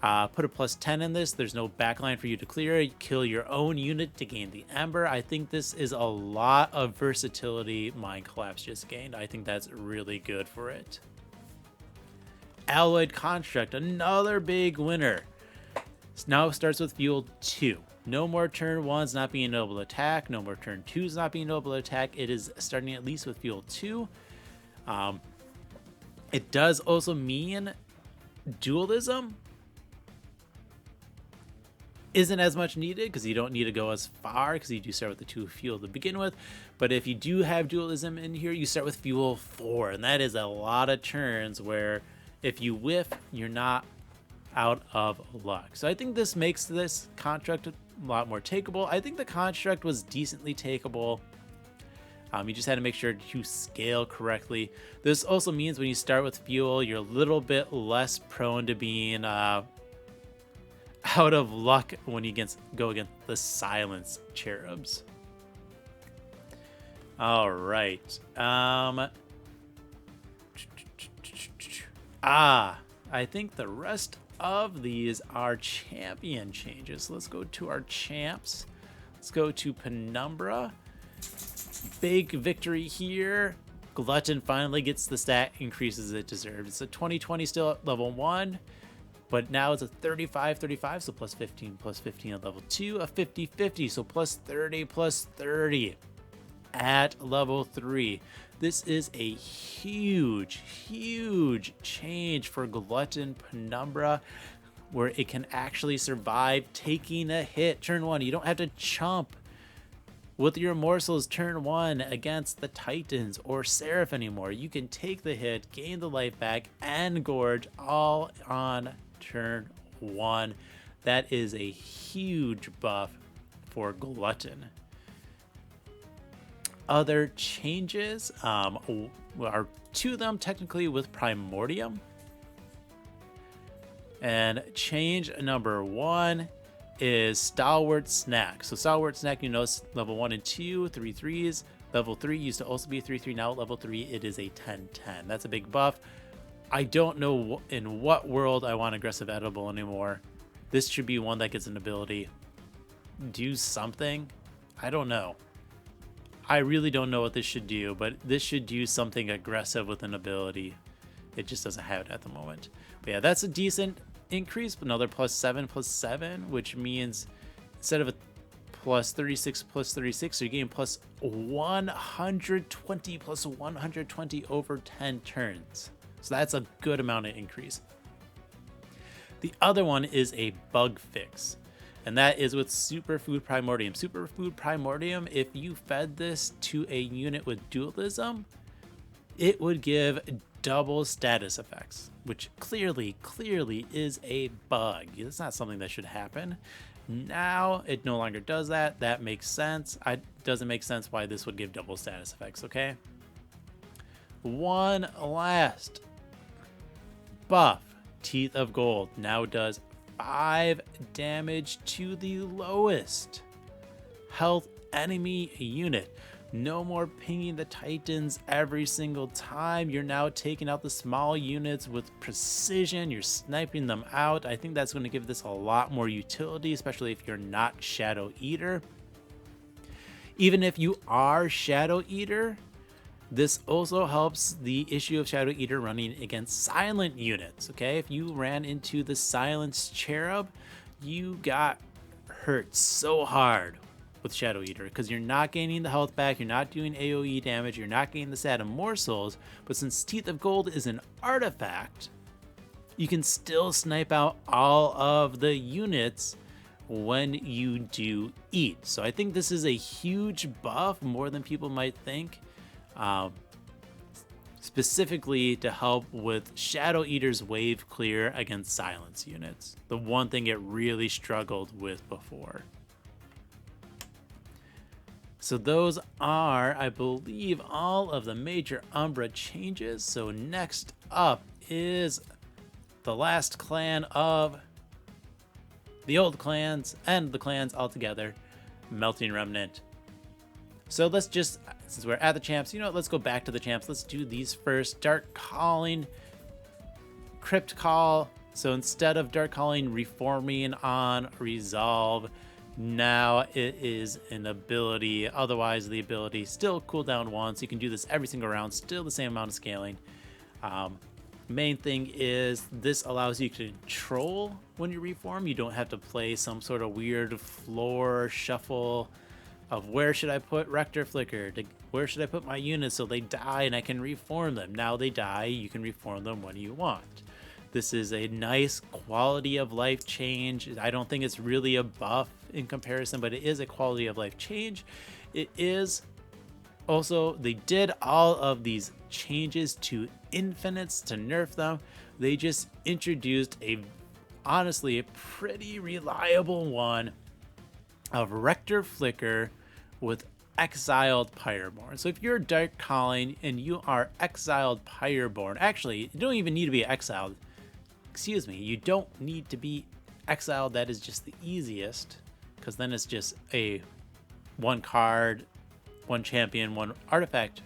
put a +10 in this. There's no backline for you to clear. Kill your own unit to gain the ember. I think this is a lot of versatility Mind Collapse just gained. I think that's really good for it. Alloyed Construct, another big winner. Now it starts with Fuel 2. No more turn 1s not being able to attack. No more turn 2s not being able to attack. It is starting at least with Fuel 2. It does also mean dualism isn't as much needed because you don't need to go as far because you do start with the 2 fuel to begin with. But if you do have dualism in here, you start with Fuel 4. And that is a lot of turns where if you whiff, you're not out of luck. So I think this makes this construct a lot more takeable. I think the construct was decently takeable. You just had to make sure to scale correctly. This also means when you start with fuel, you're a little bit less prone to being out of luck when you go against the Silence Cherubs. All right. I think the rest of these are champion changes. Let's go to our champs. Let's go to Penumbra. Big victory here. Glutton finally gets the stat increases it deserves. It's a 20/20 still at level 1, but now it's a 35/35, so +15/+15 at level 2, a 50/50, so +30/+30 at level 3. This is a huge change for Glutton Penumbra, where it can actually survive taking a hit turn 1. You don't have to chomp with your morsels turn 1 against the Titans or Seraph anymore. You can take the hit, gain the life back, and gorge all on turn 1. That is a huge buff for Glutton. Other changes are 2 of them technically with Primordium. And change number 1 is Stalwart Snack. So Stalwart Snack, you notice level 1 and 2, 3 3s. Level 3 used to also be a 3/3. Now at level 3, it is a 10/10. That's a big buff. I don't know in what world I want aggressive edible anymore. This should be one that gets an ability. Do something. I don't know. I really don't know what this should do, but this should do something aggressive with an ability. It just doesn't have it at the moment. But yeah, that's a decent increase, but another +7/+7, which means instead of a +36/+36, you're getting +120/+120 over 10 turns. So that's a good amount of increase. The other one is a bug fix. and that is with Superfood Primordium. Superfood Primordium, if you fed this to a unit with dualism, it would give double status effects, which clearly is a bug. It's not something that should happen. Now it no longer does that. That makes sense. It doesn't make sense why this would give double status effects, okay? One last buff. Teeth of Gold now does 5 damage to the lowest health enemy unit. No more pinging the Titans every single time. You're now taking out the small units with precision. You're sniping them out. I think that's going to give this a lot more utility, especially if you're not Shadow Eater. Even if you are Shadow Eater, this also helps the issue of Shadow Eater running against silent units, okay? If you ran into the Silenced Cherub, you got hurt so hard with Shadow Eater because you're not gaining the health back, you're not doing AoE damage, you're not getting the Satin Morsels, but since Teeth of Gold is an artifact, you can still snipe out all of the units when you do eat. So I think this is a huge buff, more than people might think, specifically to help with Shadow Eater's wave clear against silence units. The one thing it really struggled with before. So those are, I believe, all of the major Umbra changes. So next up is the last clan of the old clans and the clans all together, Melting Remnant. So let's just, since we're at the champs, you know what, let's go back to the champs. Let's do these first. Dark Calling, Crypt Call. So instead of Dark Calling reforming on Resolve, now it is an ability. Otherwise, the ability still cooldown once. You can do this every single round, still the same amount of scaling. Main thing is this allows you to control when you reform. You don't have to play some sort of weird floor shuffle of where should I put Rector Flicker, where should I put my units so they die and I can reform them. Now they die, you can reform them when you want. This is a nice quality of life change. I don't think it's really a buff in comparison, but it is a quality of life change. It is also, they did all of these changes to infinites to nerf them. They just introduced honestly, a pretty reliable one of Rector Flicker with Exiled Pyreborne. So if you're Dark Calling and you are Exiled Pyreborne, actually, you don't even need to be exiled. Excuse me, you don't need to be exiled. That is just the easiest, because then it's just a one card, one champion, one artifact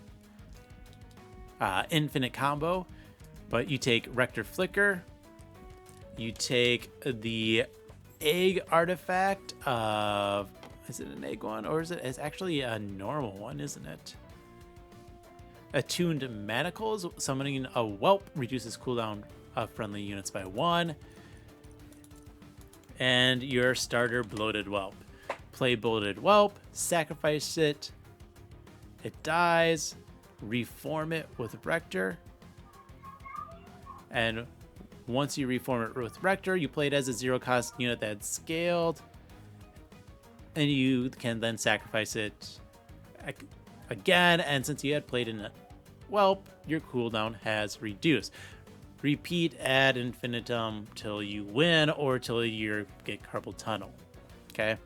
infinite combo. But you take Rector Flicker, you take the egg artifact of, is it an egg one or is it, it's actually a normal one, isn't it? Attuned Manacles, summoning a whelp reduces cooldown of friendly units by 1. And your starter Bloated Whelp. Play Bloated Whelp, sacrifice it, it dies, reform it with Rector, and once you reform it with Rector, you play it as a 0-cost unit that's scaled, and you can then sacrifice it again, and since you had played in a Whelp, your cooldown has reduced. Repeat ad infinitum till you win or till you get Carpal Tunnel. Okay?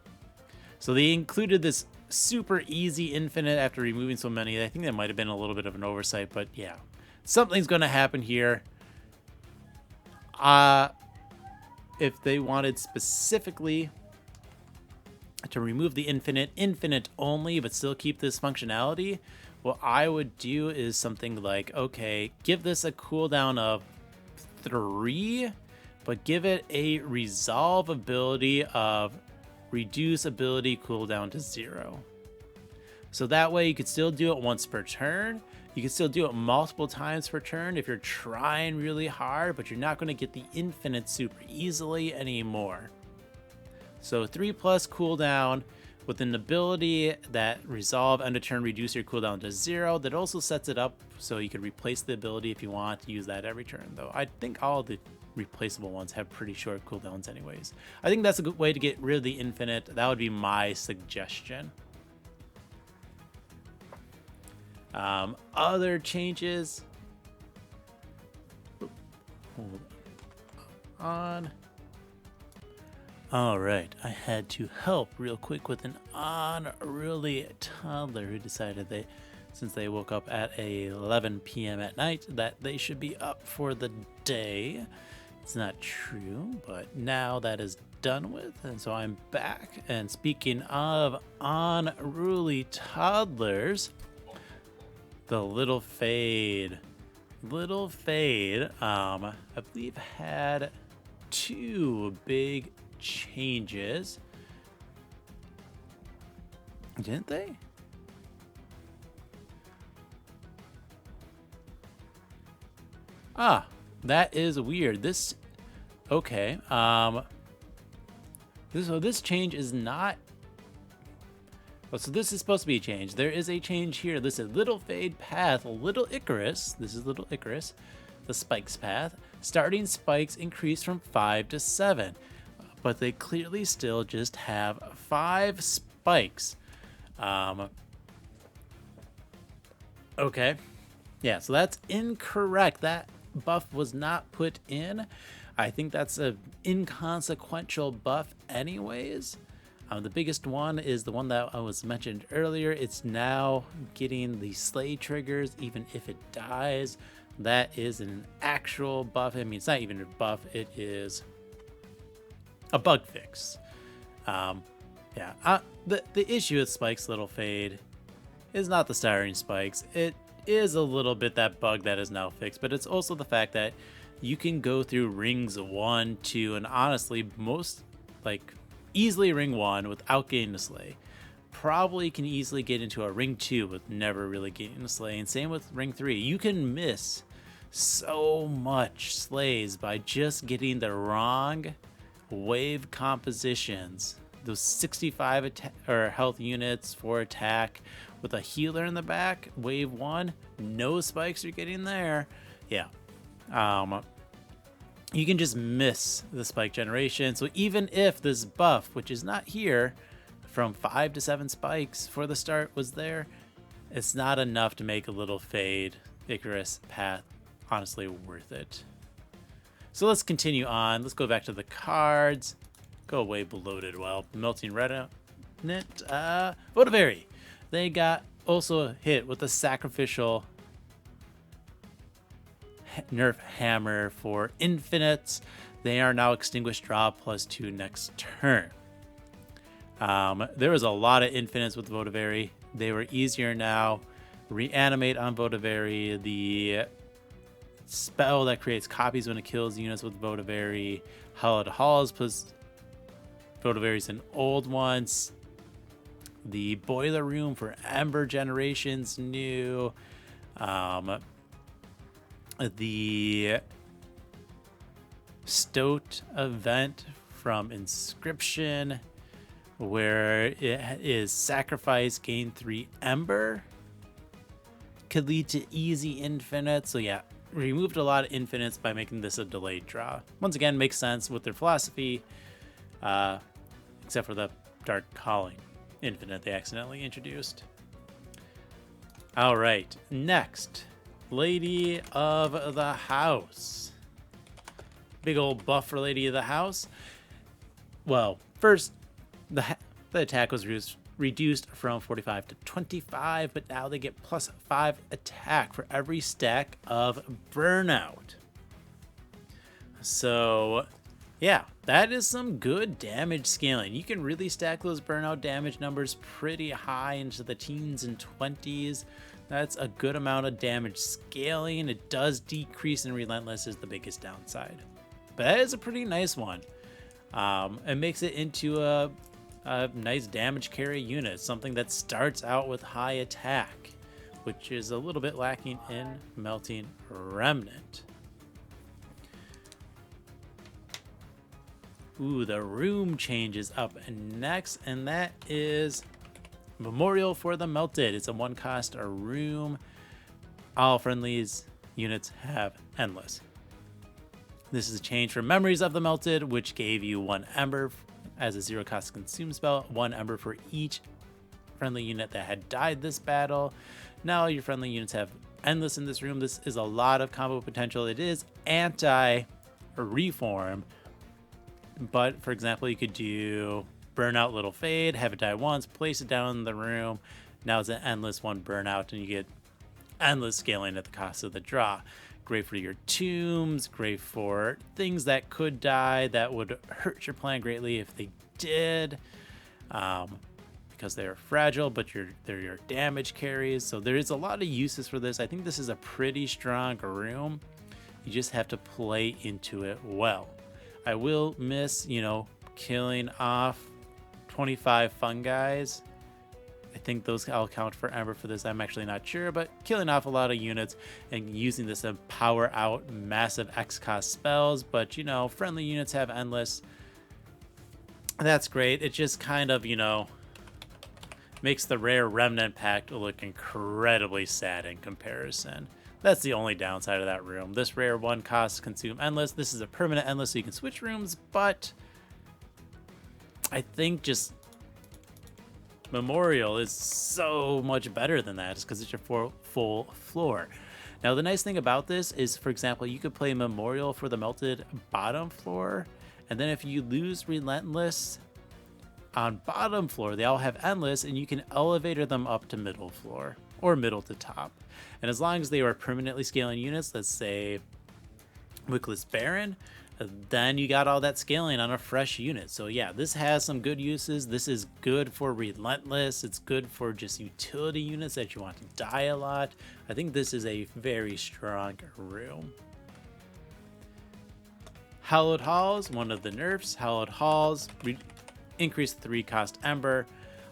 So they included this super easy infinite after removing so many. I think that might have been a little bit of an oversight, but yeah. Something's going to happen here. If they wanted specifically to remove the infinite only, but still keep this functionality, what I would do is something like, okay, give this a cooldown of 3, but give it a resolve ability of reduce ability cooldown to 0. So that way you could still do it once per turn. You can still do it multiple times per turn if you're trying really hard, but you're not going to get the infinite super easily anymore. So 3+ cooldown with an ability that resolve end of turn reduce your cooldown to 0. That also sets it up so you can replace the ability if you want to use that every turn, though. I think all the replaceable ones have pretty short cooldowns anyways. I think that's a good way to get rid of the infinite. That would be my suggestion. Other changes. Hold on. All right, I had to help real quick with an unruly toddler who decided since they woke up at 11 p.m. at night, that they should be up for the day. It's not true, but now that is done with, and so I'm back. And speaking of unruly toddlers, the Little Fade, I believe had 2 big changes, didn't they? Ah, that is weird. Okay. This change is not. Oh, so this is supposed to be a change. There is a change here. This is Little Fade Path, Little Icarus. This is Little Icarus, the Spikes path. Starting spikes increase from 5 to 7, but they clearly still just have 5 spikes. Okay. Yeah, so that's incorrect. That buff was not put in. I think that's an inconsequential buff anyways. The biggest one is the one that I was mentioned earlier. It's now getting the slay triggers even if it dies. That is an actual buff. I mean, it's not even a buff. It is a bug fix. The issue with Spike's Little Fade is not the Starring Spikes. It is a little bit that bug that is now fixed, but it's also the fact that you can go through rings 1, 2, and honestly, most easily ring 1 without getting a slay. Probably can easily get into a ring 2 with never really getting a slay, and same with ring 3. You can miss so much slays by just getting the wrong wave compositions. Those 65 health units for attack with a healer in the back, wave 1, no spikes you're getting there. Yeah. You can just miss the spike generation. So even if this buff, which is not here, from 5 to 7 spikes for the start was there, it's not enough to make a Little Fade Icarus path honestly worth it. So let's continue on. Let's go back to the cards. Go away, bloated. Well, Melting Remnant, Votavary. They got also hit with a sacrificial nerf hammer for infinites. They are now extinguished draw +2 next turn. There was a lot of infinites with Votavary. They were easier now. Reanimate on Votavary. The spell that creates copies when it kills units with Votavary. Hallowed Halls plus Votavary's an old ones. The Boiler Room for Ember Generations new. The Stoat event from Inscription, where it is sacrifice, gain 3 Ember, could lead to easy infinite. So yeah, removed a lot of infinites by making this a delayed draw. Once again, makes sense with their philosophy, except for the Dark Calling infinite they accidentally introduced. All right, next, Lady of the House. Big old buff for Lady of the House. Well, first, the attack was reduced from 45 to 25, but now they get +5 attack for every stack of Burnout. So, yeah, that is some good damage scaling. You can really stack those Burnout damage numbers pretty high into the teens and 20s. That's a good amount of damage scaling. It does decrease in Relentless is the biggest downside. But that is a pretty nice one. It makes it into a nice damage carry unit, something that starts out with high attack, which is a little bit lacking in Melting Remnant. Ooh, the room changes up next, and that is Memorial for the Melted. It's a 1-cost room. All friendlies units have Endless. This is a change from Memories of the Melted, which gave you 1 Ember as a 0 cost consume spell, 1 Ember for each friendly unit that had died this battle. Now your friendly units have Endless in this room. This is a lot of combo potential. It is anti-reform, but for example, you could do Burnout Little Fade, have it die once, place it down in the room. Now it's an endless 1 burnout, and you get endless scaling at the cost of the draw. Great for your tombs, great for things that could die that would hurt your plan greatly if they did, because they're fragile, but they're your damage carries. So there is a lot of uses for this. I think this is a pretty strong room. You just have to play into it well. I will miss, killing off 25 fungis. I think those I'll count for Ember for this. I'm actually not sure, but killing off a lot of units and using this to power out massive X cost spells. But, friendly units have Endless. That's great. It just kind of, makes the rare Remnant pack look incredibly sad in comparison. That's the only downside of that room. This rare 1 cost consume Endless. This is a permanent Endless, so you can switch rooms, but I think just Memorial is so much better than that, just because it's your full floor. Now, the nice thing about this is, for example, you could play Memorial for the Melted bottom floor, and then if you lose Relentless on bottom floor, they all have Endless, and you can elevator them up to middle floor, or middle to top. And as long as they are permanently scaling units, let's say Wickless Baron, then you got all that scaling on a fresh unit. So yeah, this has some good uses. This is good for Relentless. It's good for just utility units that you want to die a lot. I think this is a very strong room. Hallowed Halls, one of the nerfs. Hallowed Halls, increase 3 cost Ember.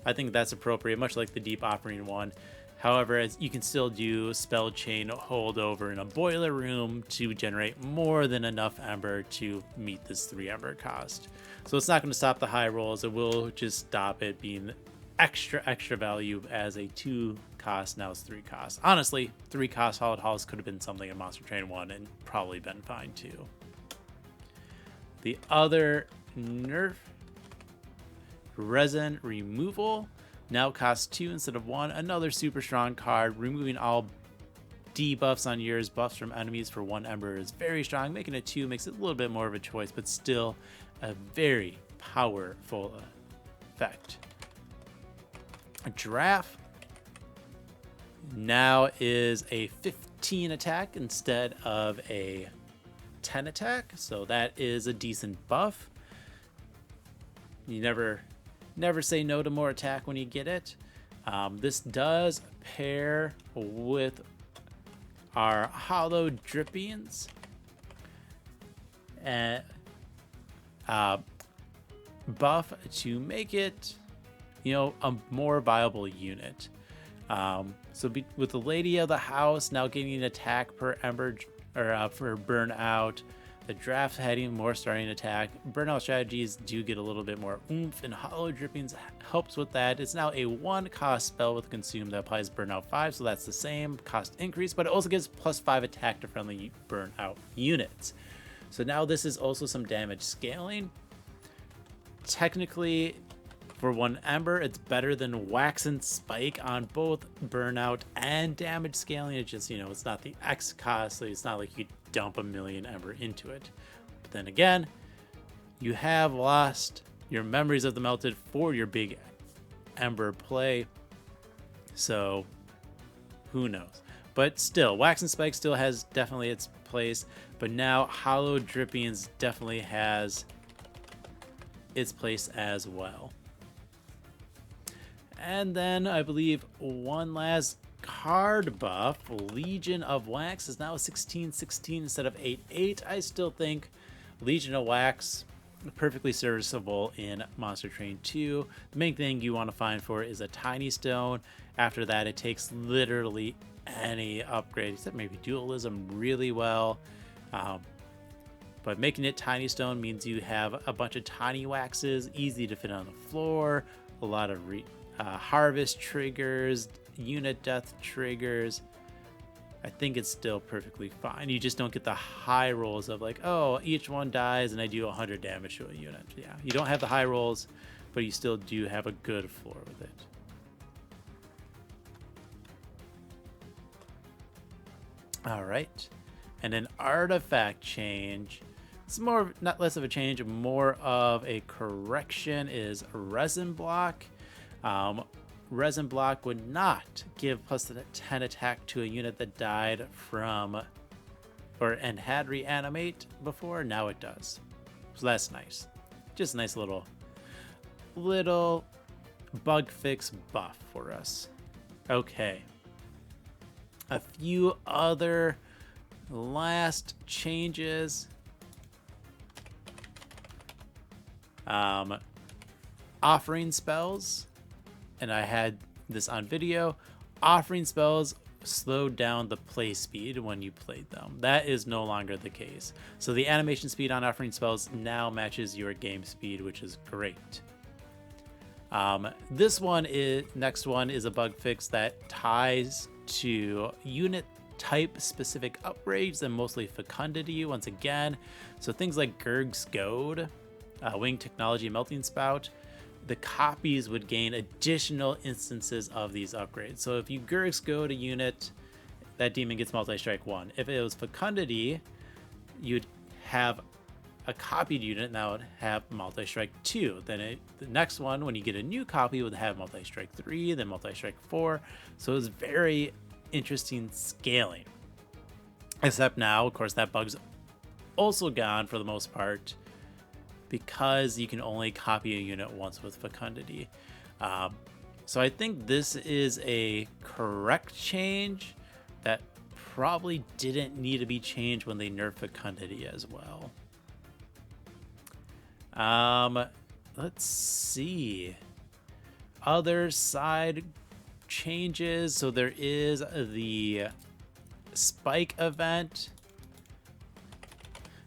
I think that's appropriate, much like the Deep Operating one. However, as you can still do Spell Chain Holdover in a Boiler Room to generate more than enough Ember to meet this 3 Ember cost. So it's not going to stop the high rolls. It will just stop it being extra value as a 2 cost. Now it's 3 cost. Honestly, 3 cost Hallowed Halls could have been something in Monster Train 1 and probably been fine too. The other nerf, Resin Removal. Now costs 2 instead of 1. Another super strong card. Removing all debuffs on yours, buffs from enemies for 1 Ember is very strong. Making it 2 makes it a little bit more of a choice, but still a very powerful effect. A Draft now is a 15 attack instead of a 10 attack, so that is a decent buff. You never say no to more attack when you get it. This does pair with our Hollow Drippings and buff to make it, a more viable unit. With the Lady of the House now getting an attack per Ember or for Burnout, the Draft heading more starting attack. Burnout strategies do get a little bit more oomph, and Hollow Drippings helps with that. It's now a 1 cost spell with Consume that applies Burnout 5, so that's the same cost increase, but it also gives +5 attack to friendly Burnout units. So now this is also some damage scaling. Technically, for 1 Ember, it's better than Wax and Spike on both Burnout and damage scaling. It's just, it's not the X cost, so it's not like you dump a million Ember into it. But then again, you have lost your Memories of the Melted for your big Ember play, so who knows. But still, Wax and Spike still has definitely its place, but now Hollow Drippings definitely has its place as well. And then I believe one last card buff, Legion of Wax, is now 16/16 instead of 8/8. I still think Legion of Wax perfectly serviceable in Monster Train 2. The main thing you want to find for it is a Tiny Stone. After that, it takes literally any upgrade, except maybe Dualism, really well. But making it Tiny Stone means you have a bunch of tiny waxes, easy to fit on the floor, a lot of harvest triggers, unit death triggers. I think it's still perfectly fine. You just don't get the high rolls of like, oh, each one dies and I do 100 damage to a unit. Yeah, you don't have the high rolls, but you still do have a good floor with it. All right, and an artifact change. It's more, not less of a change, more of a correction is resin block. Resin block would not give plus 10 attack to a unit that died from and had reanimate before. Now it does. So that's nice. Just a nice little bug fix buff for us. Okay. A few other last changes. Offering spells. And I had this on video. Offering spells slowed down the play speed when you played them. That is no longer the case. So the animation speed on offering spells now matches your game speed, which is great. Next one is a bug fix that ties to unit type specific upgrades and mostly fecundity once again. So things like Gurg's Goad, Wing Technology Melting Spout, the copies would gain additional instances of these upgrades. So if you Gurg's Goad a unit, that demon gets multi-strike 1. If it was fecundity, you'd have a copied unit and that would have multi-strike 2. Then the next one, when you get a new copy, would have multi-strike 3, then multi-strike 4. So it's very interesting scaling. Except now, of course, that bug's also gone for the most part, because you can only copy a unit once with fecundity. So I think this is a correct change that probably didn't need to be changed when they nerfed fecundity as well. Let's see. Other side changes. So there is the spike event.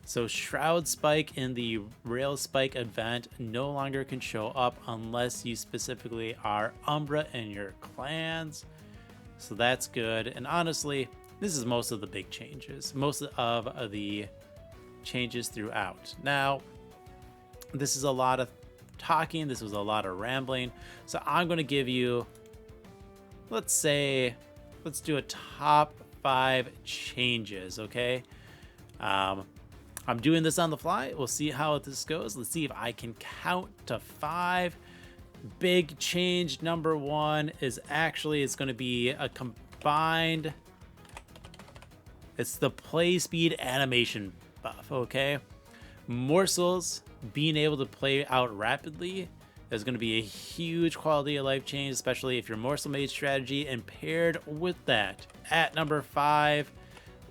So Shroud Spike in the Rail Spike event no longer can show up unless you specifically are Umbra in your clans. So that's good. And honestly, this is most of the big changes. Most of the changes throughout. Now, this is a lot of talking. This was a lot of rambling. So I'm going to give you, let's do a top 5 changes, okay? I'm doing this on the fly. We'll see how this goes. Let's see if I can count to 5. Big change number 1 is it's going to be a combined. It's the play speed animation buff, okay? Morsels being able to play out rapidly is going to be a huge quality of life change, especially if you're morsel mage strategy. And paired with that, at number 5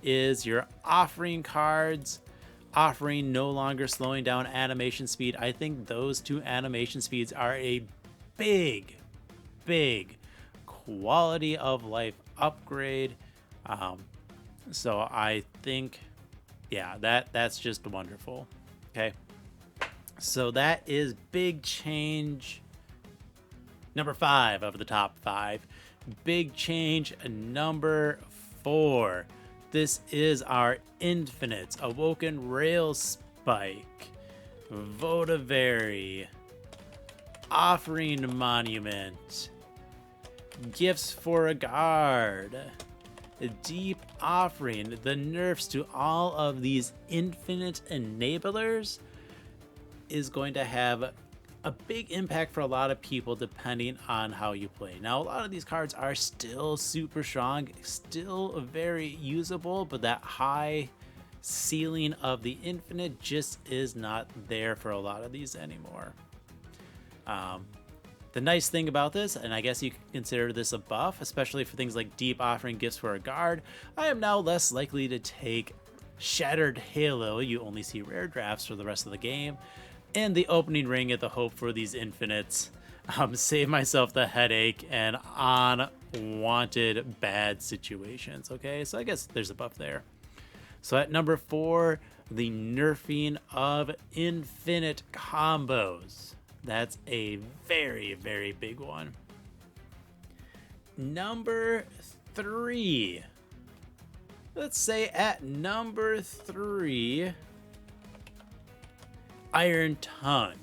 is your offering cards. Offering no longer slowing down animation speed. I think those 2 animation speeds are a big quality of life upgrade. So I think, yeah, that's just wonderful. Okay, so that is big change number 5 of the top 5. Big change number 4. This is our Infinite Awoken Rail Spike, Votivary, Offering Monument, Gifts for a Guard, Deep Offering. The nerfs to all of these infinite enablers is going to have a big impact for a lot of people depending on how you play. Now, a lot of these cards are still super strong, still very usable, but that high ceiling of the infinite just is not there for a lot of these anymore. The nice thing about this, and I guess you can consider this a buff, especially for things like Deep Offering, Gifts for a Guard, I am now less likely to take Shattered Halo. You only see rare drafts for the rest of the game. And the opening ring at the hope for these infinites. Save myself the headache and unwanted bad situations. Okay, so I guess there's a buff there. So at number 4, the nerfing of infinite combos. That's a very big one. Number 3. Let's say at number 3, Iron Tongue.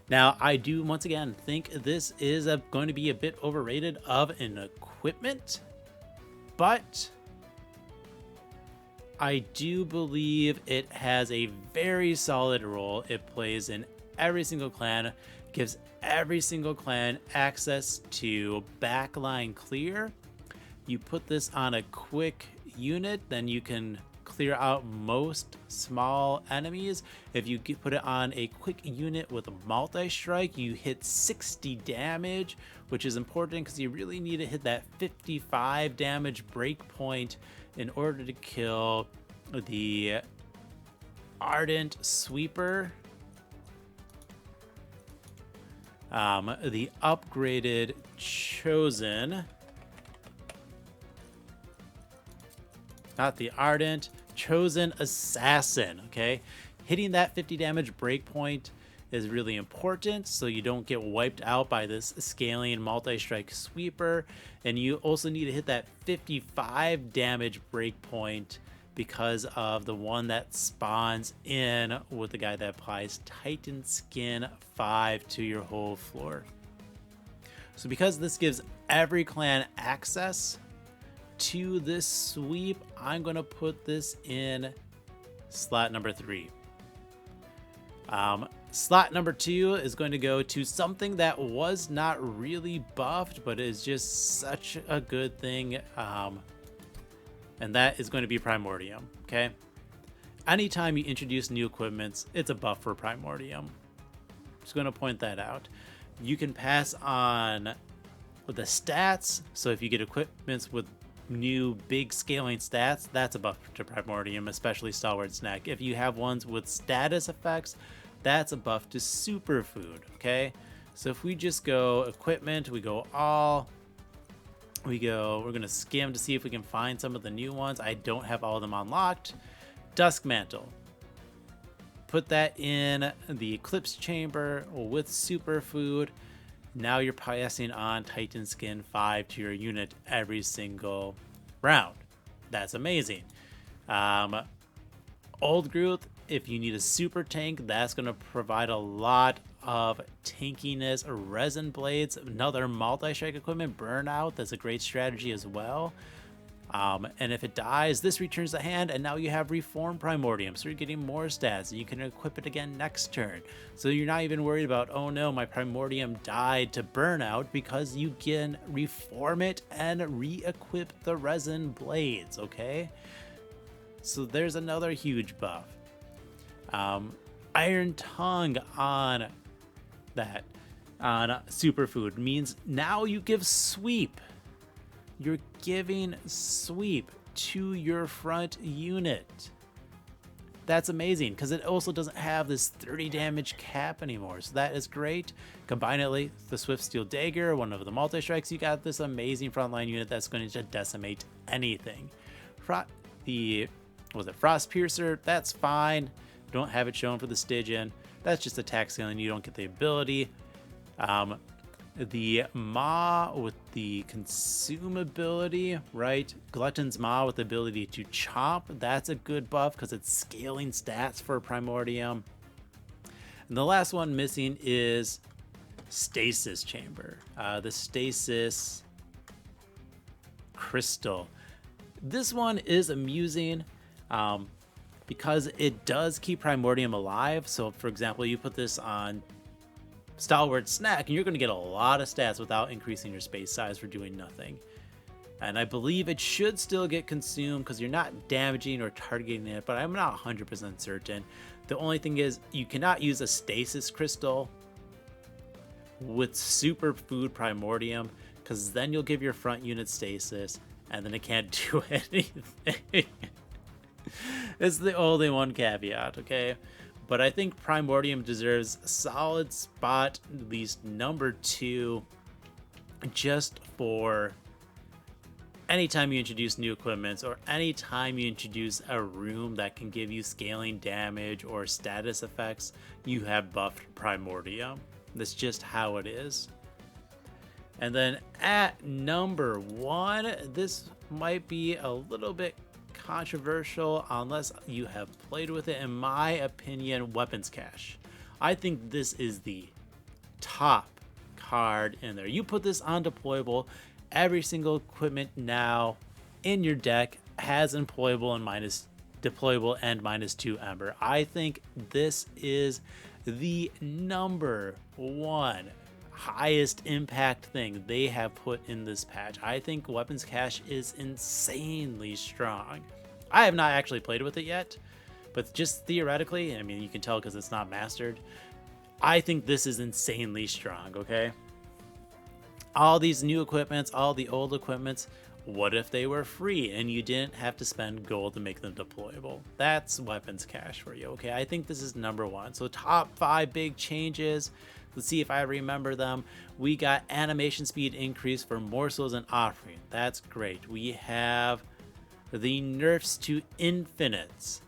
Now, I do once again think this is going to be a bit overrated of an equipment, but I do believe it has a very solid role. It plays in every single clan, gives every single clan access to backline clear. You put this on a quick unit, then you can clear out most small enemies. If you put it on a quick unit with a multi-strike, you hit 60 damage, which is important because you really need to hit that 55 damage breakpoint in order to kill the Ardent Sweeper, the upgraded Chosen, not the Ardent, Chosen Assassin. Okay, hitting that 50 damage breakpoint is really important so you don't get wiped out by this scaling multi-strike sweeper, and you also need to hit that 55 damage breakpoint because of the one that spawns in with the guy that applies Titan Skin 5 to your whole floor. So because this gives every clan access to this sweep, I'm gonna put this in slot number 3. Slot number 2 is going to go to something that was not really buffed, but is just such a good thing, and that is going to be Primordium. Okay, anytime you introduce new equipments, it's a buff for Primordium. Just going to point that out. You can pass on with the stats, so if you get equipments with new big scaling stats, that's a buff to Primordium, especially Stalwart Snack. If you have ones with status effects, that's a buff to Superfood. Okay, so if we just go equipment, we go all, we're gonna skim to see if we can find some of the new ones. I don't have all of them unlocked. Dusk Mantle, put that in the Eclipse Chamber with Superfood. Now you're passing on Titan Skin 5 to your unit every single round. That's amazing. Old Growth, if you need a super tank, that's going to provide a lot of tankiness. Resin Blades, another multi-strike equipment. Burnout, that's a great strategy as well. And if it dies, this returns the hand, and now you have Reform Primordium, so you're getting more stats, and you can equip it again next turn. So you're not even worried about, oh no, my Primordium died to Burnout, because you can reform it and re-equip the Resin Blades, okay? So there's another huge buff. Iron Tongue on that, on Superfood, means now you give Sweep. You're giving Sweep to your front unit. That's amazing, because it also doesn't have this 30 damage cap anymore, so that is great. Combine it with the Swift Steel Dagger, one of the multi-strikes, you got this amazing frontline unit that's going to decimate anything. Frost Piercer, that's fine. Don't have it shown for the Stygian. That's just attack scaling, you don't get the ability. The Maw with the consume ability, right? Glutton's Maw with the ability to chomp, that's a good buff because it's scaling stats for Primordium. And the last one missing is Stasis Chamber, the Stasis Crystal. This one is amusing because it does keep Primordium alive. So for example, you put this on Stalwart Snack, and you're going to get a lot of stats without increasing your space size for doing nothing. And I believe it should still get consumed because you're not damaging or targeting it, but I'm not 100% certain. The only thing is you cannot use a Stasis Crystal with Superfood Primordium, because then you'll give your front unit stasis, and then it can't do anything. It's the only one caveat, okay? But I think Primordium deserves a solid spot, at least number 2, just for anytime you introduce new equipments or anytime you introduce a room that can give you scaling damage or status effects, you have buffed Primordium. That's just how it is. And then at number 1, this might be a little bit controversial unless you have played with it. In my opinion, Weapons Cache. I think this is the top card in there. You put this on deployable, every single equipment now in your deck has employable and deployable and -2 Ember. I think this is the number one highest impact thing they have put in this patch. I think Weapons Cache is insanely strong. I have not actually played with it yet, but just theoretically, I mean, you can tell because it's not mastered, I think this is insanely strong, okay? All these new equipments, all the old equipments, what if they were free and you didn't have to spend gold to make them deployable? That's Weapons Cache for you, okay? I think this is number one. So top 5 big changes. Let's see if I remember them. We got animation speed increase for morsels and offering. That's great. We have the nerfs to infinites.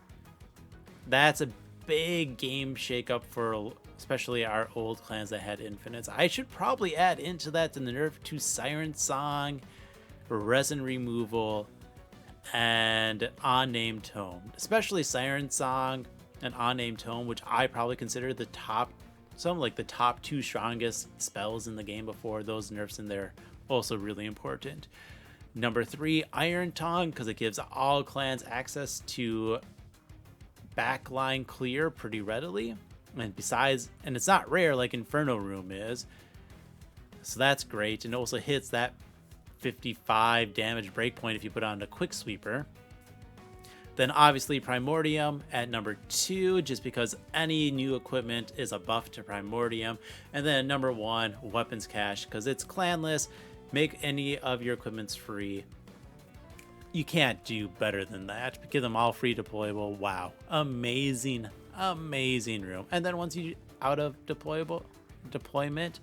That's a big game shakeup for especially our old clans that had infinites. I should probably add into that the nerf to Siren Song, resin removal, and unnamed tome. Especially Siren Song and unnamed tome, which I probably consider the top, some like the top 2 strongest spells in the game before. Those nerfs in there also really important. Number 3, Iron Tongue, because it gives all clans access to backline clear pretty readily. And besides, and it's not rare like Inferno Room is, so that's great. And it also hits that 55 damage breakpoint if you put on a quick sweeper. Then obviously Primordium at number 2, just because any new equipment is a buff to Primordium. And then number 1, Weapons Cache, because it's clanless. Make any of your equipments free. You can't do better than that. Give them all free deployable. Wow, amazing room. And then once you out of deployment,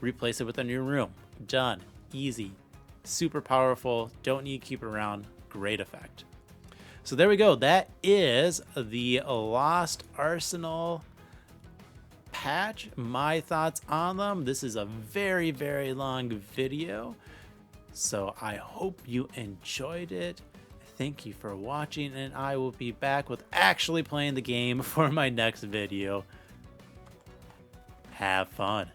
replace it with a new room. Done. Easy. Super powerful. Don't need to keep it around. Great effect. So there we go. That is the Lost Arsenal patch. My thoughts on them. This is a very, very long video, so I hope you enjoyed it. Thank you for watching, and I will be back with actually playing the game for my next video. Have fun.